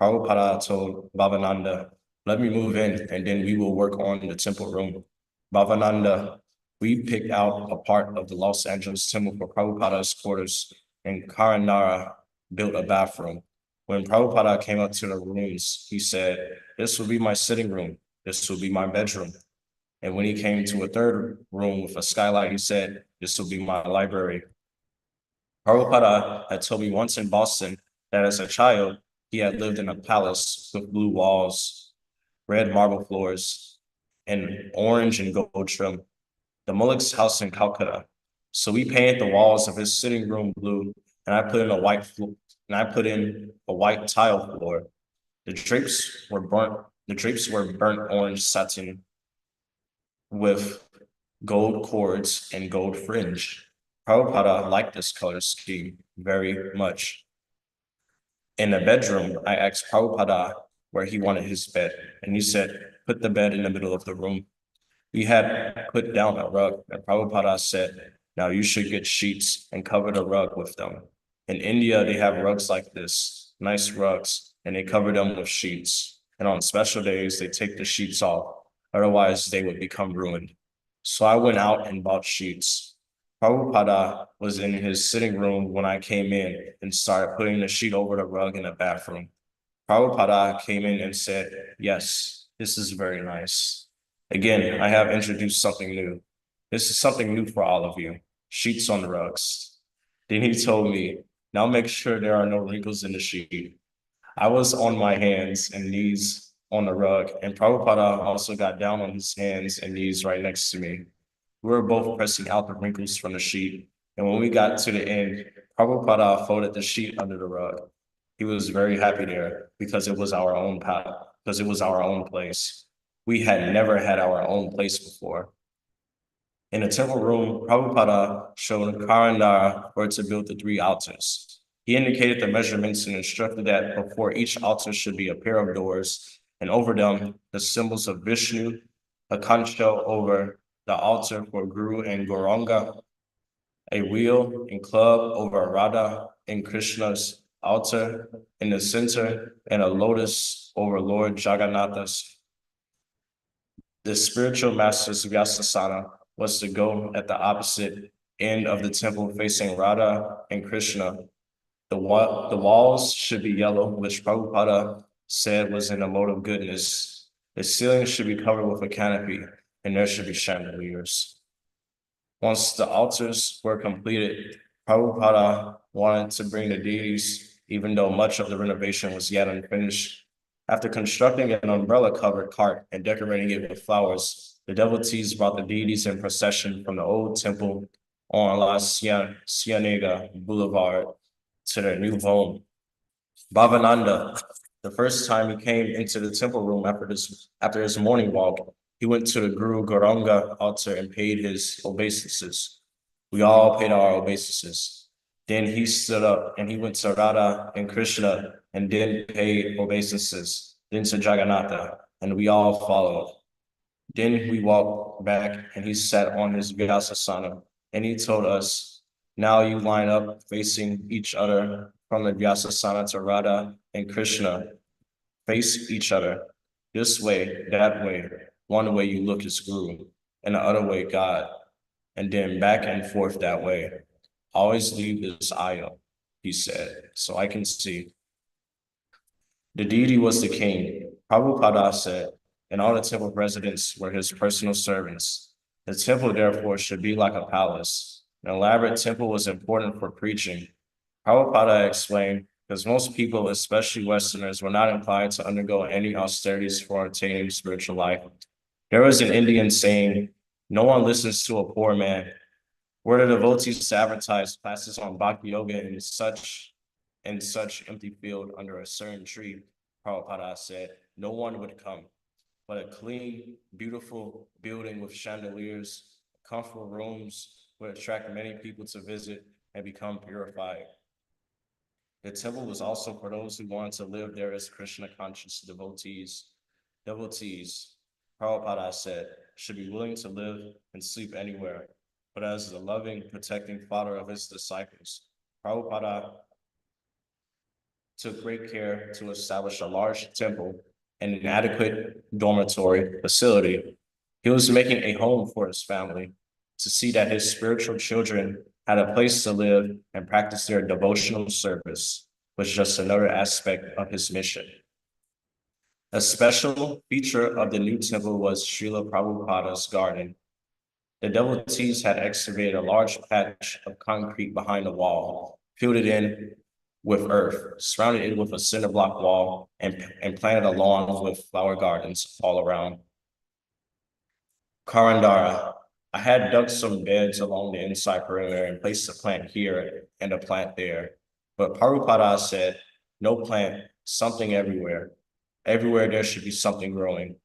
Prabhupada told Bhavananda, let me move in, and then we will work on the temple room. Bhavananda, we picked out a part of the Los Angeles temple for Prabhupada's quarters, and Karandara built a bathroom. When Prabhupada came up to the rooms, he said, this will be my sitting room. This will be my bedroom. And when he came to a third room with a skylight, he said, this will be my library. Prabhupada had told me once in Boston that as a child, he had lived in a palace with blue walls, red marble floors, and orange and gold trim, the Mullick's house in Calcutta. So we painted the walls of his sitting room blue, and I put in a white tile floor. The drapes were burnt orange satin with gold cords and gold fringe. Prabhupada liked this color scheme very much. In the bedroom, I asked Prabhupada where he wanted his bed, and he said, put the bed in the middle of the room. We had put down a rug, and Prabhupada said, now you should get sheets and cover the rug with them. In India, they have rugs like this, nice rugs, and they cover them with sheets. And on special days, they take the sheets off. Otherwise, they would become ruined. So I went out and bought sheets. Prabhupada was in his sitting room when I came in and started putting the sheet over the rug in the bathroom. Prabhupada came in and said, yes, this is very nice. Again, I have introduced something new. This is something new for all of you, sheets on the rugs. Then he told me, now make sure there are no wrinkles in the sheet. I was on my hands and knees on the rug, and Prabhupada also got down on his hands and knees right next to me. We were both pressing out the wrinkles from the sheet, and when we got to the end, Prabhupada folded the sheet under the rug. He was very happy there because it was our own place. We had never had our own place before. In the temple room, Prabhupada showed Karandara where to build the 3 altars. He indicated the measurements and instructed that before each altar should be a pair of doors, and over them, the symbols of Vishnu, a conch shell over the altar for Guru and Gauranga, a wheel and club over Radha and Krishna's altar in the center, and a lotus over Lord Jagannatha's. The spiritual master's Vyasasana was to go at the opposite end of the temple facing Radha and Krishna. The walls should be yellow, which Prabhupada said was in a mode of goodness. The ceiling should be covered with a canopy, and there should be chandeliers. Once the altars were completed, Prabhupada wanted to bring the deities, even though much of the renovation was yet unfinished. After constructing an umbrella-covered cart and decorating it with flowers, the devotees brought the deities in procession from the old temple on La Cienega Boulevard to their new home. Bhavananda, the first time he came into the temple room after his morning walk, he went to the Guru Gauranga altar and paid his obeisances. We all paid our obeisances. Then he stood up and he went to Radha and Krishna and then paid obeisances, then to Jagannatha, and we all followed. Then we walked back and he sat on his Vyasasana and he told us, now you line up facing each other from the Vyasasana to Radha and Krishna. Face each other. This way, that way. One way you look is Guru, and the other way God. And then back and forth that way. Always leave this aisle, he said, so I can see. The deity was the king. Prabhupada said, and all the temple residents were his personal servants. The temple, therefore, should be like a palace. An elaborate temple was important for preaching. Prabhupada explained, because most people, especially Westerners, were not inclined to undergo any austerities for attaining spiritual life. There was an Indian saying, no one listens to a poor man. Were the devotees to advertise classes on Bhakti Yoga in such empty field under a certain tree, Prabhupada said, no one would come. But a clean, beautiful building with chandeliers, comfortable rooms would attract many people to visit and become purified. The temple was also for those who wanted to live there as Krishna conscious devotees. Devotees, Prabhupada said, should be willing to live and sleep anywhere, but as the loving, protecting father of his disciples, Prabhupada took great care to establish a large temple and an adequate dormitory facility. He was making a home for his family to see that his spiritual children had a place to live and practice their devotional service was just another aspect of his mission. A special feature of the new temple was Śrila Prabhupada's garden. The devotees had excavated a large patch of concrete behind the wall, filled it in with earth, surrounded it with a cinder block wall, and planted a lawn with flower gardens all around. Karandara, I had dug some beds along the inside perimeter and placed a plant here and a plant there. But Prabhupada said, no plant, something everywhere. Everywhere there should be something growing.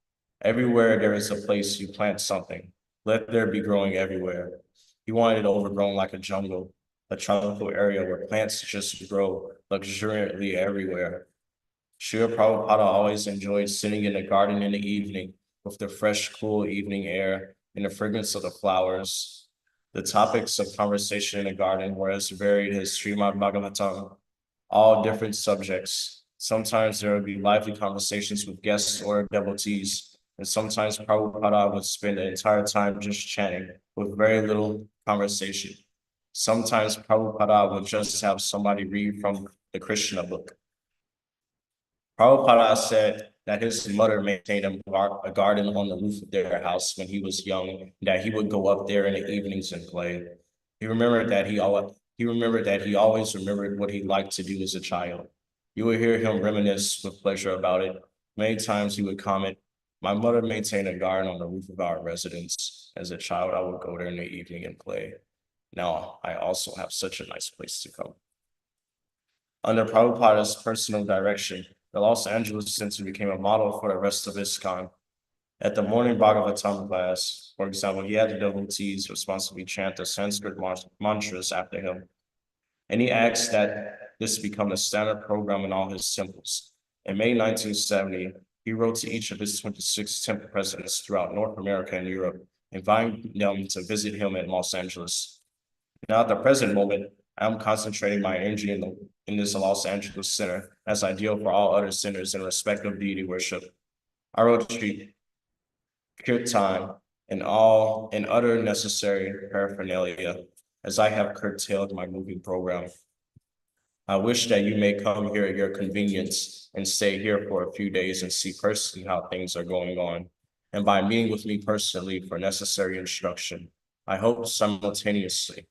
Everywhere there is a place you plant something. Let there be growing everywhere. He wanted it overgrown like a jungle, a tropical area where plants just grow luxuriantly everywhere. Śrila Prabhupada always enjoyed sitting in the garden in the evening with the fresh, cool evening air and the fragrance of the flowers. The topics of conversation in the garden were as varied as Srimad Bhagavatam, all different subjects. Sometimes there would be lively conversations with guests or devotees, and sometimes Prabhupada would spend the entire time just chatting with very little conversation. Sometimes Prabhupada would just have somebody read from the Krishna book. Prabhupada said that his mother maintained a garden on the roof of their house when he was young, and that he would go up there in the evenings and play. He remembered that he always remembered what he liked to do as a child. You would hear him reminisce with pleasure about it. Many times he would comment, my mother maintained a garden on the roof of our residence. As a child, I would go there in the evening and play. Now, I also have such a nice place to come. Under Prabhupada's personal direction, the Los Angeles Center became a model for the rest of ISKCON. At the morning Bhagavatam class, for example, he had the devotees responsibly chant the Sanskrit mantras after him. And he asked that this become a standard program in all his temples. In May 1970, he wrote to each of his 26 temple presidents throughout North America and Europe inviting them to visit him in Los Angeles. Now, at the present moment, I am concentrating my energy in this Los Angeles center as ideal for all other centers in respect of deity worship. I wrote kirtan and other necessary paraphernalia as I have curtailed my moving program. I wish that you may come here at your convenience and stay here for a few days and see personally how things are going on. And by meeting with me personally for necessary instruction, I hope simultaneously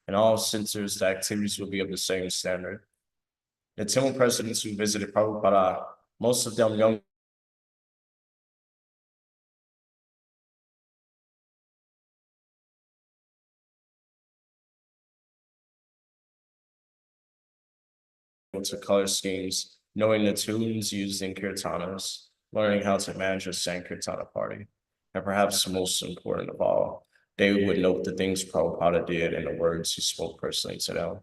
in all centers the activities will be of the same standard. The temple presidents who visited Prabhupada, most of them young to color schemes, knowing the tunes used in kirtanas, learning how to manage a Sankirtana party, and perhaps most important of all, they would note the things Prabhupada did and the words he spoke personally to them.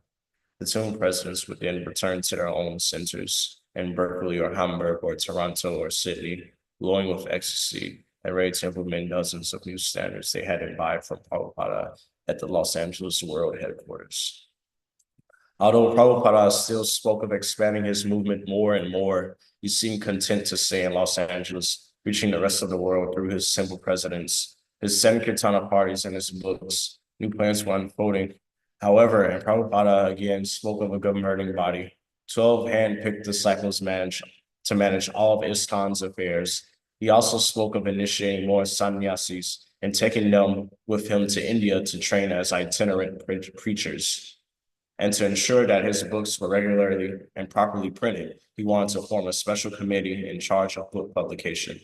The two presidents would then return to their own centers in Berkeley or Hamburg or Toronto or Sydney, glowing with ecstasy and ready to implement dozens of new standards they had imbibed from Prabhupada at the Los Angeles World Headquarters. Although Prabhupada still spoke of expanding his movement more and more, he seemed content to stay in Los Angeles, reaching the rest of the world through his simple presidents, his Sankirtana parties, and his books. New plans were unfolding. However, and Prabhupada again spoke of a governing body, 12 hand-picked disciples to manage all of ISKCON's affairs. He also spoke of initiating more sannyasis and taking them with him to India to train as itinerant preachers. And to ensure that his books were regularly and properly printed, he wanted to form a special committee in charge of book publication.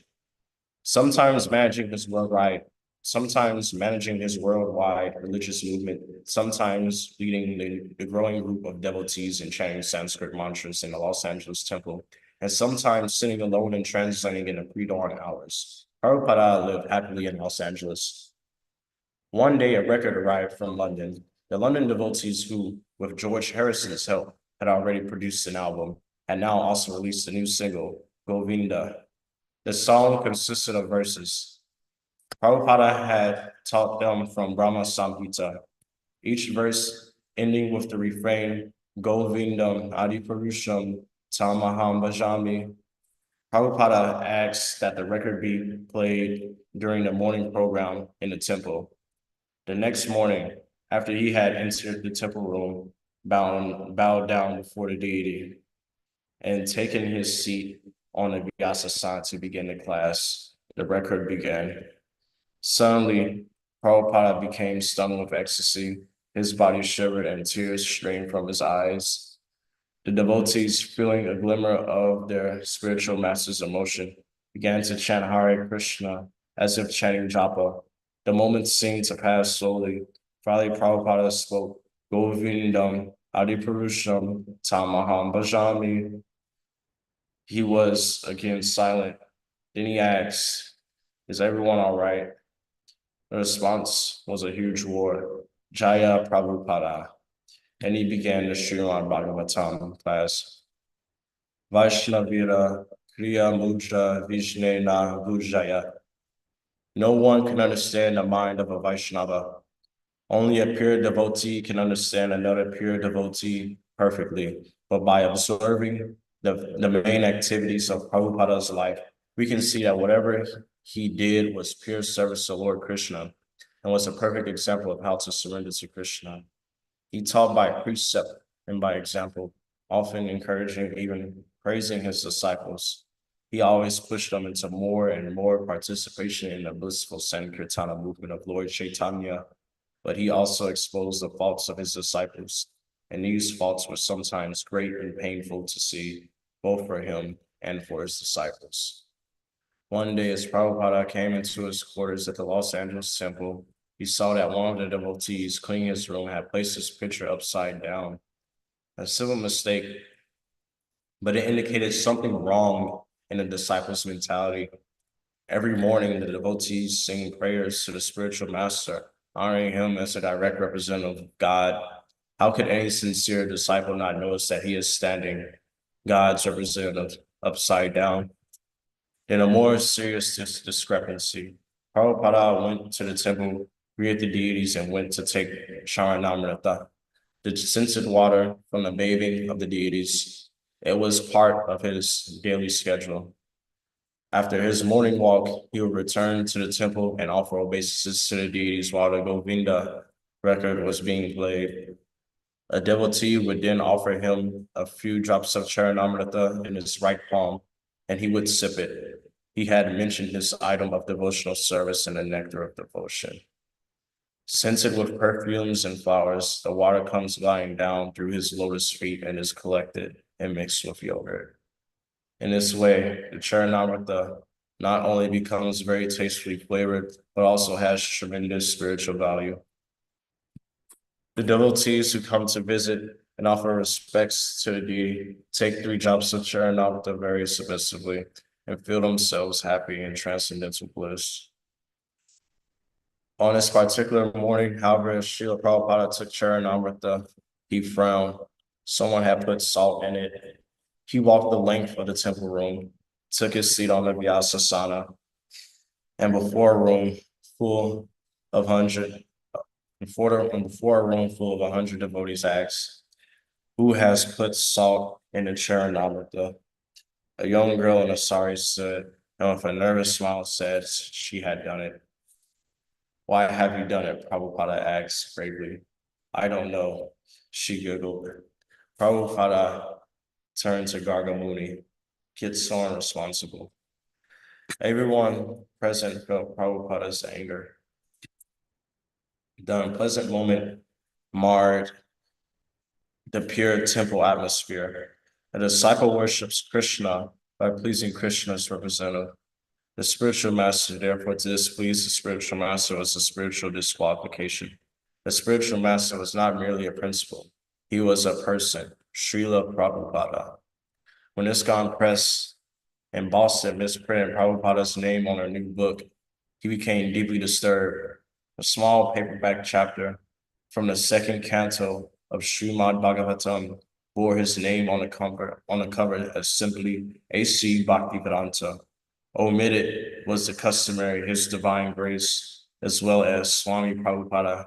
Sometimes managing his worldwide religious movement, sometimes leading the growing group of devotees and chanting Sanskrit mantras in the Los Angeles temple, and sometimes sitting alone and translating in the pre-dawn hours. Prabhupada lived happily in Los Angeles. One day, a record arrived from London. The London devotees who, with George Harrison's help, had already produced an album, had now also released a new single, Govinda. The song consisted of verses. Prabhupada had taught them from Brahma Samhita, each verse ending with the refrain, Govindam Adipurusham Tamaham Bhajami. Prabhupada asked that the record be played during the morning program in the temple. The next morning, after he had entered the temple room, bowed down before the deity, and taken his seat on the Vyasasana to begin the class, the record began. Suddenly, Prabhupada became stunned with ecstasy. His body shivered and tears streamed from his eyes. The devotees, feeling a glimmer of their spiritual master's emotion, began to chant Hare Krishna as if chanting japa. The moments seemed to pass slowly. Finally, Prabhupada spoke, Govindam Adipurusham Tamaham Bhajami. He was again silent. Then he asked, is everyone all right? The response was a huge roar, Jaya Prabhupada. And he began the Śrīmad Bhagavatam class. Vaishnavira Kriya Mudra Vishnena Vujaya. No one can understand the mind of a Vaishnava. Only a pure devotee can understand another pure devotee perfectly. But by observing the main activities of Prabhupada's life, we can see that whatever he did was pure service to Lord Krishna and was a perfect example of how to surrender to Krishna. He taught by precept and by example, often encouraging, even praising his disciples. He always pushed them into more and more participation in the blissful Sankirtana movement of Lord Chaitanya, but he also exposed the faults of his disciples, and these faults were sometimes great and painful to see, both for him and for his disciples. One day, as Prabhupada came into his quarters at the Los Angeles temple, he saw that one of the devotees cleaning his room had placed his picture upside down. A simple mistake, but it indicated something wrong in the disciples' mentality. Every morning, the devotees sing prayers to the spiritual master, honoring him as a direct representative of God. How could any sincere disciple not notice that he is standing, God's representative, upside down? Then a more serious discrepancy. Prabhupada went to the temple, greeted the deities, and went to take Sharanamrita, the censored water from the bathing of the deities. It was part of his daily schedule. After his morning walk, he would return to the temple and offer obeisances to the deities while the Govinda record was being played. A devotee would then offer him a few drops of Charanamrita in his right palm, and he would sip it. He had mentioned his item of devotional service in the nectar of devotion. Scented with perfumes and flowers, the water comes gliding down through his lotus feet and is collected and mixed with yogurt. In this way, the Charanamrita not only becomes very tastefully flavored, but also has tremendous spiritual value. The devotees who come to visit and offer respects to the deity take 3 drops of Charanamrita very submissively and feel themselves happy in transcendental bliss. On this particular morning, however, as Śrila Prabhupada took Charanamrita, he frowned. Someone had put salt in it. He walked the length of the temple room, took his seat on the Vyasasana, and before a room full of 100 devotees asked, "Who has put salt in the Charanamrita?" A young girl in a sari stood, and with a nervous smile said she had done it. "Why have you done it?" Prabhupada asked gravely. "I don't know," she giggled. Prabhupada turned to Gargamuni. "Get so irresponsible." Everyone present felt Prabhupada's anger. The unpleasant moment marred the pure temple atmosphere. A disciple worships Krishna by pleasing Krishna's representative. The spiritual master, therefore, to displease the spiritual master was a spiritual disqualification. The spiritual master was not merely a principle. He was a person, Śrila Prabhupada. When ISKCON Press in Boston misprinted Prabhupada's name on a new book, he became deeply disturbed. A small paperback chapter from the 2nd canto of Srimad Bhagavatam bore his name on the cover as simply A.C. Bhaktivedanta. Omitted was the customary His Divine Grace, as well as Swami Prabhupada.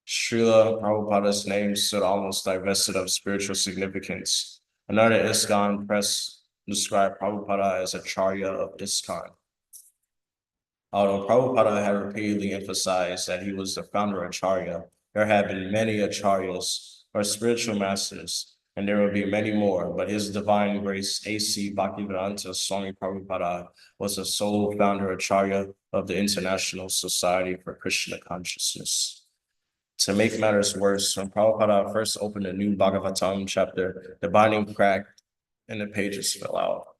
Śrila Prabhupada's name stood almost divested of spiritual significance. Another ISKCON Press described Prabhupada as Acharya of ISKCON. Although Prabhupada had repeatedly emphasized that he was the founder Acharya, there have been many Acharyas or spiritual masters, and there will be many more, but His Divine Grace A.C. Bhaktivedanta Swami Prabhupada was the sole founder Acharya of the International Society for Krishna Consciousness. To make matters worse, when Prabhupada first opened a new Bhagavatam chapter, the binding cracked and the pages fell out.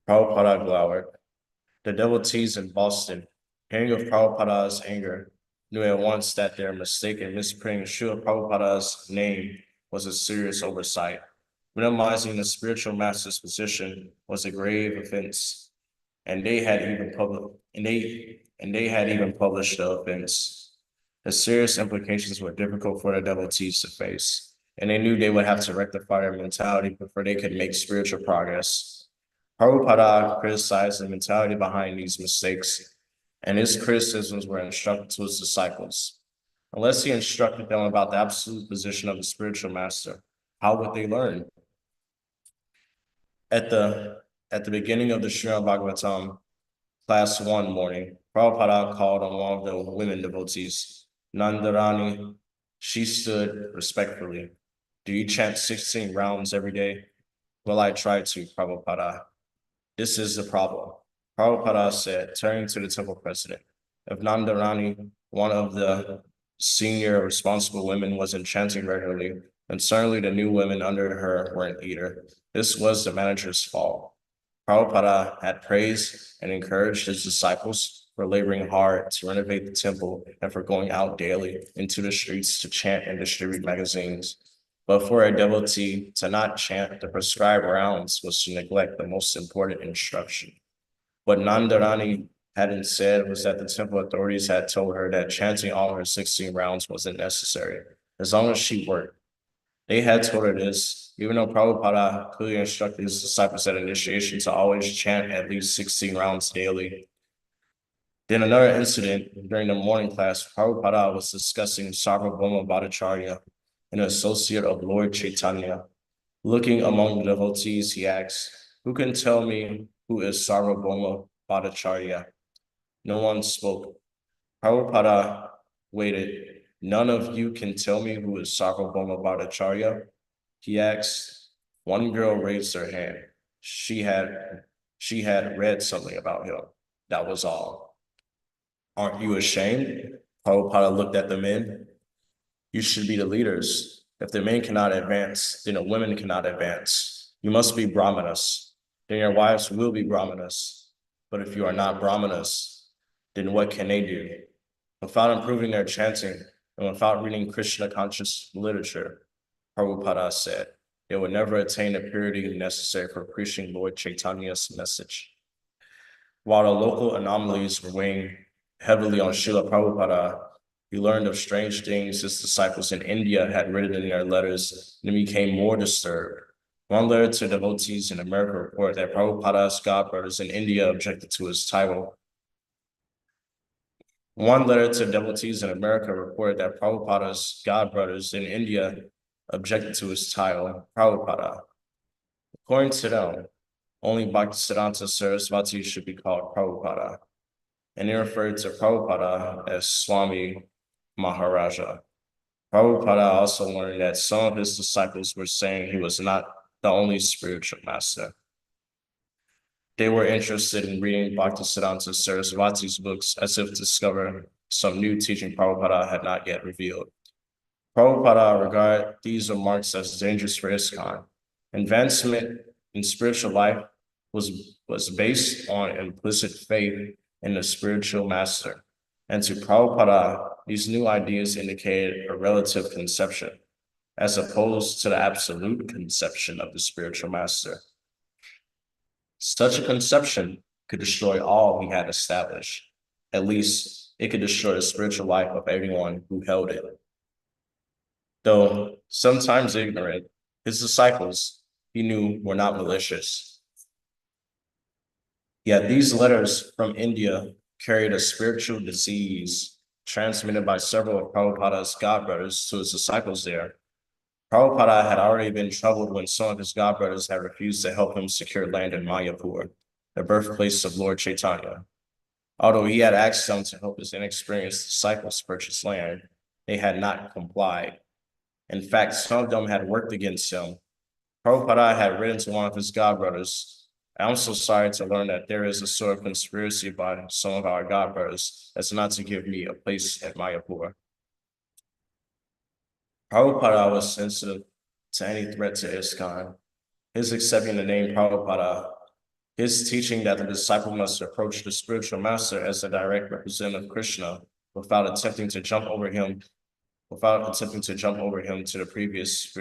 Prabhupada glowered. The devotees in Boston, hearing of Prabhupada's anger, knew at once that their mistake in misprinting Śrila Prabhupada's name was a serious oversight. Minimizing the spiritual master's position was a grave offense, and they had even published the offense. The serious implications were difficult for the devotees to face, and they knew they would have to rectify their mentality before they could make spiritual progress. Prabhupada criticized the mentality behind these mistakes, and his criticisms were instructed to his disciples. Unless he instructed them about the absolute position of the spiritual master, how would they learn? At the beginning of the Srimad Bhagavatam, class 1 morning, Prabhupada called on one of the women devotees, Nandarani. She stood respectfully. "Do you chant 16 rounds every day?" "Well, I try to, Prabhupada." "This is the problem," Prabhupada said, turning to the temple president. If Nandarani, one of the senior responsible women, wasn't chanting regularly, then certainly the new women under her weren't either. This was the manager's fault. Prabhupada had praised and encouraged his disciples for laboring hard to renovate the temple and for going out daily into the streets to chant and distribute magazines. But for a devotee to not chant the prescribed rounds was to neglect the most important instruction. What Nandarani hadn't said was that the temple authorities had told her that chanting all her 16 rounds wasn't necessary, as long as she worked. They had told her this, even though Prabhupada clearly instructed his disciples at initiation to always chant at least 16 rounds daily. Then another incident during the morning class, Prabhupada was discussing Sarvabhauma Bhattacharya, an associate of Lord Chaitanya. Looking among the devotees, he asked, "Who can tell me who is Sarvabhauma Bhattacharya?" No one spoke. Prabhupada waited. "None of you can tell me who is Sarvabhauma Bhattacharya?" He asked. One girl raised her hand. She had read something about him. That was all. "Aren't you ashamed?" Prabhupada looked at the men. "You should be the leaders. If the men cannot advance, then the women cannot advance. You must be brahmanas. Then your wives will be brahmanas. But if you are not brahmanas, then what can they do?" Without improving their chanting and without reading Krishna conscious literature, Prabhupada said, they would never attain the purity necessary for preaching Lord Chaitanya's message. While the local anomalies were weighing heavily on Śrila Prabhupada, he learned of strange things his disciples in India had written in their letters and became more disturbed. One letter to devotees in America reported that Prabhupada's godbrothers in India objected to his title. One letter to devotees in America reported that Prabhupada's godbrothers in India objected to his title, Prabhupada. According to them, only Bhaktisiddhanta Sarasvati should be called Prabhupada, and they referred to Prabhupada as Swami Maharaja. Prabhupada also learned that some of his disciples were saying he was not the only spiritual master. They were interested in reading Bhaktisiddhanta Sarasvati's books as if to discover some new teaching Prabhupada had not yet revealed. Prabhupada regarded these remarks as dangerous for ISKCON. Advancement in spiritual life was based on implicit faith in the spiritual master. And to Prabhupada, these new ideas indicated a relative conception, as opposed to the absolute conception of the spiritual master. Such a conception could destroy all he had established. At least it could destroy the spiritual life of everyone who held it. Though sometimes ignorant, his disciples, he knew, were not malicious. Yet these letters from India carried a spiritual disease transmitted by several of Prabhupada's godbrothers to his disciples there. Prabhupada had already been troubled when some of his godbrothers had refused to help him secure land in Mayapur, the birthplace of Lord Chaitanya. Although he had asked them to help his inexperienced disciples purchase land, they had not complied. In fact, some of them had worked against him. Prabhupada had written to one of his godbrothers, "I'm so sorry to learn that there is a sort of conspiracy by some of our godbrothers as not to give me a place at Mayapur." Prabhupada was sensitive to any threat to ISKCON. His accepting the name Prabhupada, his teaching that the disciple must approach the spiritual master as a direct representative of Krishna without attempting to jump over him to the previous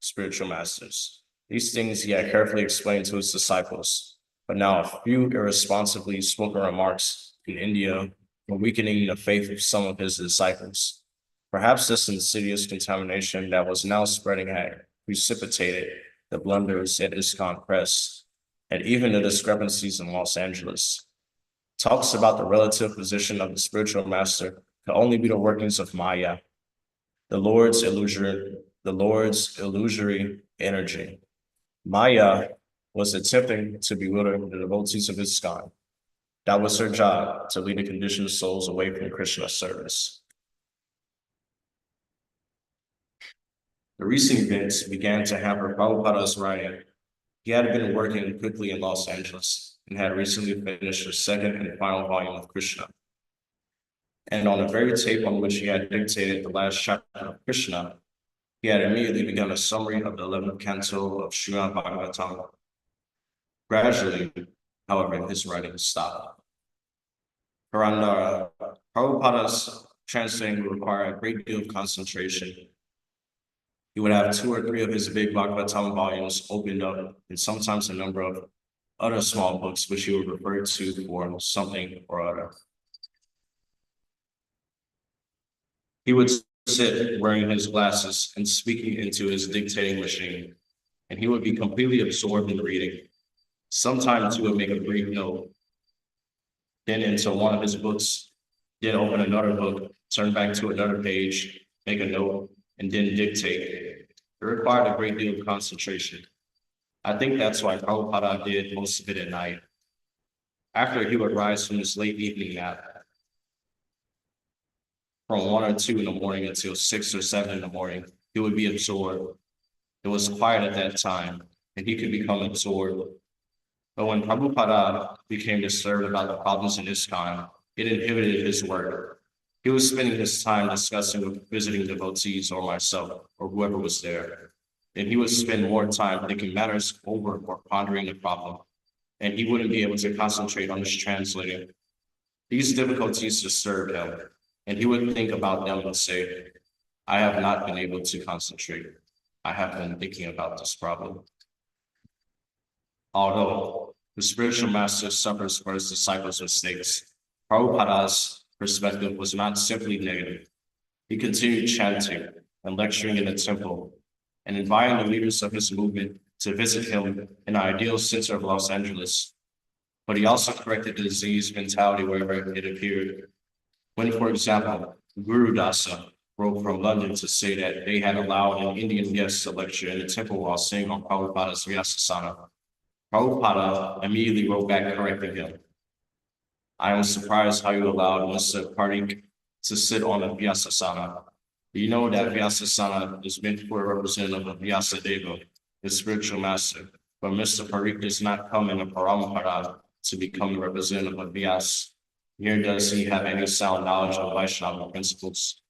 spiritual masters. These things he had carefully explained to his disciples, but now a few irresponsibly spoken remarks in India were weakening the faith of some of his disciples. Perhaps this insidious contamination that was now spreading had precipitated the blunders at ISKCON Press and even the discrepancies in Los Angeles. Talks about the relative position of the spiritual master could only be the workings of Maya, the Lord's illusory energy. Maya was attempting to bewilder the devotees of ISKCON. That was her job, to lead the conditioned souls away from Krishna's service. The recent events began to hamper Prabhupada's writing. He had been working quickly in Los Angeles and had recently finished the second and final volume of Krishna. And on the very tape on which he had dictated the last chapter of Krishna, he had immediately begun a summary of the 11th canto of Śrīmad Bhagavatam. Gradually, however, his writing stopped. Purandara, Prabhupada's translating would require a great deal of concentration. He would have 2 or 3 of his big Bhagavatam volumes opened up, and sometimes a number of other small books which he would refer to for something or other. He would sit wearing his glasses and speaking into his dictating machine, and he would be completely absorbed in reading. Sometimes he would make a brief note. then into one of his books, then open another book, turn back to another page, make a note, and then dictate. It required a great deal of concentration. I think that's why Prabhupada did most of it at night. After he would rise from his late evening nap, from 1 or 2 in the morning until 6 or 7 in the morning, he would be absorbed. It was quiet at that time, and he could become absorbed. But when Prabhupada became disturbed about the problems in ISKCON, it inhibited his work. He was spending his time discussing with visiting devotees or myself or whoever was there. And he would spend more time thinking matters over or pondering the problem. And he wouldn't be able to concentrate on his translating. These difficulties disturbed him, and he would think about them and say, I have not been able to concentrate. I have been thinking about this problem. Although the spiritual master suffers for his disciples' mistakes, Prabhupada's perspective was not simply negative. He continued chanting and lecturing in the temple and inviting the leaders of his movement to visit him in the ideal center of Los Angeles. But he also corrected the diseased mentality wherever it appeared. When, for example, Guru Dasa wrote from London to say that they had allowed an Indian guest to lecture in the temple while sitting on Prabhupada's Vyasasana, Prabhupada immediately wrote back correcting him. I am surprised how you allowed Mr. Parikh to sit on a Vyasasana. You know that Vyasasana is meant for a representative of Vyasadeva, the spiritual master, but Mr. Parikh does not come in a Parampara to become the representative of Vyas. Nor does he have any sound knowledge of Vaishnava principles.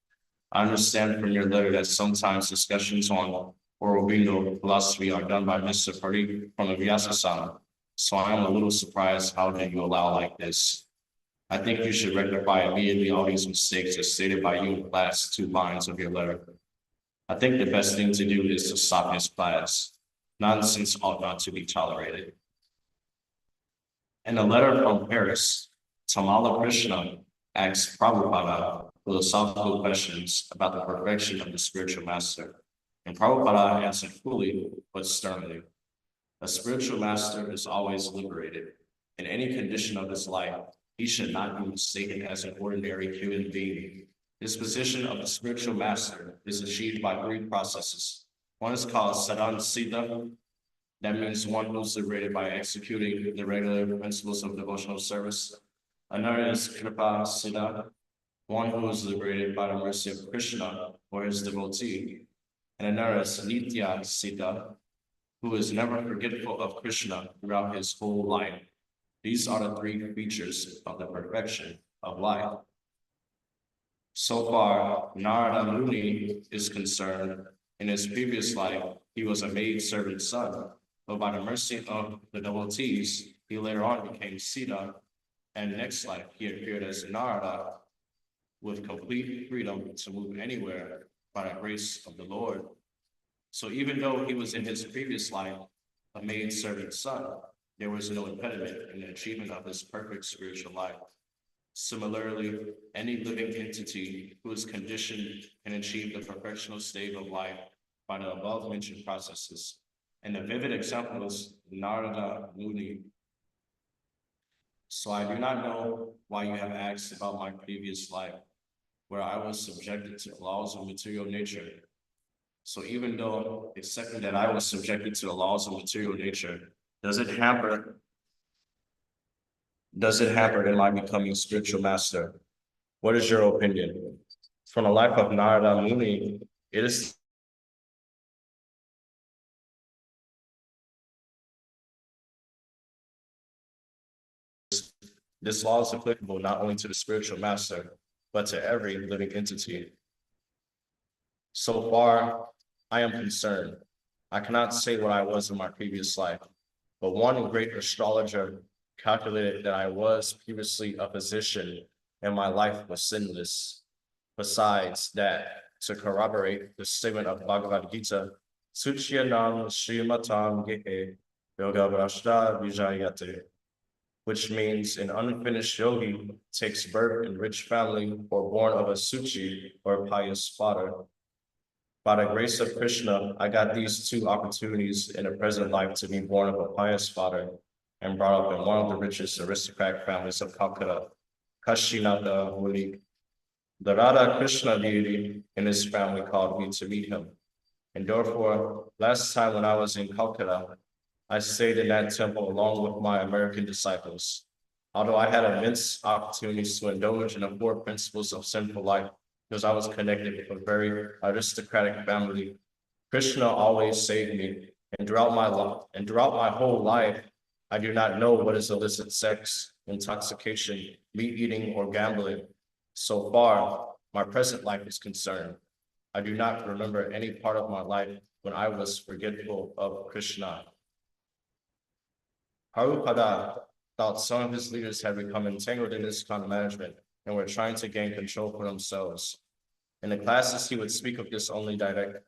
I understand from your letter that sometimes discussions on Aurobindo philosophy are done by Mr. Parikh from the Vyasasana, so I am a little surprised how did you allow like this. I think you should rectify immediately all these mistakes as stated by you in the last 2 lines of your letter. I think the best thing to do is to stop his class. Nonsense ought not to be tolerated. In a letter from Paris, Tamala Krishna asks Prabhupada philosophical questions about the perfection of the spiritual master, and Prabhupada answered fully but sternly. A spiritual master is always liberated. In any condition of his life, he should not be mistaken as an ordinary human being. This position of the spiritual master is achieved by 3 processes. One is called Sadan Siddha. That means one who is liberated by executing the regular principles of devotional service. Another is Kripa Siddha, one who is liberated by the mercy of Krishna or his devotee. And another is Nitya Siddha, who is never forgetful of Krishna throughout his whole life. These are the 3 features of the perfection of life. So far, Narada Muni is concerned. In his previous life, he was a maid-servant son, but by the mercy of the devotees, he later on became Sita, and next life he appeared as Narada with complete freedom to move anywhere by the grace of the Lord. So even though he was in his previous life a maid-servant son, there was no impediment in the achievement of his perfect spiritual life. Similarly, any living entity who is conditioned can achieve the perfectional state of life by the above-mentioned processes. And the vivid example is Narada Muni. So I do not know why you have asked about my previous life, where I was subjected to the laws of material nature. So even though accepting that I was subjected to the laws of material nature, does it hamper in my becoming spiritual master? What is your opinion? From the life of Narada Muni, it is this law is applicable not only to the spiritual master, but to every living entity. So far, I am concerned. I cannot say what I was in my previous life, but one great astrologer calculated that I was previously a physician and my life was sinless. Besides that, to corroborate the statement of Bhagavad Gita, Suchyanam Srimatam Gehe Yoga Vrashta Vijayate, which means an unfinished yogi takes birth in rich family or born of a Suchi or pious father. By the grace of Krishna, I got these 2 opportunities in the present life to be born of a pious father and brought up in one of the richest aristocratic families of Calcutta, Kashinatha Muni. The Radha Krishna deity in his family called me to meet him. And therefore, last time when I was in Calcutta, I stayed in that temple along with my American disciples. Although I had immense opportunities to indulge in the four principles of sinful life, because I was connected with a very aristocratic family, Krishna always saved me. And throughout my whole life, I do not know what is illicit sex, intoxication, meat eating, or gambling. So far, my present life is concerned. I do not remember any part of my life when I was forgetful of Krishna. Prabhupada thought some of his leaders had become entangled in this kind of management and were trying to gain control for themselves. In the classes, he would speak of this only indirectly,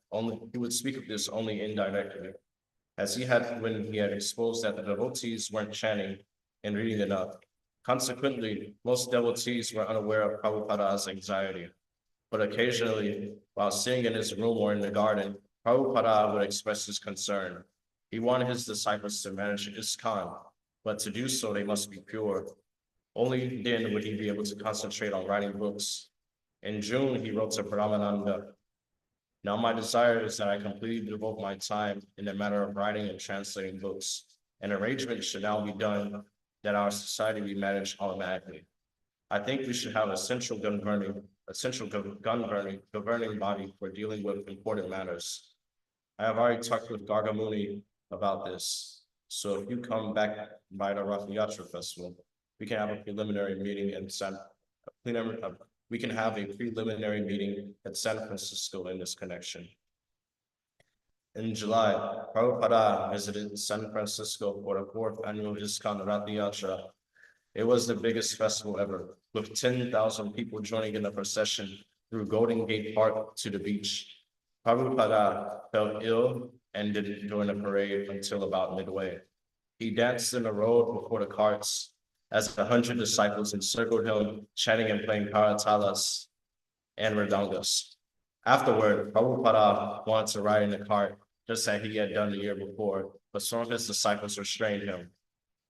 as when he had exposed that the devotees weren't chanting and reading enough. Consequently, most devotees were unaware of Prabhupada's anxiety. But occasionally, while sitting in his room or in the garden, Prabhupada would express his concern. He wanted his disciples to manage ISKCON, but to do so, they must be pure. Only then would he be able to concentrate on writing books. In June, he wrote to Brahmananda, "Now my desire is that I completely devote my time in the matter of writing and translating books. An arrangement should now be done that our society be managed automatically. I think we should have a central governing body for dealing with important matters. I have already talked with Gargamuni about this. So if you come back by the Rath Yatra festival, we can have a preliminary meeting in San Francisco in this connection." In July, Prabhupada visited San Francisco for the 4th annual ISKCON Rath Yatra. It was the biggest festival ever, with 10,000 people joining in the procession through Golden Gate Park to the beach. Prabhupada felt ill and didn't join the parade until about midway. He danced in the road before the carts as 100 disciples encircled him, chanting and playing karatalas and mridangas. Afterward, Prabhupada wanted to ride in the cart, just as he had done the year before, but some of his disciples restrained him.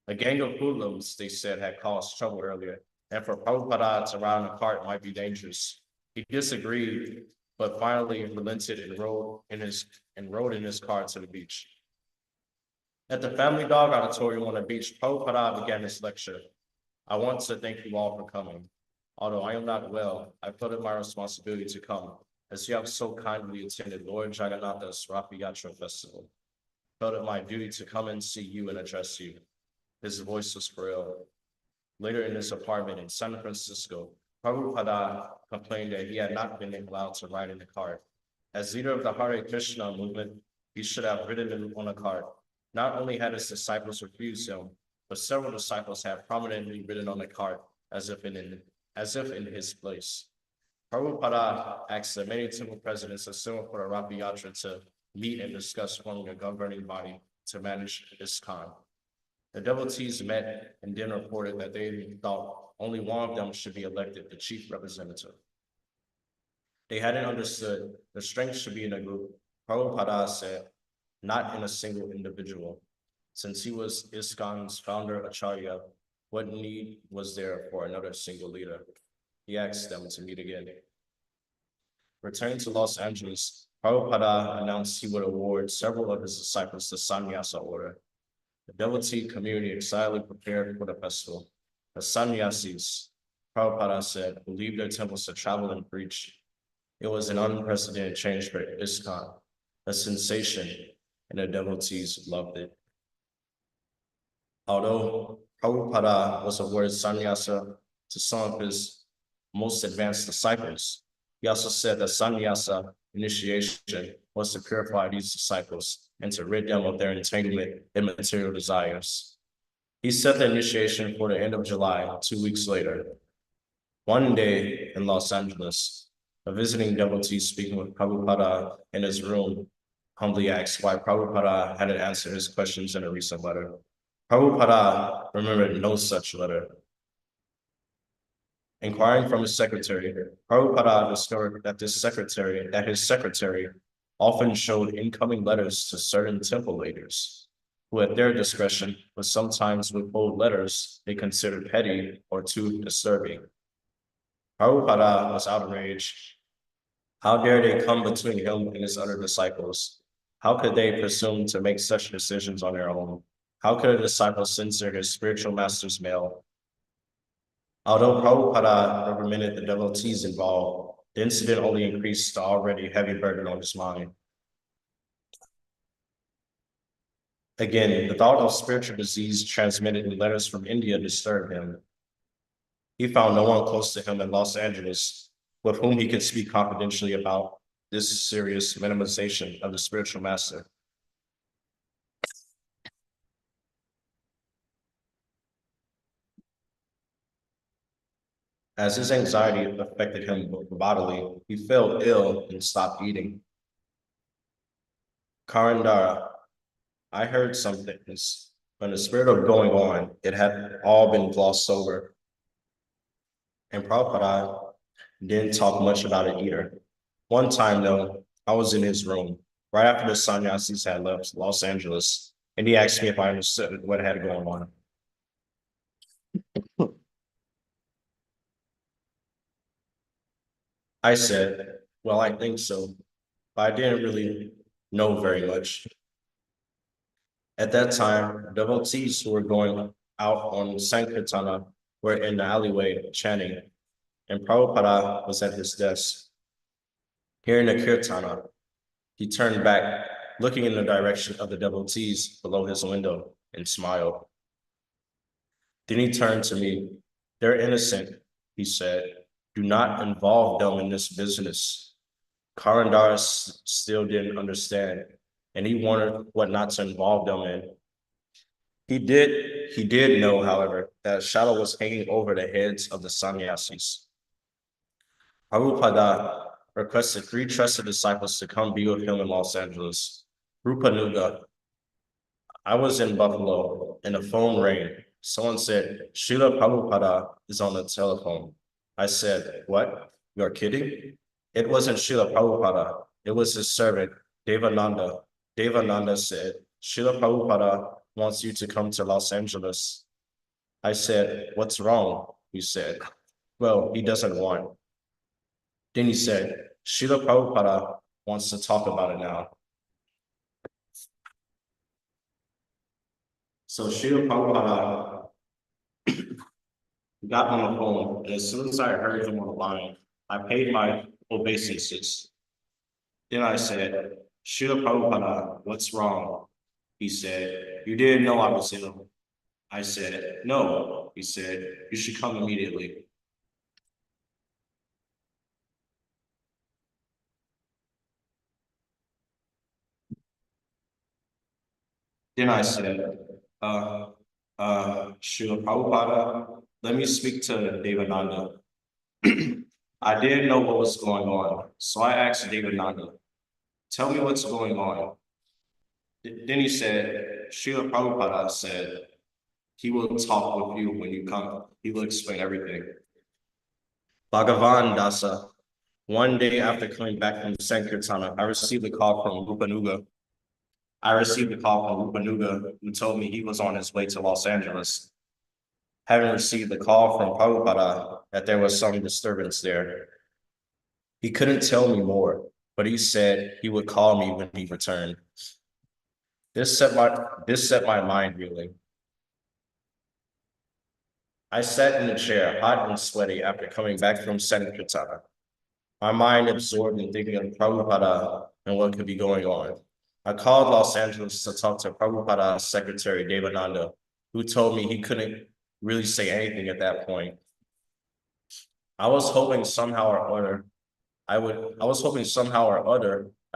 A gang of hoodlums, they said, had caused trouble earlier, and for Prabhupada to ride in a cart might be dangerous. He disagreed, but finally relented and rode in his car to the beach. At the Family Dog Auditorium on the beach, Prabhupada began his lecture. "I want to thank you all for coming. Although I am not well, I felt it my responsibility to come, as you have so kindly attended Lord Jagannatha's Rath Yatra festival. I felt it my duty to come and see you and address you." His voice was frail. Later in his apartment in San Francisco, Prabhupada complained that he had not been allowed to ride in the cart. As leader of the Hare Krishna movement, he should have ridden on a cart. Not only had his disciples refused him, but several disciples had prominently ridden on the cart as if in his place. Prabhupada asked the many temple presidents assembled for the Rath Yatra to meet and discuss forming a governing body to manage ISKCON. The devotees met and then reported that they thought only one of them should be elected the chief representative. They hadn't understood the strength should be in a group. Prabhupada said, not in a single individual. Since he was ISKCON's founder Acharya, what need was there for another single leader? He asked them to meet again. Returning to Los Angeles, Prabhupada announced he would award several of his disciples the sannyasa order. The devotee community excitedly prepared for the festival. The sannyasis, Prabhupada said, who leave their temples to travel and preach. It was an unprecedented change for ISKCON, a sensation, and the devotees loved it. Although Prabhupada was awarded sannyasa to some of his most advanced disciples, he also said that sannyasa initiation was to purify these disciples and to rid them of their entanglement in material desires. He set the initiation for the end of July, 2 weeks later. One day in Los Angeles, a visiting devotee speaking with Prabhupada in his room humbly asked why Prabhupada hadn't answered his questions in a recent letter. Prabhupada remembered no such letter. Inquiring from his secretary, Prabhupada discovered that his secretary often showed incoming letters to certain temple leaders, who at their discretion would sometimes withhold letters they considered petty or too disturbing. Prabhupada was outraged. How dare they come between him and his other disciples? How could they presume to make such decisions on their own? How could a disciple censor his spiritual master's mail? Although Prabhupada reprimanded the devotees involved, the incident only increased the already heavy burden on his mind. Again, the thought of spiritual disease transmitted in letters from India disturbed him. He found no one close to him in Los Angeles with whom he could speak confidentially about this serious minimization of the spiritual master. As his anxiety affected him bodily, he fell ill and stopped eating. Karandara, I heard some things. When the spirit of going on, it had all been glossed over. And Prabhupada didn't talk much about it either. One time, though, I was in his room, right after the sannyasis had left Los Angeles, and he asked me if I understood what had going on. I said, well, I think so, but I didn't really know very much. At that time, devotees who were going out on Sankirtana were in the alleyway chanting, and Prabhupada was at his desk. Hearing the Kirtana, he turned back, looking in the direction of the devotees below his window, and smiled. Then he turned to me. They're innocent, he said. Do not involve them in this business. Karandara still didn't understand, and he wondered what not to involve them in. He did know, however, that a shadow was hanging over the heads of the sannyasis. Prabhupada requested 3 trusted disciples to come be with him in Los Angeles. Rupanuga. I was in Buffalo, and the phone rang. Someone said, Śrila Prabhupada is on the telephone. I said, what? You're kidding? It wasn't Śrila Prabhupada. It was his servant, Devananda. Devananda said, Śrila Prabhupada wants you to come to Los Angeles. I said, what's wrong? He said, well, he doesn't want. Then he said, Śrila Prabhupada wants to talk about it now. So Śrila Prabhupada got on the phone, and as soon as I heard him on the line, I paid my obeisances. Then I said, Śrila Prabhupada, what's wrong? He said, you didn't know I was ill. I said, no. He said, you should come immediately. Then I said, Śrila Prabhupada, let me speak to Devananda. I didn't know what was going on, so I asked Devananda, tell me what's going on. Then he said, Śrila Prabhupada said, he will talk with you when you come. He will explain everything. Bhagavan Dasa, one day after coming back from Sankirtana, I received a call from Rupanuga. Who told me he was on his way to Los Angeles. Having received a call from Prabhupada that there was some disturbance there. He couldn't tell me more, but he said he would call me when he returned. This set my mind reeling. I sat in the chair, hot and sweaty, after coming back from Sankirtana. My mind absorbed in thinking of Prabhupada and what could be going on. I called Los Angeles to talk to Prabhupada's secretary, Devananda, who told me he couldn't really say anything at that point. I was hoping somehow or other I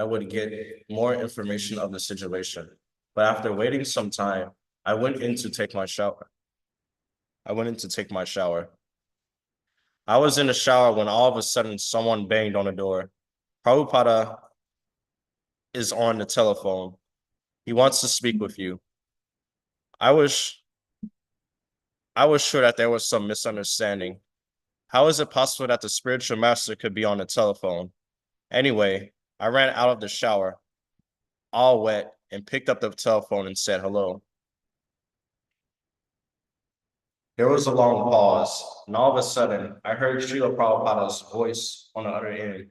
would get more information of the situation. But after waiting some time, I went in to take my shower. I was in the shower when all of a sudden someone banged on the door. Prabhupada is on the telephone. He wants to speak with you. I was sure that there was some misunderstanding. How is it possible that the spiritual master could be on the telephone? Anyway, I ran out of the shower, all wet, and picked up the telephone and said hello. There was a long pause, and all of a sudden, I heard Śrila Prabhupada's voice on the other end.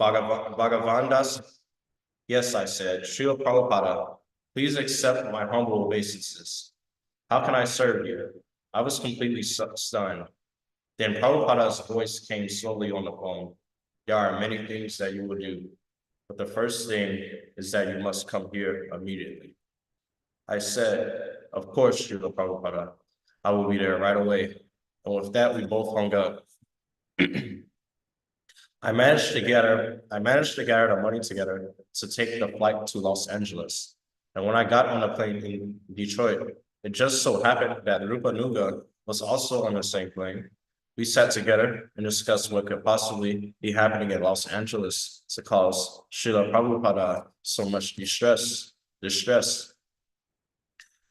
Bhagavandas? Yes, I said. Śrila Prabhupada, please accept my humble obeisances. How can I serve you? I was completely stunned. Then Prabhupada's voice came slowly on the phone. There are many things that you will do, but the first thing is that you must come here immediately. I said, of course, Śrila Prabhupada, I will be there right away. And with that, we both hung up. I managed to gather the money together to take the flight to Los Angeles. And when I got on the plane in Detroit, it just so happened that Rupa Nuga was also on the same plane. We sat together and discussed what could possibly be happening in Los Angeles to cause Śrila Prabhupada so much distress.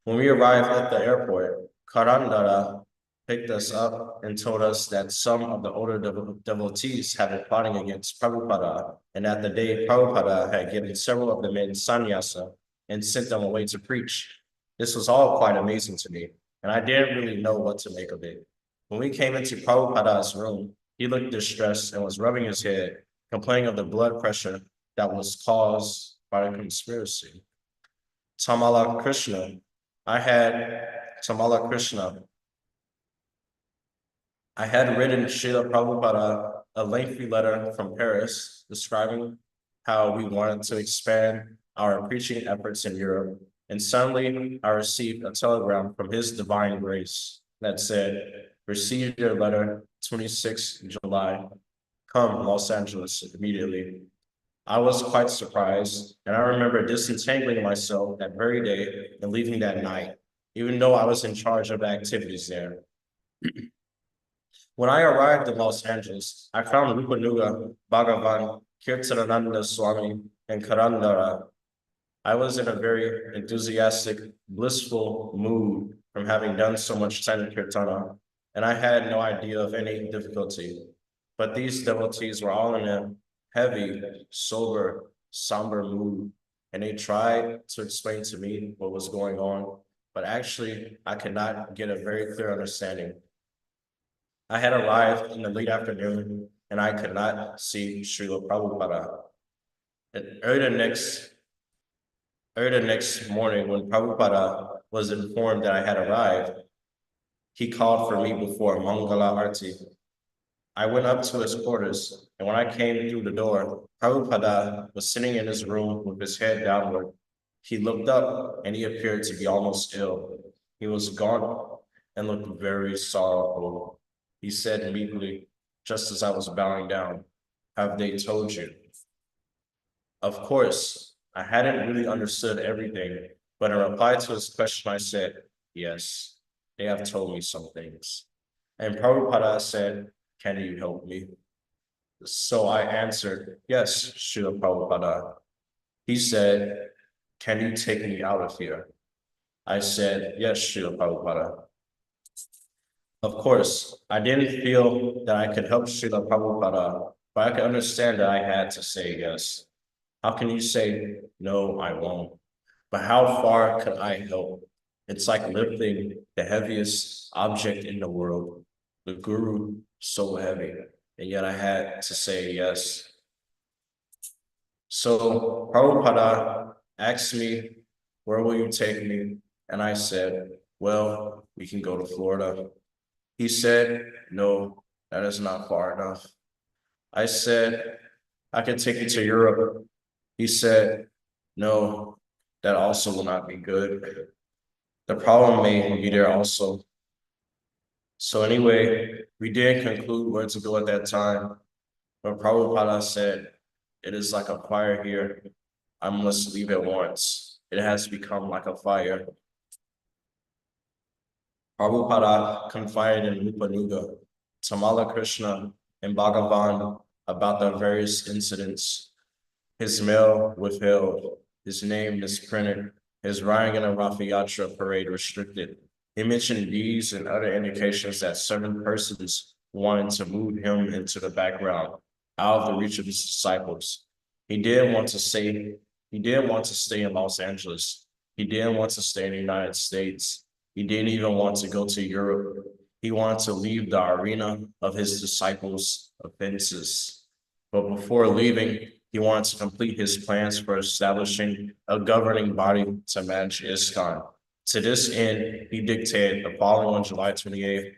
When we arrived at the airport, Karandara picked us up and told us that some of the older devotees had been plotting against Prabhupada, and that the day Prabhupada had given several of the men sannyasa and sent them away to preach. This was all quite amazing to me, and I didn't really know what to make of it. When we came into Prabhupada's room, he looked distressed and was rubbing his head, complaining of the blood pressure that was caused by the conspiracy. Tamala Krishna. I had written Śrila Prabhupada a lengthy letter from Paris describing how we wanted to expand our preaching efforts in Europe. And suddenly I received a telegram from His Divine Grace that said, received your letter, 26 July. Come, Los Angeles, immediately. I was quite surprised, and I remember disentangling myself that very day and leaving that night, even though I was in charge of the activities there. When I arrived in Los Angeles, I found Rupa Nuga, Bhagavan, Kirtanananda Swami, and Karandara. I was in a very enthusiastic, blissful mood from having done so much Sankirtana, and I had no idea of any difficulty. But these devotees were all in a heavy, sober, somber mood, and they tried to explain to me what was going on, but actually I could not get a very clear understanding. I had arrived in the late afternoon, and I could not see Śrila Prabhupada. Early the next morning, when Prabhupada was informed that I had arrived, he called for me before Mangala Arti. I went up to his quarters, and when I came through the door, Prabhupada was sitting in his room with his head downward. He looked up, and he appeared to be almost ill. He was gaunt and looked very sorrowful. He said meekly, just as I was bowing down, have they told you? Of course, I hadn't really understood everything, but in reply to his question, I said, yes, they have told me some things. And Prabhupada said, can you help me? So I answered, yes, Śrila Prabhupada. He said, can you take me out of here? I said, yes, Śrila Prabhupada. Of course, I didn't feel that I could help Śrila Prabhupada, but I could understand that I had to say yes. How can you say, no, I won't? But how far could I help? It's like lifting the heaviest object in the world, the Guru, so heavy, and yet I had to say yes. So Prabhupada asked me, where will you take me? And I said, well, we can go to Florida. He said, no, that is not far enough. I said, I can take you to Europe. He said, no, that also will not be good. The problem may be there also. So anyway, we didn't conclude where to go at that time, but Prabhupada said, it is like a fire here. I must leave at once. It has become like a fire. Prabhupada confided in Rupa Nuga, Tamala Krishna, and Bhagavan about the various incidents. His mail withheld, his name misprinted, his riding in a Rafa Yatra parade restricted. He mentioned these and other indications that certain persons wanted to move him into the background, out of the reach of his disciples. He didn't want to stay in Los Angeles. He didn't want to stay in the United States. He didn't even want to go to Europe. He wanted to leave the arena of his disciples' offenses. But before leaving, he wanted to complete his plans for establishing a governing body to manage ISKCON. To this end, he dictated the following on July 28th.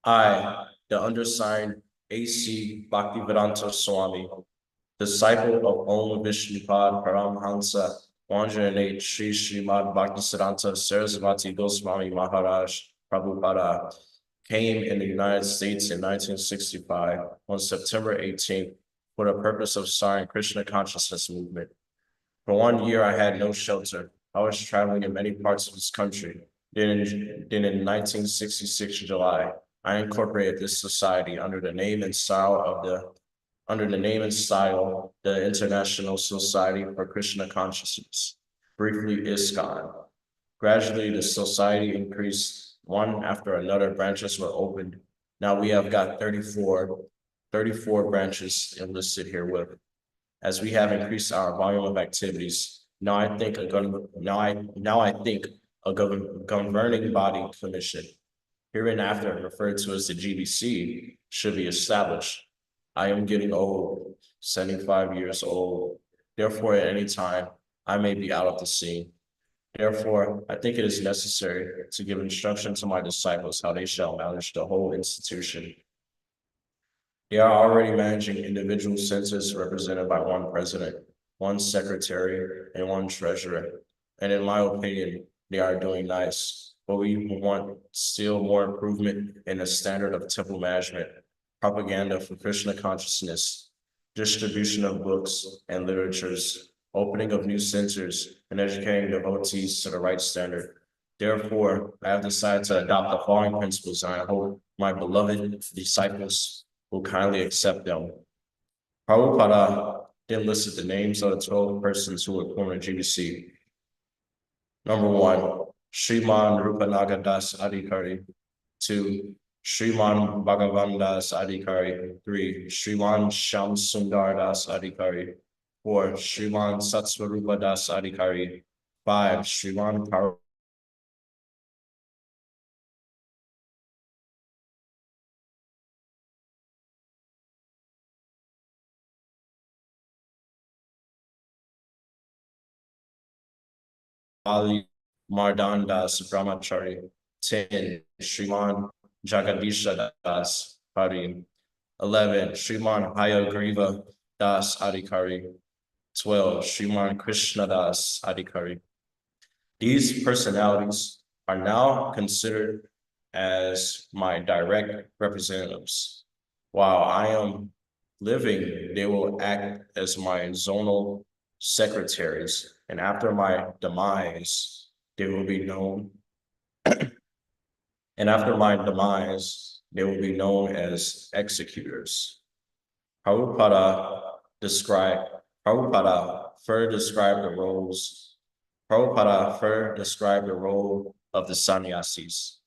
I, the undersigned A.C. Bhaktivedanta Swami, disciple of Om Vishnupad Paramhansa, Wanjanate Sri Srimad Bhaktisiddhanta Sarasvati Goswami Maharaj Prabhupada, came in the United States in 1965 on September 18th for the purpose of starting Krishna consciousness movement. For 1 year, I had no shelter. I was traveling in many parts of this country. Then in 1966 July, I incorporated this society under the name and style the International Society for Krishna Consciousness, briefly ISKCON. Gradually, the society increased. One after another, branches were opened. Now we have got 34 branches enlisted herewith. As we have increased our volume of activities, now I think a governing body commission, hereinafter referred to as the GBC, should be established. I am getting old, 75 years old. Therefore, at any time, I may be out of the scene. Therefore, I think it is necessary to give instruction to my disciples how they shall manage the whole institution. They are already managing individual centers represented by one president, one secretary, and one treasurer. And in my opinion, they are doing nice. But we want still more improvement in the standard of temple management, propaganda for Krishna consciousness, distribution of books and literatures, opening of new centers, and educating devotees to the right standard. Therefore, I have decided to adopt the following principles, and I hope my beloved disciples will kindly accept them. Prabhupada then listed the names of the 12 persons who would form a GBC. Number 1, Sriman Rupanaga Das Adhikari. 2, Sriman Bhagavan Das Adhikari. 3, Sriman Shyam Sundar Das Adhikari. 4, Sriman Satsvarupa Das Adhikari. 5, Sriman Ali Mardan Das Brahmachari. 10, Sriman Jagadisha Das Hari. 11, Sriman Hayagriva Das Adhikari. 12, Sriman Krishna Das Adhikari. These personalities are now considered as my direct representatives. While I am living, they will act as my zonal secretaries, and after my demise, they will be known. And after my demise, they will be known as executors. Prabhupada further described the role of the sannyasis.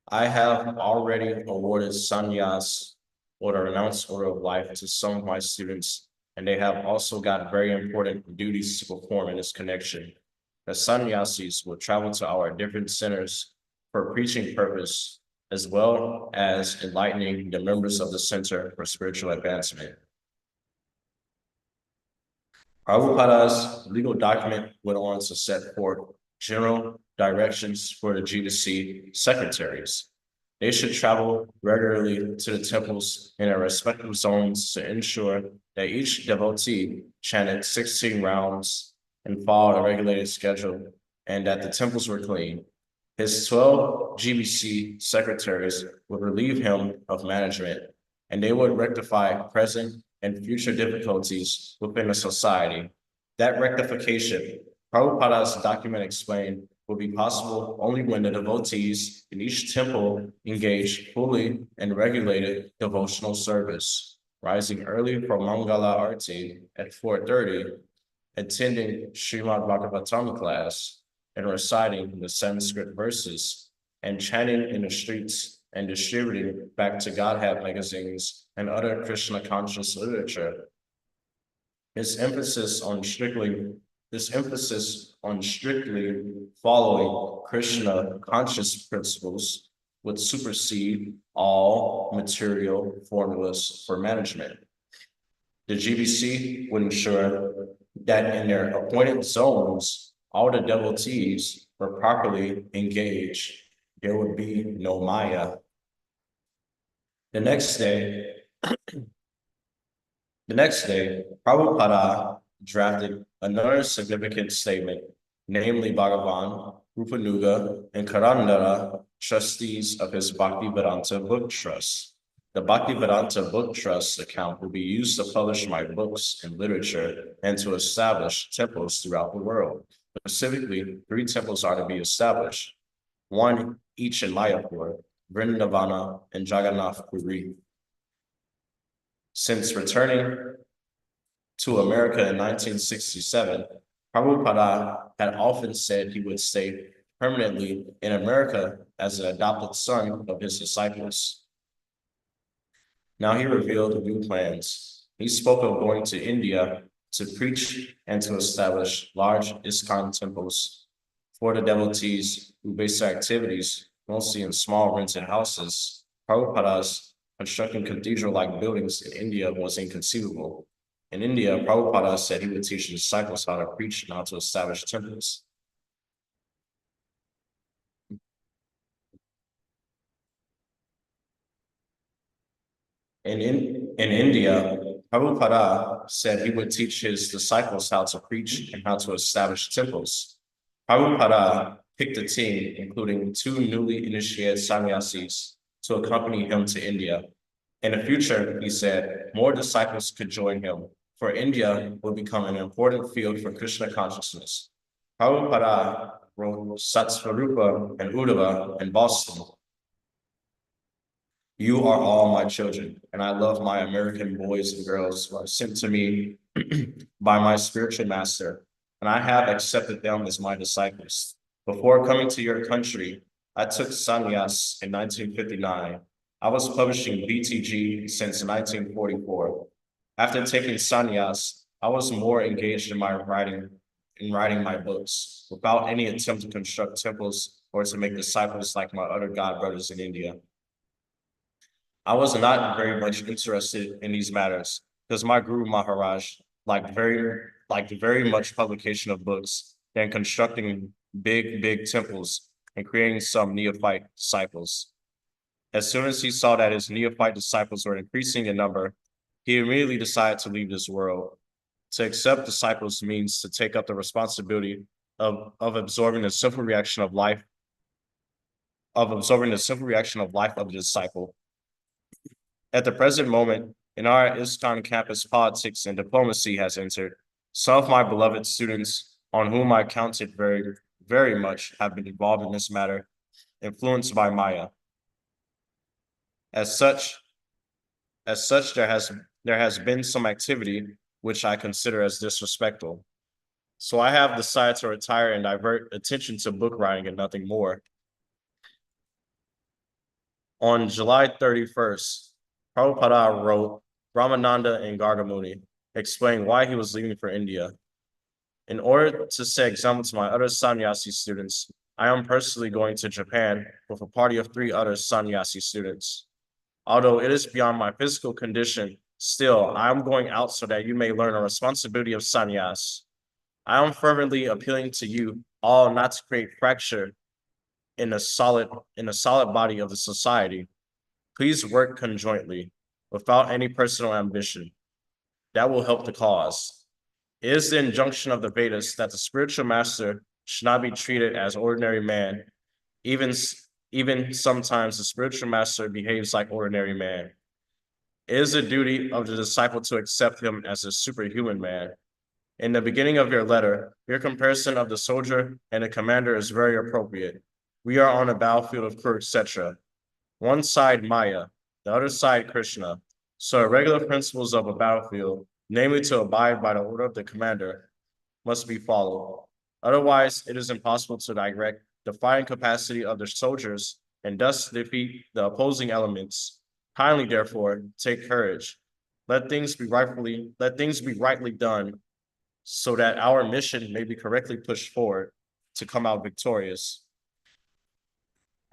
I have already awarded sannyas or the renounced order of life to some of my students, and they have also got very important duties to perform in this connection. The sannyasis will travel to our different centers for preaching purpose, as well as enlightening the members of the center for spiritual advancement. Prabhupada's legal document went on to set forth general directions for the GBC secretaries. They should travel regularly to the temples in their respective zones to ensure that each devotee chanted 16 rounds and followed a regulated schedule, and that the temples were clean. His 12 GBC secretaries would relieve him of management, and they would rectify present and future difficulties within the society. That rectification, Prabhupada's document explained, will be possible only when the devotees in each temple engage fully in regulated devotional service, rising early for Mangala Arti at 4:30, attending Srimad Bhagavatam class, and reciting the Sanskrit verses, and chanting in the streets and distributing Back to Godhead magazines and other Krishna conscious literature. His emphasis on strictly This emphasis on strictly following Krishna conscious principles would supersede all material formulas for management. The GBC would ensure that in their appointed zones, all the devotees were properly engaged. There would be no Maya. The next day, Prabhupada drafted another significant statement, namely Bhagavan, Rupanuga, and Karandara, trustees of his Bhaktivedanta Book Trust. The Bhaktivedanta Book Trust account will be used to publish my books and literature and to establish temples throughout the world. Specifically, 3 temples are to be established, 1 each in Mayapur, Vrindavana, and Jagannath Puri. Since returning to America in 1967, Prabhupada had often said he would stay permanently in America as an adopted son of his disciples. Now he revealed new plans. He spoke of going to India to preach and to establish large ISKCON temples for the devotees who base their activities mostly in small rented houses. Prabhupada's constructing cathedral-like buildings in India was inconceivable. In India, Prabhupada said he would teach his disciples how to preach and how to establish temples. In India, Prabhupada said he would teach his disciples how to preach and how to establish temples. Prabhupada picked a team, including 2 newly initiated sannyasis, to accompany him to India. In the future, he said, more disciples could join him, for India will become an important field for Krishna consciousness. Prabhupada wrote Satsvarupa and Uddhava in Boston. You are all my children, and I love my American boys and girls who are sent to me by my spiritual master, and I have accepted them as my disciples. Before coming to your country, I took sannyas in 1959. I was publishing BTG since 1944. After taking sannyas, I was more engaged in writing my books, without any attempt to construct temples or to make disciples like my other god brothers in India. I was not very much interested in these matters because my Guru Maharaj liked very much publication of books than constructing big temples and creating some neophyte disciples. As soon as he saw that his neophyte disciples were increasing in number, he immediately decided to leave this world. To accept disciples means to take up the responsibility of absorbing the simple reaction of life of the disciple. At the present moment, in our ISKCON campus, politics and diplomacy has entered. Some of my beloved students, on whom I counted very much, have been involved in this matter, influenced by Maya. As such, there has been some activity which I consider as disrespectful. So I have decided to retire and divert attention to book writing and nothing more. On July 31st, Prabhupada wrote Ramananda and Gargamuni, explaining why he was leaving for India. In order to set example to my other sannyasi students, I am personally going to Japan with a party of 3 other sannyasi students. Although it is beyond my physical condition, still, I am going out so that you may learn a responsibility of sannyas. I am fervently appealing to you all not to create fracture in the solid body of the society. Please work conjointly, without any personal ambition. That will help the cause. It is the injunction of the Vedas that the spiritual master should not be treated as ordinary man. Even sometimes the spiritual master behaves like ordinary man. It is the duty of the disciple to accept him as a superhuman man. In the beginning of your letter, your comparison of the soldier and the commander is very appropriate. We are on a battlefield of Kurukshetra. One side Maya, the other side Krishna. So regular principles of a battlefield, namely to abide by the order of the commander, must be followed. Otherwise, it is impossible to direct the fighting capacity of the soldiers and thus defeat the opposing elements. Kindly, therefore, take courage. Let things be rightly done, so that our mission may be correctly pushed forward to come out victorious.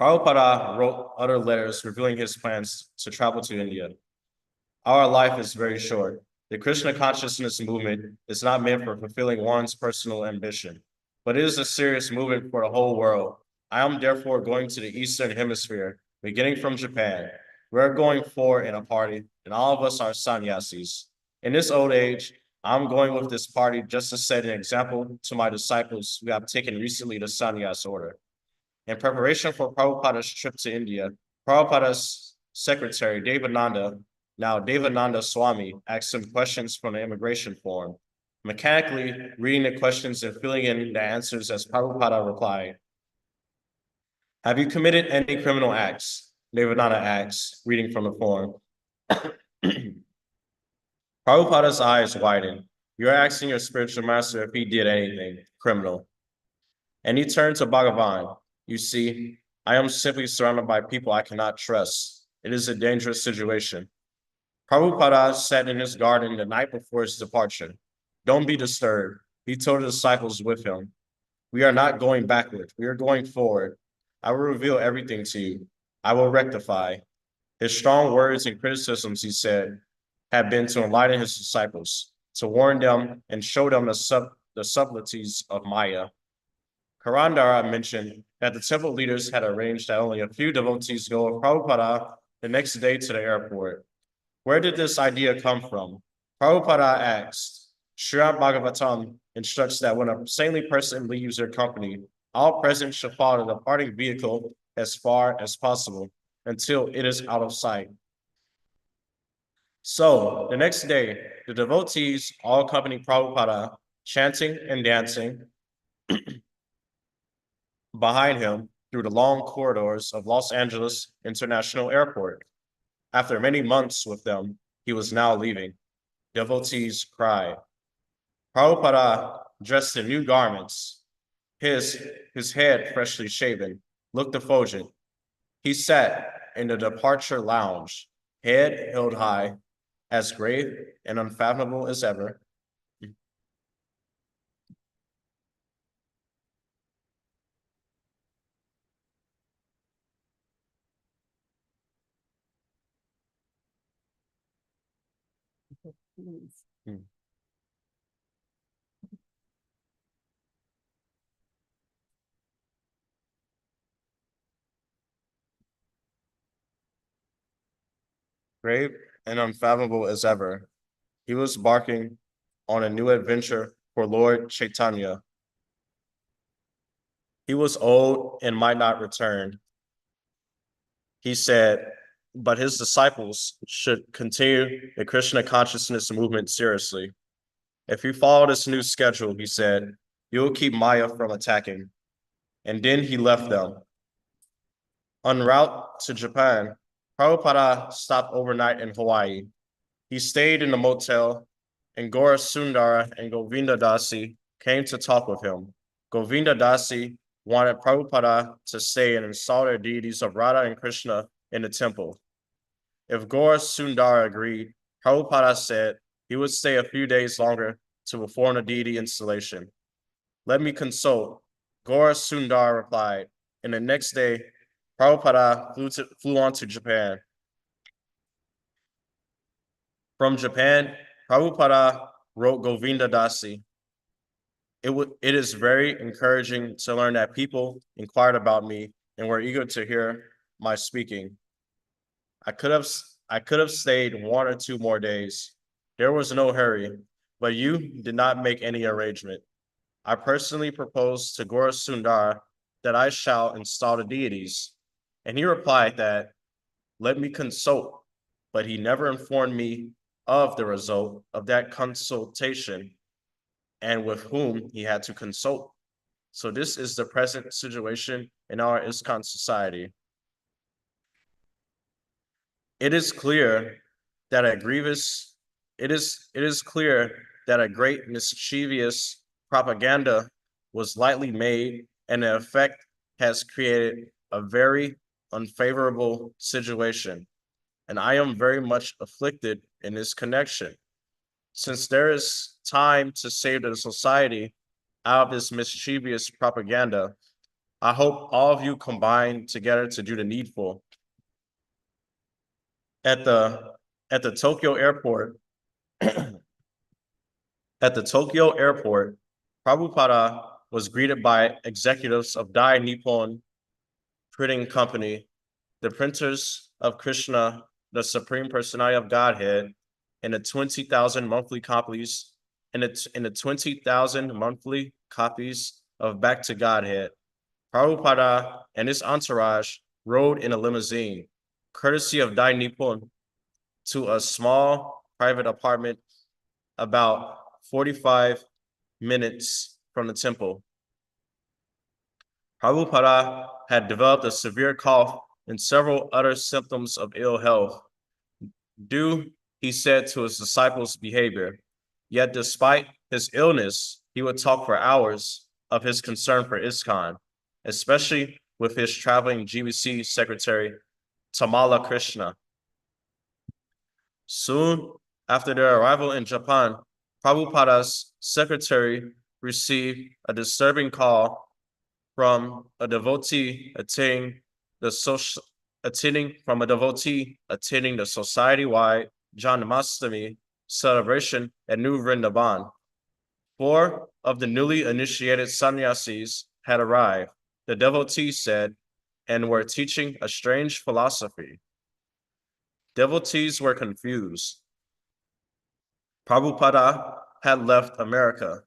Prabhupada wrote other letters revealing his plans to travel to India. Our life is very short. The Krishna consciousness movement is not meant for fulfilling one's personal ambition, but it is a serious movement for the whole world. I am therefore going to the Eastern Hemisphere, beginning from Japan. We're going for in a party, and all of us are sannyasis. In this old age, I'm going with this party just to set an example to my disciples who have taken recently the sannyas order. In preparation for Prabhupada's trip to India, Prabhupada's secretary, Devananda, now Devananda Swami, asked him questions from the immigration form, mechanically reading the questions and filling in the answers as Prabhupada replied. Have you committed any criminal acts? Devananda asked, reading from the form. Prabhupada's eyes widened. You're asking your spiritual master if he did anything criminal. And he turned to Bhagavan. You see, I am simply surrounded by people I cannot trust. It is a dangerous situation. Prabhupada sat in his garden the night before his departure. Don't be disturbed, he told the disciples with him. We are not going backward, we are going forward. I will reveal everything to you. I will rectify. His strong words and criticisms, he said, had been to enlighten his disciples, to warn them and show them the subtleties of Maya. Karandara mentioned that the temple leaders had arranged that only a few devotees go with Prabhupada the next day to the airport. Where did this idea come from? Prabhupada asked. Śrila Bhagavatam instructs that when a saintly person leaves their company, all present should follow the departing vehicle as far as possible until it is out of sight. So the next day, the devotees all accompanied Prabhupada, chanting and dancing behind him through the long corridors of Los Angeles International Airport. After many months with them, he was now leaving. Devotees cried. Prabhupada, dressed in new garments, his head freshly shaven, looked effulgent. He sat in the departure lounge, head held high, as grave and unfathomable as ever. Grave and unfathomable as ever. He was embarking on a new adventure for Lord Chaitanya. He was old and might not return. He said, but his disciples should continue the Krishna consciousness movement seriously. If you follow this new schedule, he said, you will keep Maya from attacking. And then he left them. En route to Japan, Prabhupada stopped overnight in Hawaii. He stayed in the motel, and Gaura Sundara and Govinda Dasi came to talk with him. Govinda Dasi wanted Prabhupada to stay and install their deities of Radha and Krishna in the temple. If Gaura Sundara agreed, Prabhupada said he would stay a few days longer to perform the deity installation. Let me consult, Gaura Sundara replied, and the next day, Prabhupada flew on to Japan. From Japan, Prabhupada wrote Govinda Dasi. It is very encouraging to learn that people inquired about me and were eager to hear my speaking. I could have stayed 1 or 2 more days. There was no hurry, but you did not make any arrangement. I personally proposed to Gaura Sundara that I shall install the deities, and he replied that, let me consult, but he never informed me of the result of that consultation and with whom he had to consult. So this is the present situation in our ISKCON society. It is clear that a great mischievous propaganda was lightly made, and the effect has created a very unfavorable situation. And I am very much afflicted in this connection. Since there is time to save the society out of this mischievous propaganda, I hope all of you combine together to do the needful. At the Tokyo airport, at the Tokyo airport, Prabhupada was greeted by executives of Dai Nippon Printing Company, the printers of Krishna, the Supreme Personality of Godhead, and the 20,000 monthly copies, and the 20,000 monthly copies of Back to Godhead. Prabhupada and his entourage rode in a limousine, courtesy of Dai Nippon, to a small private apartment about 45 minutes from the temple. Prabhupada had developed a severe cough and several other symptoms of ill health, due, he said, to his disciples' behavior. Yet despite his illness, he would talk for hours of his concern for ISKCON, especially with his traveling GBC secretary, Tamala Krishna. Soon after their arrival in Japan, Prabhupada's secretary received a disturbing call from a devotee attending the society-wide Janmashtami celebration at New Vrindavan. 4 of the newly initiated sannyasis had arrived, the devotee said, and were teaching a strange philosophy. Devotees were confused. Prabhupada had left America.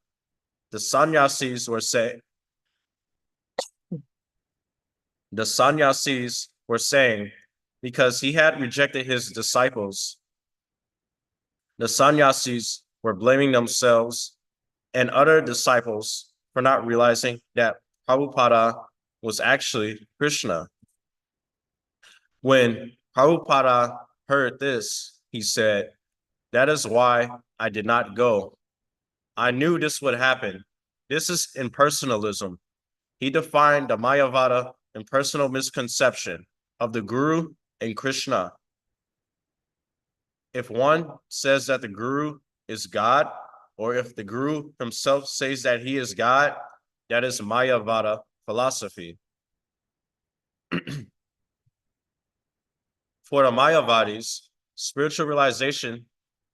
The sannyasis were saying because he had rejected his disciples. The sannyasis were blaming themselves and other disciples for not realizing that Prabhupada was actually Krishna. When Prabhupada heard this, he said, "That is why I did not go. I knew this would happen. This is impersonalism." He defined the Mayavada impersonal misconception of the Guru and Krishna. If one says that the Guru is God, or if the Guru himself says that he is God, that is Mayavada philosophy. For the Mayavadis, spiritual realization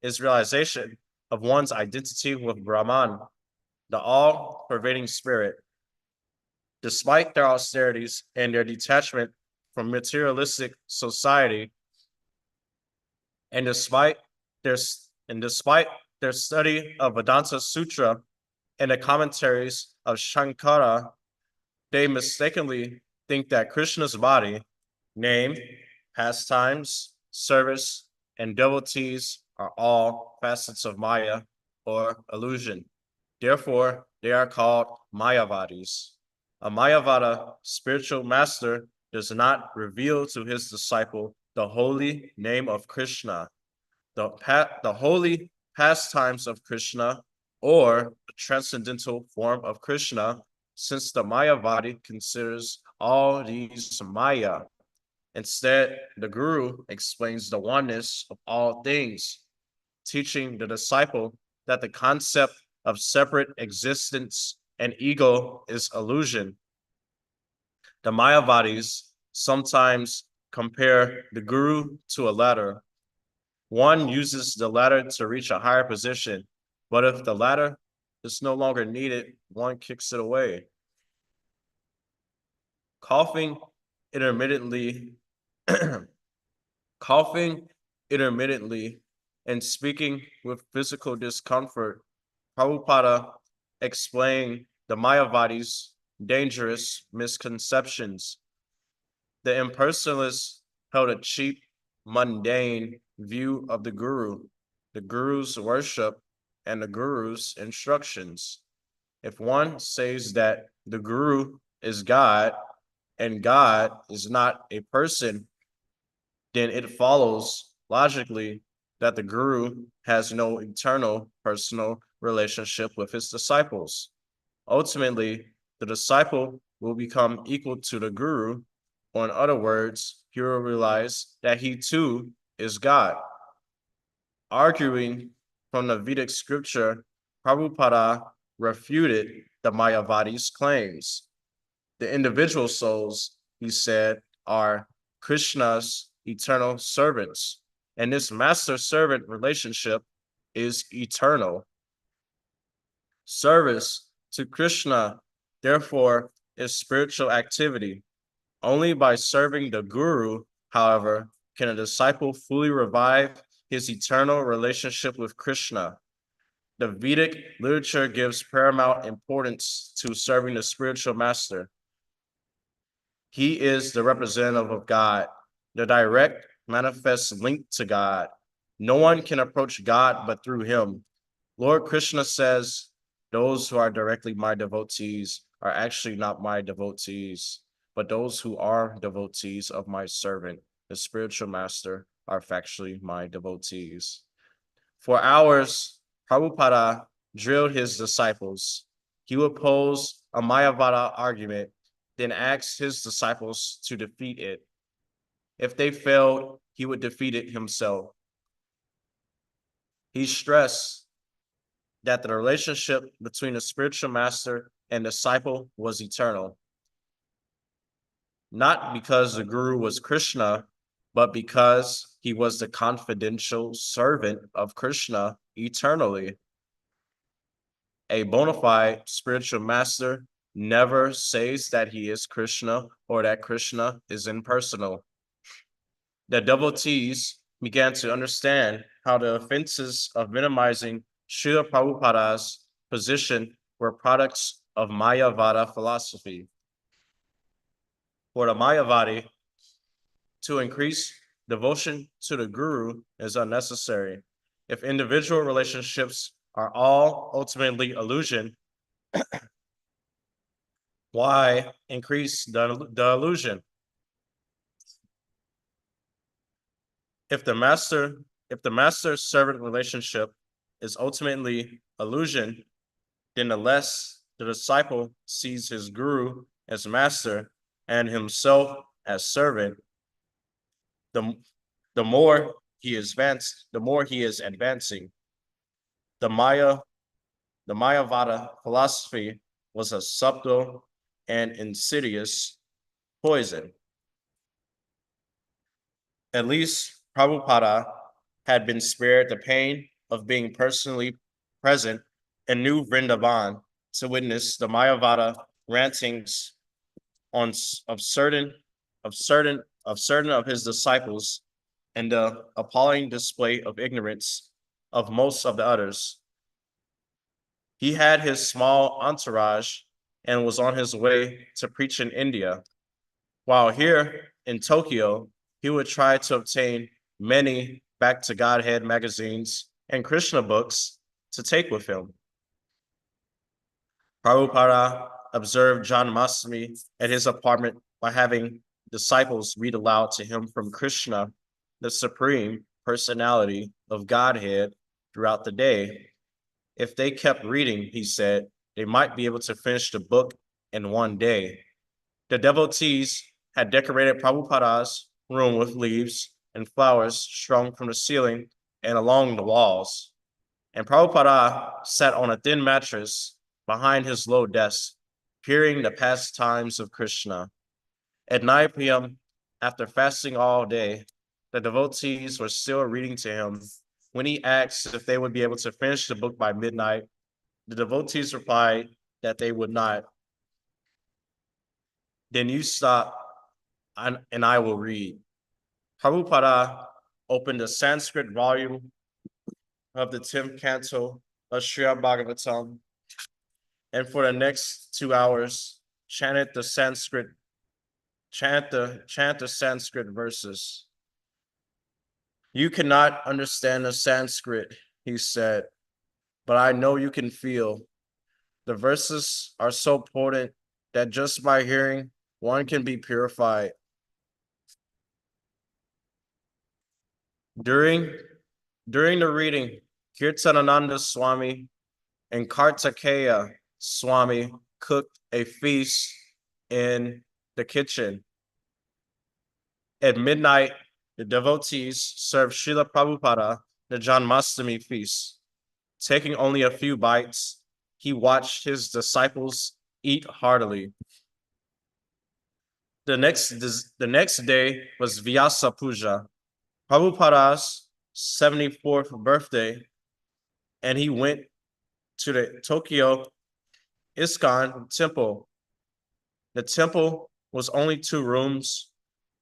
is realization of one's identity with Brahman, the all-pervading spirit. Despite their austerities and their detachment from materialistic society, and despite their study of Vedanta Sutra and the commentaries of Shankara, they mistakenly think that Krishna's body, name, pastimes, service, and devotees are all facets of Maya or illusion. Therefore, they are called Mayavadis. A Mayavada spiritual master does not reveal to his disciple the holy name of Krishna, the holy pastimes of Krishna, or the transcendental form of Krishna, since the Mayavadi considers all these Maya. Instead, the Guru explains the oneness of all things, teaching the disciple that the concept of separate existence and ego is illusion. The Mayavadis sometimes compare the Guru to a ladder. One uses the ladder to reach a higher position, but if the ladder is no longer needed, one kicks it away. Coughing intermittently and speaking with physical discomfort, Prabhupada explained the Mayavadis' dangerous misconceptions. The impersonalists held a cheap, mundane view of the Guru's worship, and the Guru's instructions. If one says that the Guru is God and God is not a person, then it follows logically that the Guru has no eternal personal relationship with his disciples. Ultimately, the disciple will become equal to the Guru, or in other words, he will realize that he too is God. Arguing from the Vedic scripture, Prabhupada refuted the Mayavadi's claims. The individual souls, he said, are Krishna's eternal servants, and this master-servant relationship is eternal. Service to Krishna, therefore, is spiritual activity. Only by serving the Guru, however, can a disciple fully revive his eternal relationship with Krishna. The Vedic literature gives paramount importance to serving the spiritual master. He is the representative of God, the direct manifest link to God. No one can approach God but through him. Lord Krishna says, those who are directly my devotees are actually not my devotees, but those who are devotees of my servant, the spiritual master, are factually my devotees. For hours, Prabhupada drilled his disciples. He would pose a Mayavada argument, then ask his disciples to defeat it. If they failed, he would defeat it himself. He stressed that the relationship between the spiritual master and disciple was eternal. Not because the Guru was Krishna, but because he was the confidential servant of Krishna eternally. A bona fide spiritual master never says that he is Krishna or that Krishna is impersonal. The devotees began to understand how the offenses of minimizing Śrila Prabhupada's position were products of Mayavada philosophy. For the Mayavadi, to increase devotion to the Guru is unnecessary. If individual relationships are all ultimately illusion, why increase the illusion? If the master-servant relationship is ultimately illusion, then the less the disciple sees his Guru as master and himself as servant, the more he is advancing. The Mayavada philosophy was a subtle and insidious poison. At least Prabhupada had been spared the pain of being personally present in New Vrindavan to witness the Mayavada rantings of certain of his disciples and the appalling display of ignorance of most of the others. He had his small entourage and was on his way to preach in India. While here in Tokyo, he would try to obtain many Back to Godhead magazines and Krishna books to take with him. Prabhupada observed Janmashtami at his apartment by having disciples read aloud to him from Krishna, the Supreme Personality of Godhead, throughout the day. If they kept reading, he said, they might be able to finish the book in one day. The devotees had decorated Prabhupada's room with leaves and flowers strung from the ceiling and along the walls. And Prabhupada sat on a thin mattress behind his low desk, hearing the pastimes of Krishna. At 9 p.m., after fasting all day, the devotees were still reading to him. When he asked if they would be able to finish the book by midnight, the devotees replied that they would not. Then you stop and I will read. Prabhupada opened a Sanskrit volume of the 10th canto of Śrila Bhagavatam, and for the next 2 hours, chanted the Sanskrit verses. You cannot understand the Sanskrit, he said, but I know you can feel. The verses are so potent that just by hearing, one can be purified. During the reading, Kirtanananda Swami and Kartikeya Swami cooked a feast in the kitchen. At midnight, the devotees served Śrila Prabhupada the Janmashtami feast. Taking only a few bites, he watched his disciples eat heartily. The next day was Vyasa Puja, Prabhupada's 74th birthday, and he went to the Tokyo ISKCON temple. The temple was only 2 rooms,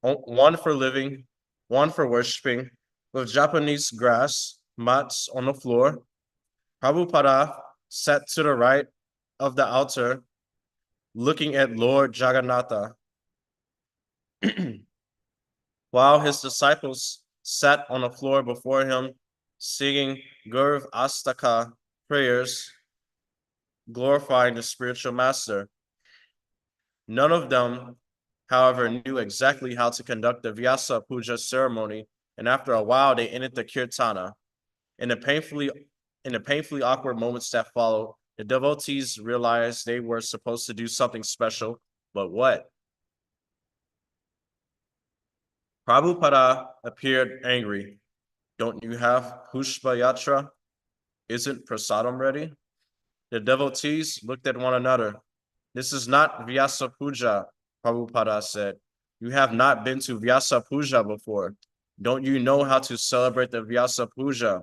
one for living, one for worshiping, with Japanese grass mats on the floor. Prabhupada sat to the right of the altar, looking at Lord Jagannatha, while his disciples sat on the floor before him, singing Gurv Astaka prayers, glorifying the spiritual master. None of them, however, knew exactly how to conduct the Vyasa Puja ceremony, and after a while, they ended the kirtana. In the painfully awkward moments that followed, the devotees realized they were supposed to do something special, but what? Prabhupada appeared angry. Don't you have Pushpa Yatra? Isn't prasadam ready? The devotees looked at one another. This is not Vyasa Puja, Prabhupada said. You have not been to Vyasa Puja before. Don't you know how to celebrate the Vyasa Puja?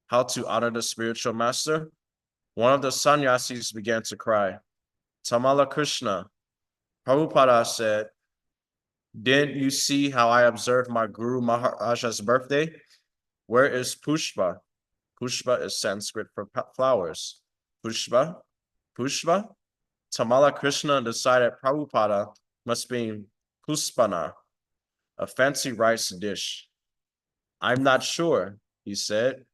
How to honor the spiritual master? One of the sannyasis began to cry. Tamala Krishna, Prabhupada said, didn't you see how I observed my Guru Maharaja's birthday? Where is Pushpa? Pushpa is Sanskrit for flowers. Pushpa? Pushpa? Tamala Krishna decided Prabhupada must be Puspana, a fancy rice dish. I'm not sure, he said.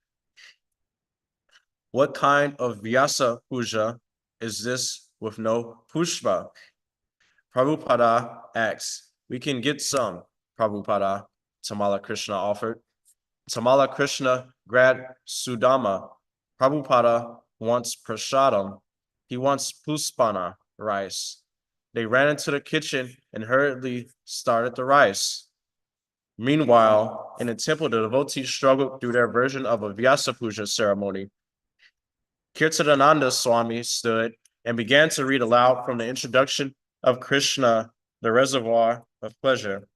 What kind of Vyasa Puja is this with no Pushpa? Prabhupada asked. We can get some, Prabhupada, Tamala Krishna offered. Tamala Krishna grabbed Sudama. Prabhupada wants prasadam. He wants puspana, rice. They ran into the kitchen and hurriedly started the rice. Meanwhile, in the temple, the devotees struggled through their version of a Vyasa Puja ceremony. Kirtanananda Swami stood and began to read aloud from the introduction of Krishna, the Reservoir of Pleasure,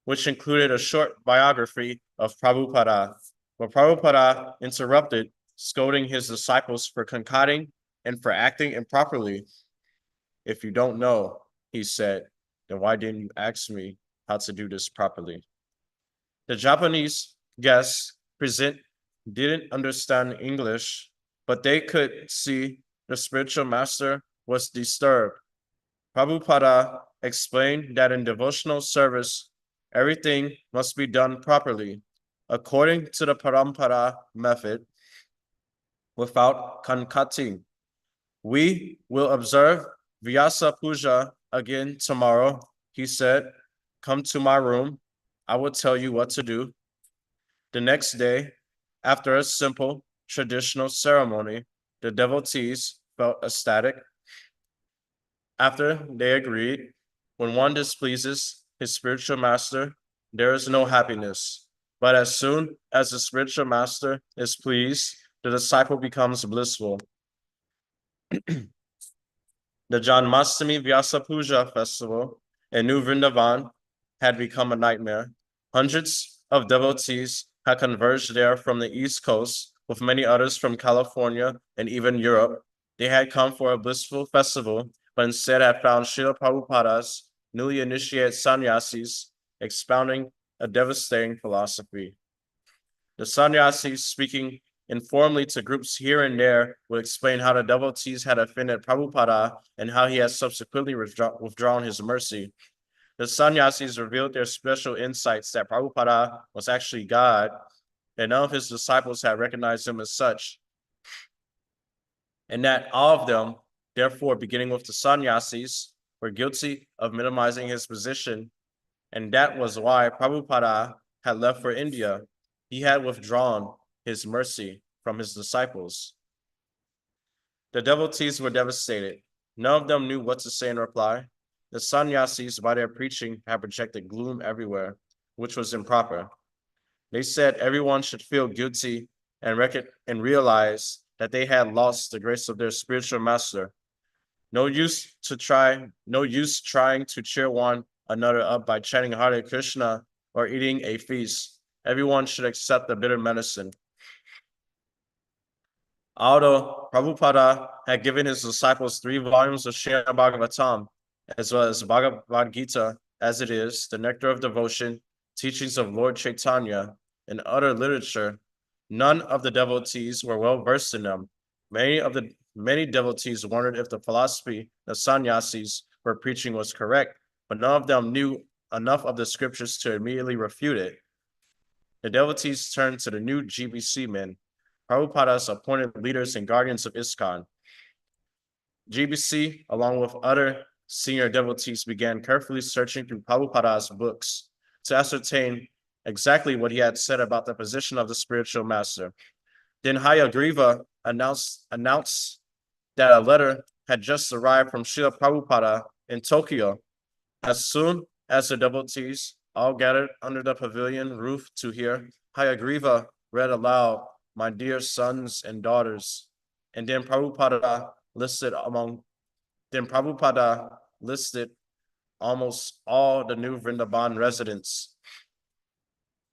which included a short biography of Prabhupada. But Prabhupada interrupted, scolding his disciples for concocting and for acting improperly. If you don't know, he said, then why didn't you ask me how to do this properly? The Japanese guests present didn't understand English, but they could see the spiritual master was disturbed. Prabhupada explained that in devotional service, everything must be done properly, according to the parampara method, without concocting. We will observe Vyasa Puja again tomorrow, he said. Come to my room. I will tell you what to do. The next day, after a simple traditional ceremony, the devotees felt ecstatic. After they agreed, when one displeases his spiritual master, there is no happiness. But as soon as the spiritual master is pleased, the disciple becomes blissful. The Janmashtami Vyasa Puja festival in New Vrindavan had become a nightmare. Hundreds of devotees had converged there from the East Coast, with many others from California and even Europe. They had come for a blissful festival, but instead had found Śrila Prabhupada's newly initiated sannyasis expounding a devastating philosophy. The sannyasis, speaking informally to groups here and there, would explain how the devotees had offended Prabhupada and how he had subsequently withdrawn his mercy. The sannyasis revealed their special insights that Prabhupada was actually God, and none of his disciples had recognized him as such, and that all of them, therefore, beginning with the sannyasis, were guilty of minimizing his position, and that was why Prabhupada had left for India. He had withdrawn his mercy from his disciples. The devotees were devastated. None of them knew what to say in reply. The sannyasis, by their preaching, had projected gloom everywhere, which was improper. They said everyone should feel guilty and realize that they had lost the grace of their spiritual master. No use trying to cheer one another up by chanting Hare Krishna or eating a feast. Everyone should accept the bitter medicine. Although Prabhupada had given his disciples 3 volumes of Śrīmad Bhagavatam, as well as Bhagavad Gita, as it is, the nectar of devotion, teachings of Lord Chaitanya, and other literature, none of the devotees were well versed in them. Many devotees wondered if the philosophy the sannyasis were preaching was correct, but none of them knew enough of the scriptures to immediately refute it. The devotees turned to the new GBC men, Prabhupada's appointed leaders and guardians of ISKCON. GBC, along with other senior devotees, began carefully searching through Prabhupada's books to ascertain exactly what he had said about the position of the spiritual master. Then Hayagriva announced that a letter had just arrived from Śrila Prabhupada in Tokyo. As soon as the devotees all gathered under the pavilion roof to hear, Hayagriva read aloud, "My dear sons and daughters," and then Prabhupada listed almost all the new Vrindavan residents.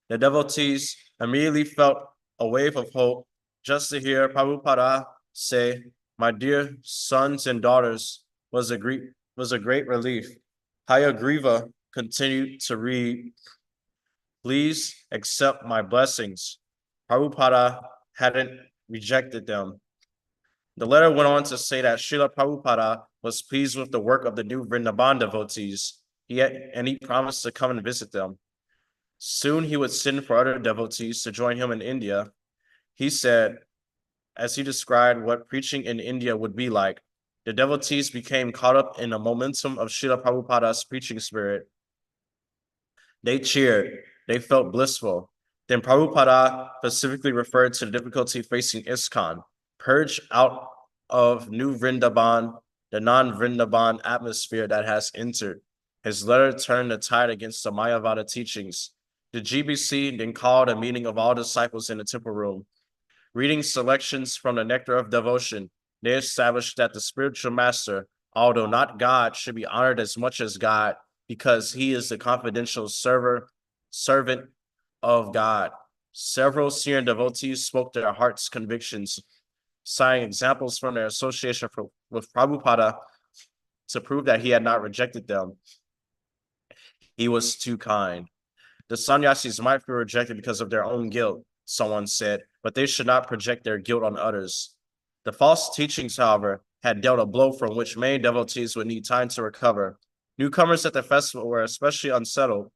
The devotees immediately felt a wave of hope just to hear Prabhupada say, "My dear sons and daughters," was a great relief. Hayagriva continued to read, "Please accept my blessings." Prabhupada hadn't rejected them. The letter went on to say that Śrila Prabhupada was pleased with the work of the new Vrindavan devotees, and he promised to come and visit them. Soon he would send for other devotees to join him in India. He said, as he described what preaching in India would be like, the devotees became caught up in the momentum of Śrila Prabhupada's preaching spirit. They cheered, they felt blissful. Then Prabhupada specifically referred to the difficulty facing ISKCON, purge out of New Vrindavan, the non-Vrindavan atmosphere that has entered. His letter turned the tide against the Mayavada teachings. The GBC then called a meeting of all disciples in the temple room. Reading selections from the Nectar of Devotion, they established that the spiritual master, although not God, should be honored as much as God because he is the confidential servant of God. Several senior devotees spoke their heart's convictions, citing examples from their association with Prabhupada to prove that he had not rejected them. He was too kind. The sannyasis might feel rejected because of their own guilt, someone said, but they should not project their guilt on others. The false teachings, however, had dealt a blow from which many devotees would need time to recover. Newcomers at the festival were especially unsettled,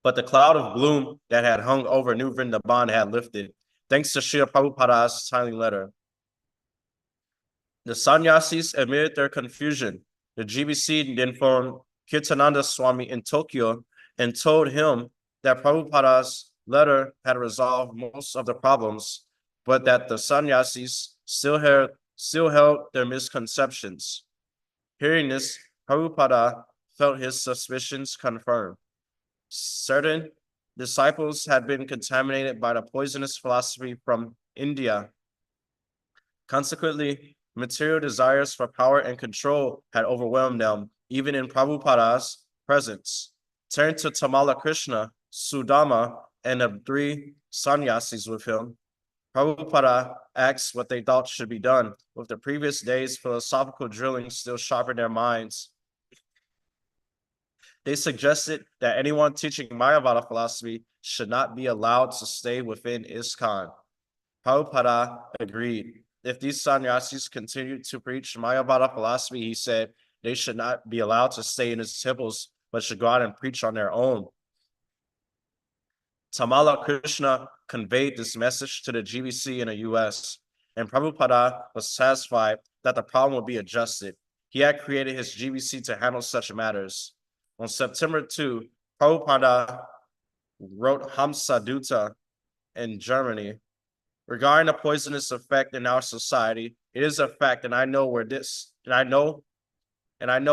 but the cloud of gloom that had hung over New Vrindavan had lifted, thanks to Śrila Prabhupada's timely letter. The sannyasis admitted their confusion. The GBC then informed Kirtananda Swami in Tokyo and told him that Prabhupada's letter had resolved most of the problems, but that the sannyasis still held their misconceptions. Hearing this, Prabhupada felt his suspicions confirmed. Certain disciples had been contaminated by the poisonous philosophy from India. Consequently, material desires for power and control had overwhelmed them, even in Prabhupada's presence. Turn to Tamala Krishna, Sudama, and the 3 sannyasis with him. Prabhupada asked what they thought should be done, with the previous day's philosophical drilling still sharp in their minds. They suggested that anyone teaching Mayavada philosophy should not be allowed to stay within ISKCON. Prabhupada agreed. If these sannyasis continued to preach Mayavada philosophy, he said, they should not be allowed to stay in his temples, but should go out and preach on their own. Tamala Krishna conveyed this message to the GBC in the US, and Prabhupada was satisfied that the problem would be adjusted. He had created his GBC to handle such matters. On September 2, Prabhupada wrote Hamsaduta in Germany. Regarding the poisonous effect in our society, it is a fact, and I know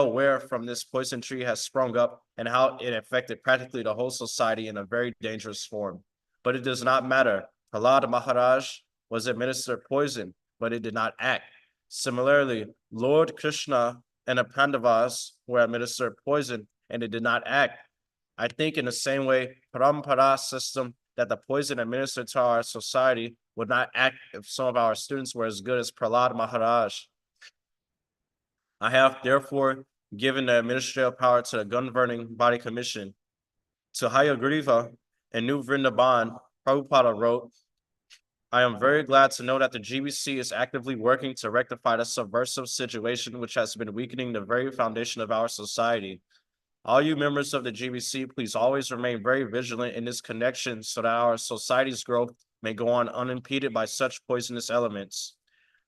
where from this poison tree has sprung up and how it affected practically the whole society in a very dangerous form. But it does not matter. Prahlad Maharaj was administered poison, but it did not act. Similarly, Lord Krishna and the Pandavas were administered poison and it did not act. I think in the same way, Parampara system that the poison administered to our society would not act if some of our students were as good as Prahlad Maharaj. I have therefore given the administrative power to the governing body commission. To Hayagriva and New Vrindavan, Prabhupada wrote, I am very glad to know that the GBC is actively working to rectify the subversive situation which has been weakening the very foundation of our society. All you members of the GBC, please always remain very vigilant in this connection so that our society's growth may go on unimpeded by such poisonous elements.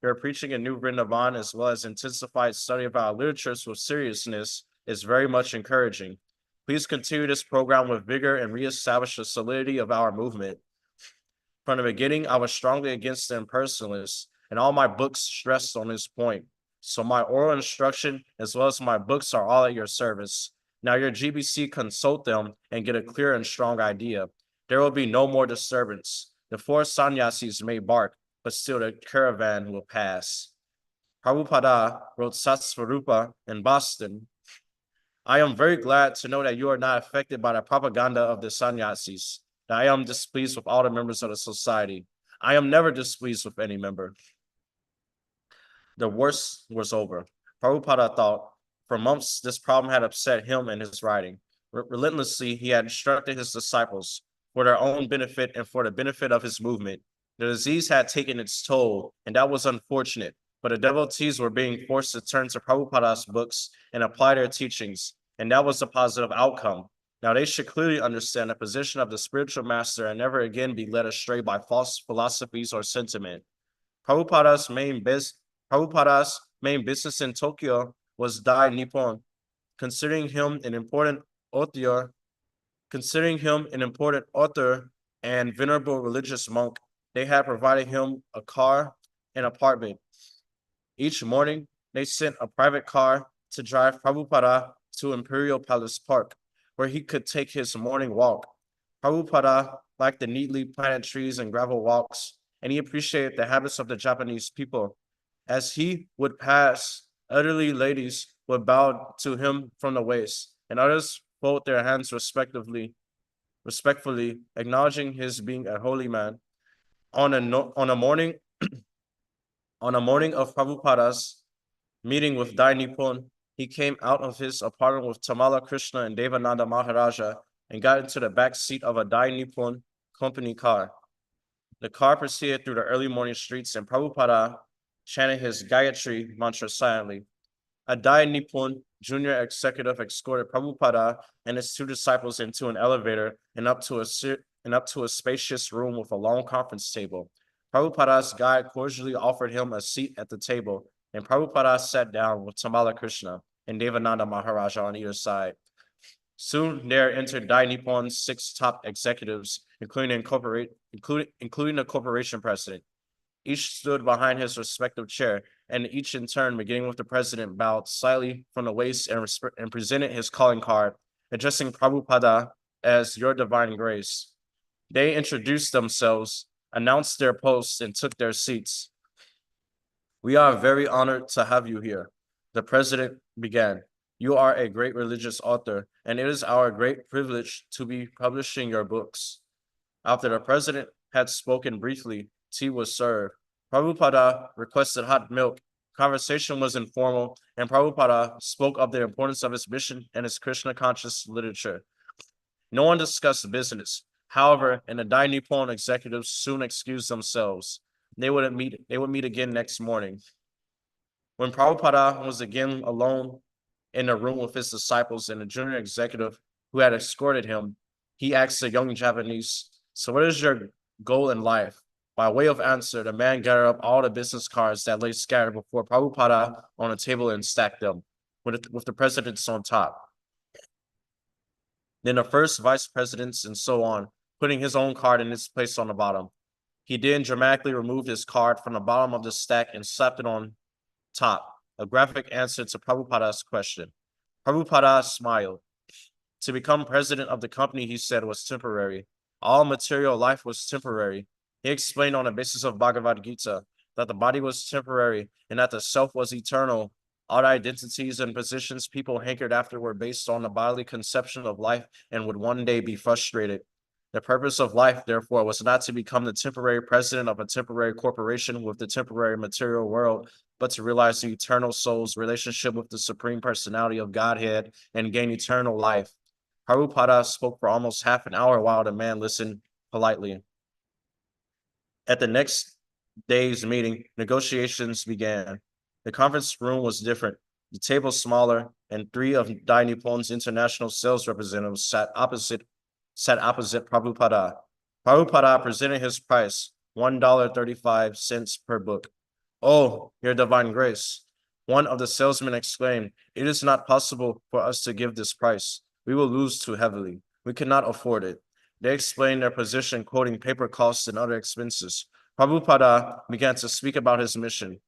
Your preaching in New Vrindavan, as well as intensified study of our literatures with seriousness, is very much encouraging. Please continue this program with vigor and reestablish the solidity of our movement. From the beginning, I was strongly against the impersonalists, and all my books stressed on this point. So my oral instruction, as well as my books, are all at your service. Now your GBC, consult them and get a clear and strong idea. There will be no more disturbance. The 4 sannyasis may bark, but still the caravan will pass. Prabhupada wrote Satsvarupa in Boston. I am very glad to know that you are not affected by the propaganda of the sannyasis. That I am displeased with all the members of the society. I am never displeased with any member. The worst was over. Prabhupada thought, for months, this problem had upset him and his writing. Relentlessly, he had instructed his disciples for their own benefit and for the benefit of his movement. The disease had taken its toll, and that was unfortunate, but the devotees were being forced to turn to Prabhupada's books and apply their teachings, and that was a positive outcome. Now they should clearly understand the position of the spiritual master and never again be led astray by false philosophies or sentiment. Prabhupada's main business in Tokyo was Dai Nippon. Considering him an important author and venerable religious monk, they had provided him a car and apartment. Each morning, they sent a private car to drive Prabhupada to Imperial Palace Park, where he could take his morning walk. Prabhupada liked the neatly planted trees and gravel walks, and he appreciated the habits of the Japanese people. As he would pass, elderly ladies would bow to him from the waist, and others fold their hands respectfully, acknowledging his being a holy man. On a morning of Prabhupada's meeting with Dai Nippon, he came out of his apartment with Tamala Krishna and Devananda Maharaja and got into the back seat of a Dai Nippon company car. The car proceeded through the early morning streets, and Prabhupada chanted his Gayatri mantra silently. A Dai Nippon junior executive escorted Prabhupada and his 2 disciples into an elevator and up to a spacious room with a long conference table. Prabhupada's guide cordially offered him a seat at the table, and Prabhupada sat down with Tamala Krishna and Devananda Maharaja on either side. Soon there entered Dai Nippon's 6 top executives, including the corporation president. Each stood behind his respective chair, and each in turn, beginning with the president, bowed slightly from the waist and presented his calling card, addressing Prabhupada as Your Divine Grace. They introduced themselves, announced their posts, and took their seats. We are very honored to have you here. The president began. You are a great religious author, and it is our great privilege to be publishing your books. After the president had spoken briefly, tea was served. Prabhupada requested hot milk. Conversation was informal, and Prabhupada spoke of the importance of his mission and his Krishna conscious literature. No one discussed business. However, and the Dai Nippon executives soon excused themselves. They would meet again next morning. When Prabhupada was again alone in a room with his disciples and a junior executive who had escorted him, he asked the young Japanese, so what is your goal in life? By way of answer, the man gathered up all the business cards that lay scattered before Prabhupada on a table and stacked them, with the presidents on top. Then the first vice presidents and so on, putting his own card in its place on the bottom. He then dramatically removed his card from the bottom of the stack and slapped it on top, a graphic answer to Prabhupada's question. Prabhupada smiled. To become president of the company, he said, was temporary. All material life was temporary. He explained on the basis of Bhagavad Gita that the body was temporary and that the self was eternal. All the identities and positions people hankered after were based on the bodily conception of life and would one day be frustrated. The purpose of life, therefore, was not to become the temporary president of a temporary corporation with the temporary material world, but to realize the eternal soul's relationship with the Supreme Personality of Godhead and gain eternal life. Prabhupada spoke for almost half an hour while the man listened politely. At the next day's meeting, negotiations began. The conference room was different, the table smaller, and three of Dai Nippon's international sales representatives sat opposite Prabhupada. Prabhupada presented his price, $1.35 per book. Oh, your divine grace. One of the salesmen exclaimed, "It is not possible for us to give this price. We will lose too heavily. We cannot afford it." They explained their position, quoting paper costs and other expenses. Prabhupada began to speak about his mission.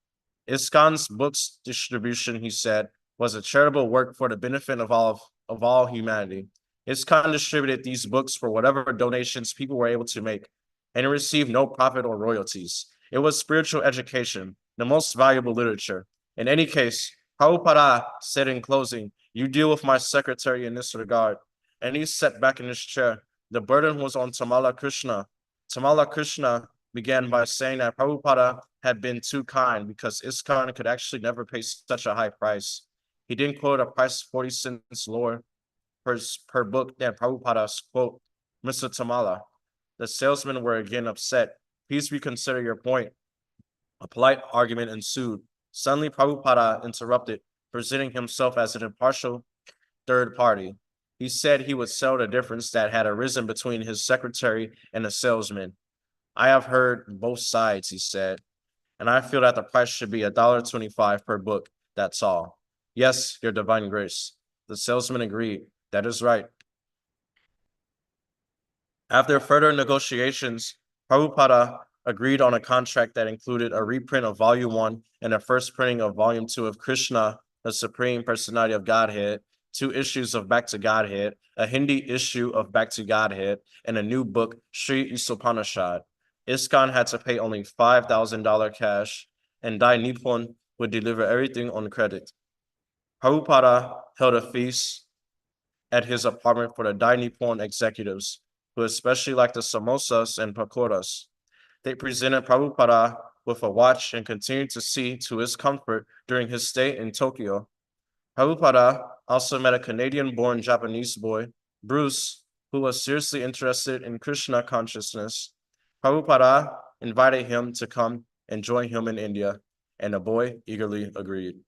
ISKCON's books distribution, he said, was a charitable work for the benefit of all humanity. ISKCON distributed these books for whatever donations people were able to make, and it received no profit or royalties. It was spiritual education, the most valuable literature. In any case, Prabhupada said in closing, "You deal with my secretary in this regard." And he sat back in his chair. The burden was on Tamala Krishna. Tamala Krishna began by saying that Prabhupada had been too kind because ISKCON could actually never pay such a high price. He didn't quote a price 40 cents lower per book than Prabhupada's quote, "Mr. Tamala." The salesmen were again upset. "Please reconsider your point." A polite argument ensued. Suddenly, Prabhupada interrupted, presenting himself as an impartial third party. He said he would settle the difference that had arisen between his secretary and the salesman. "I have heard both sides," he said, "and I feel that the price should be $1.25 per book. That's all." "Yes, your divine grace." The salesman agreed. "That is right." After further negotiations, Prabhupada agreed on a contract that included a reprint of Volume 1 and a first printing of Volume 2 of Krishna, the Supreme Personality of Godhead, 2 issues of Back to Godhead, a Hindi issue of Back to Godhead, and a new book, Sri Isopanishad. ISKCON had to pay only $5,000 cash, and Dai Nippon would deliver everything on credit. Prabhupada held a feast at his apartment for the Dai Nippon executives, who especially liked the samosas and pakoras. They presented Prabhupada with a watch and continued to see to his comfort during his stay in Tokyo. Prabhupada also met a Canadian-born Japanese boy, Bruce, who was seriously interested in Krishna consciousness. Prabhupada invited him to come and join him in India, and the boy eagerly agreed.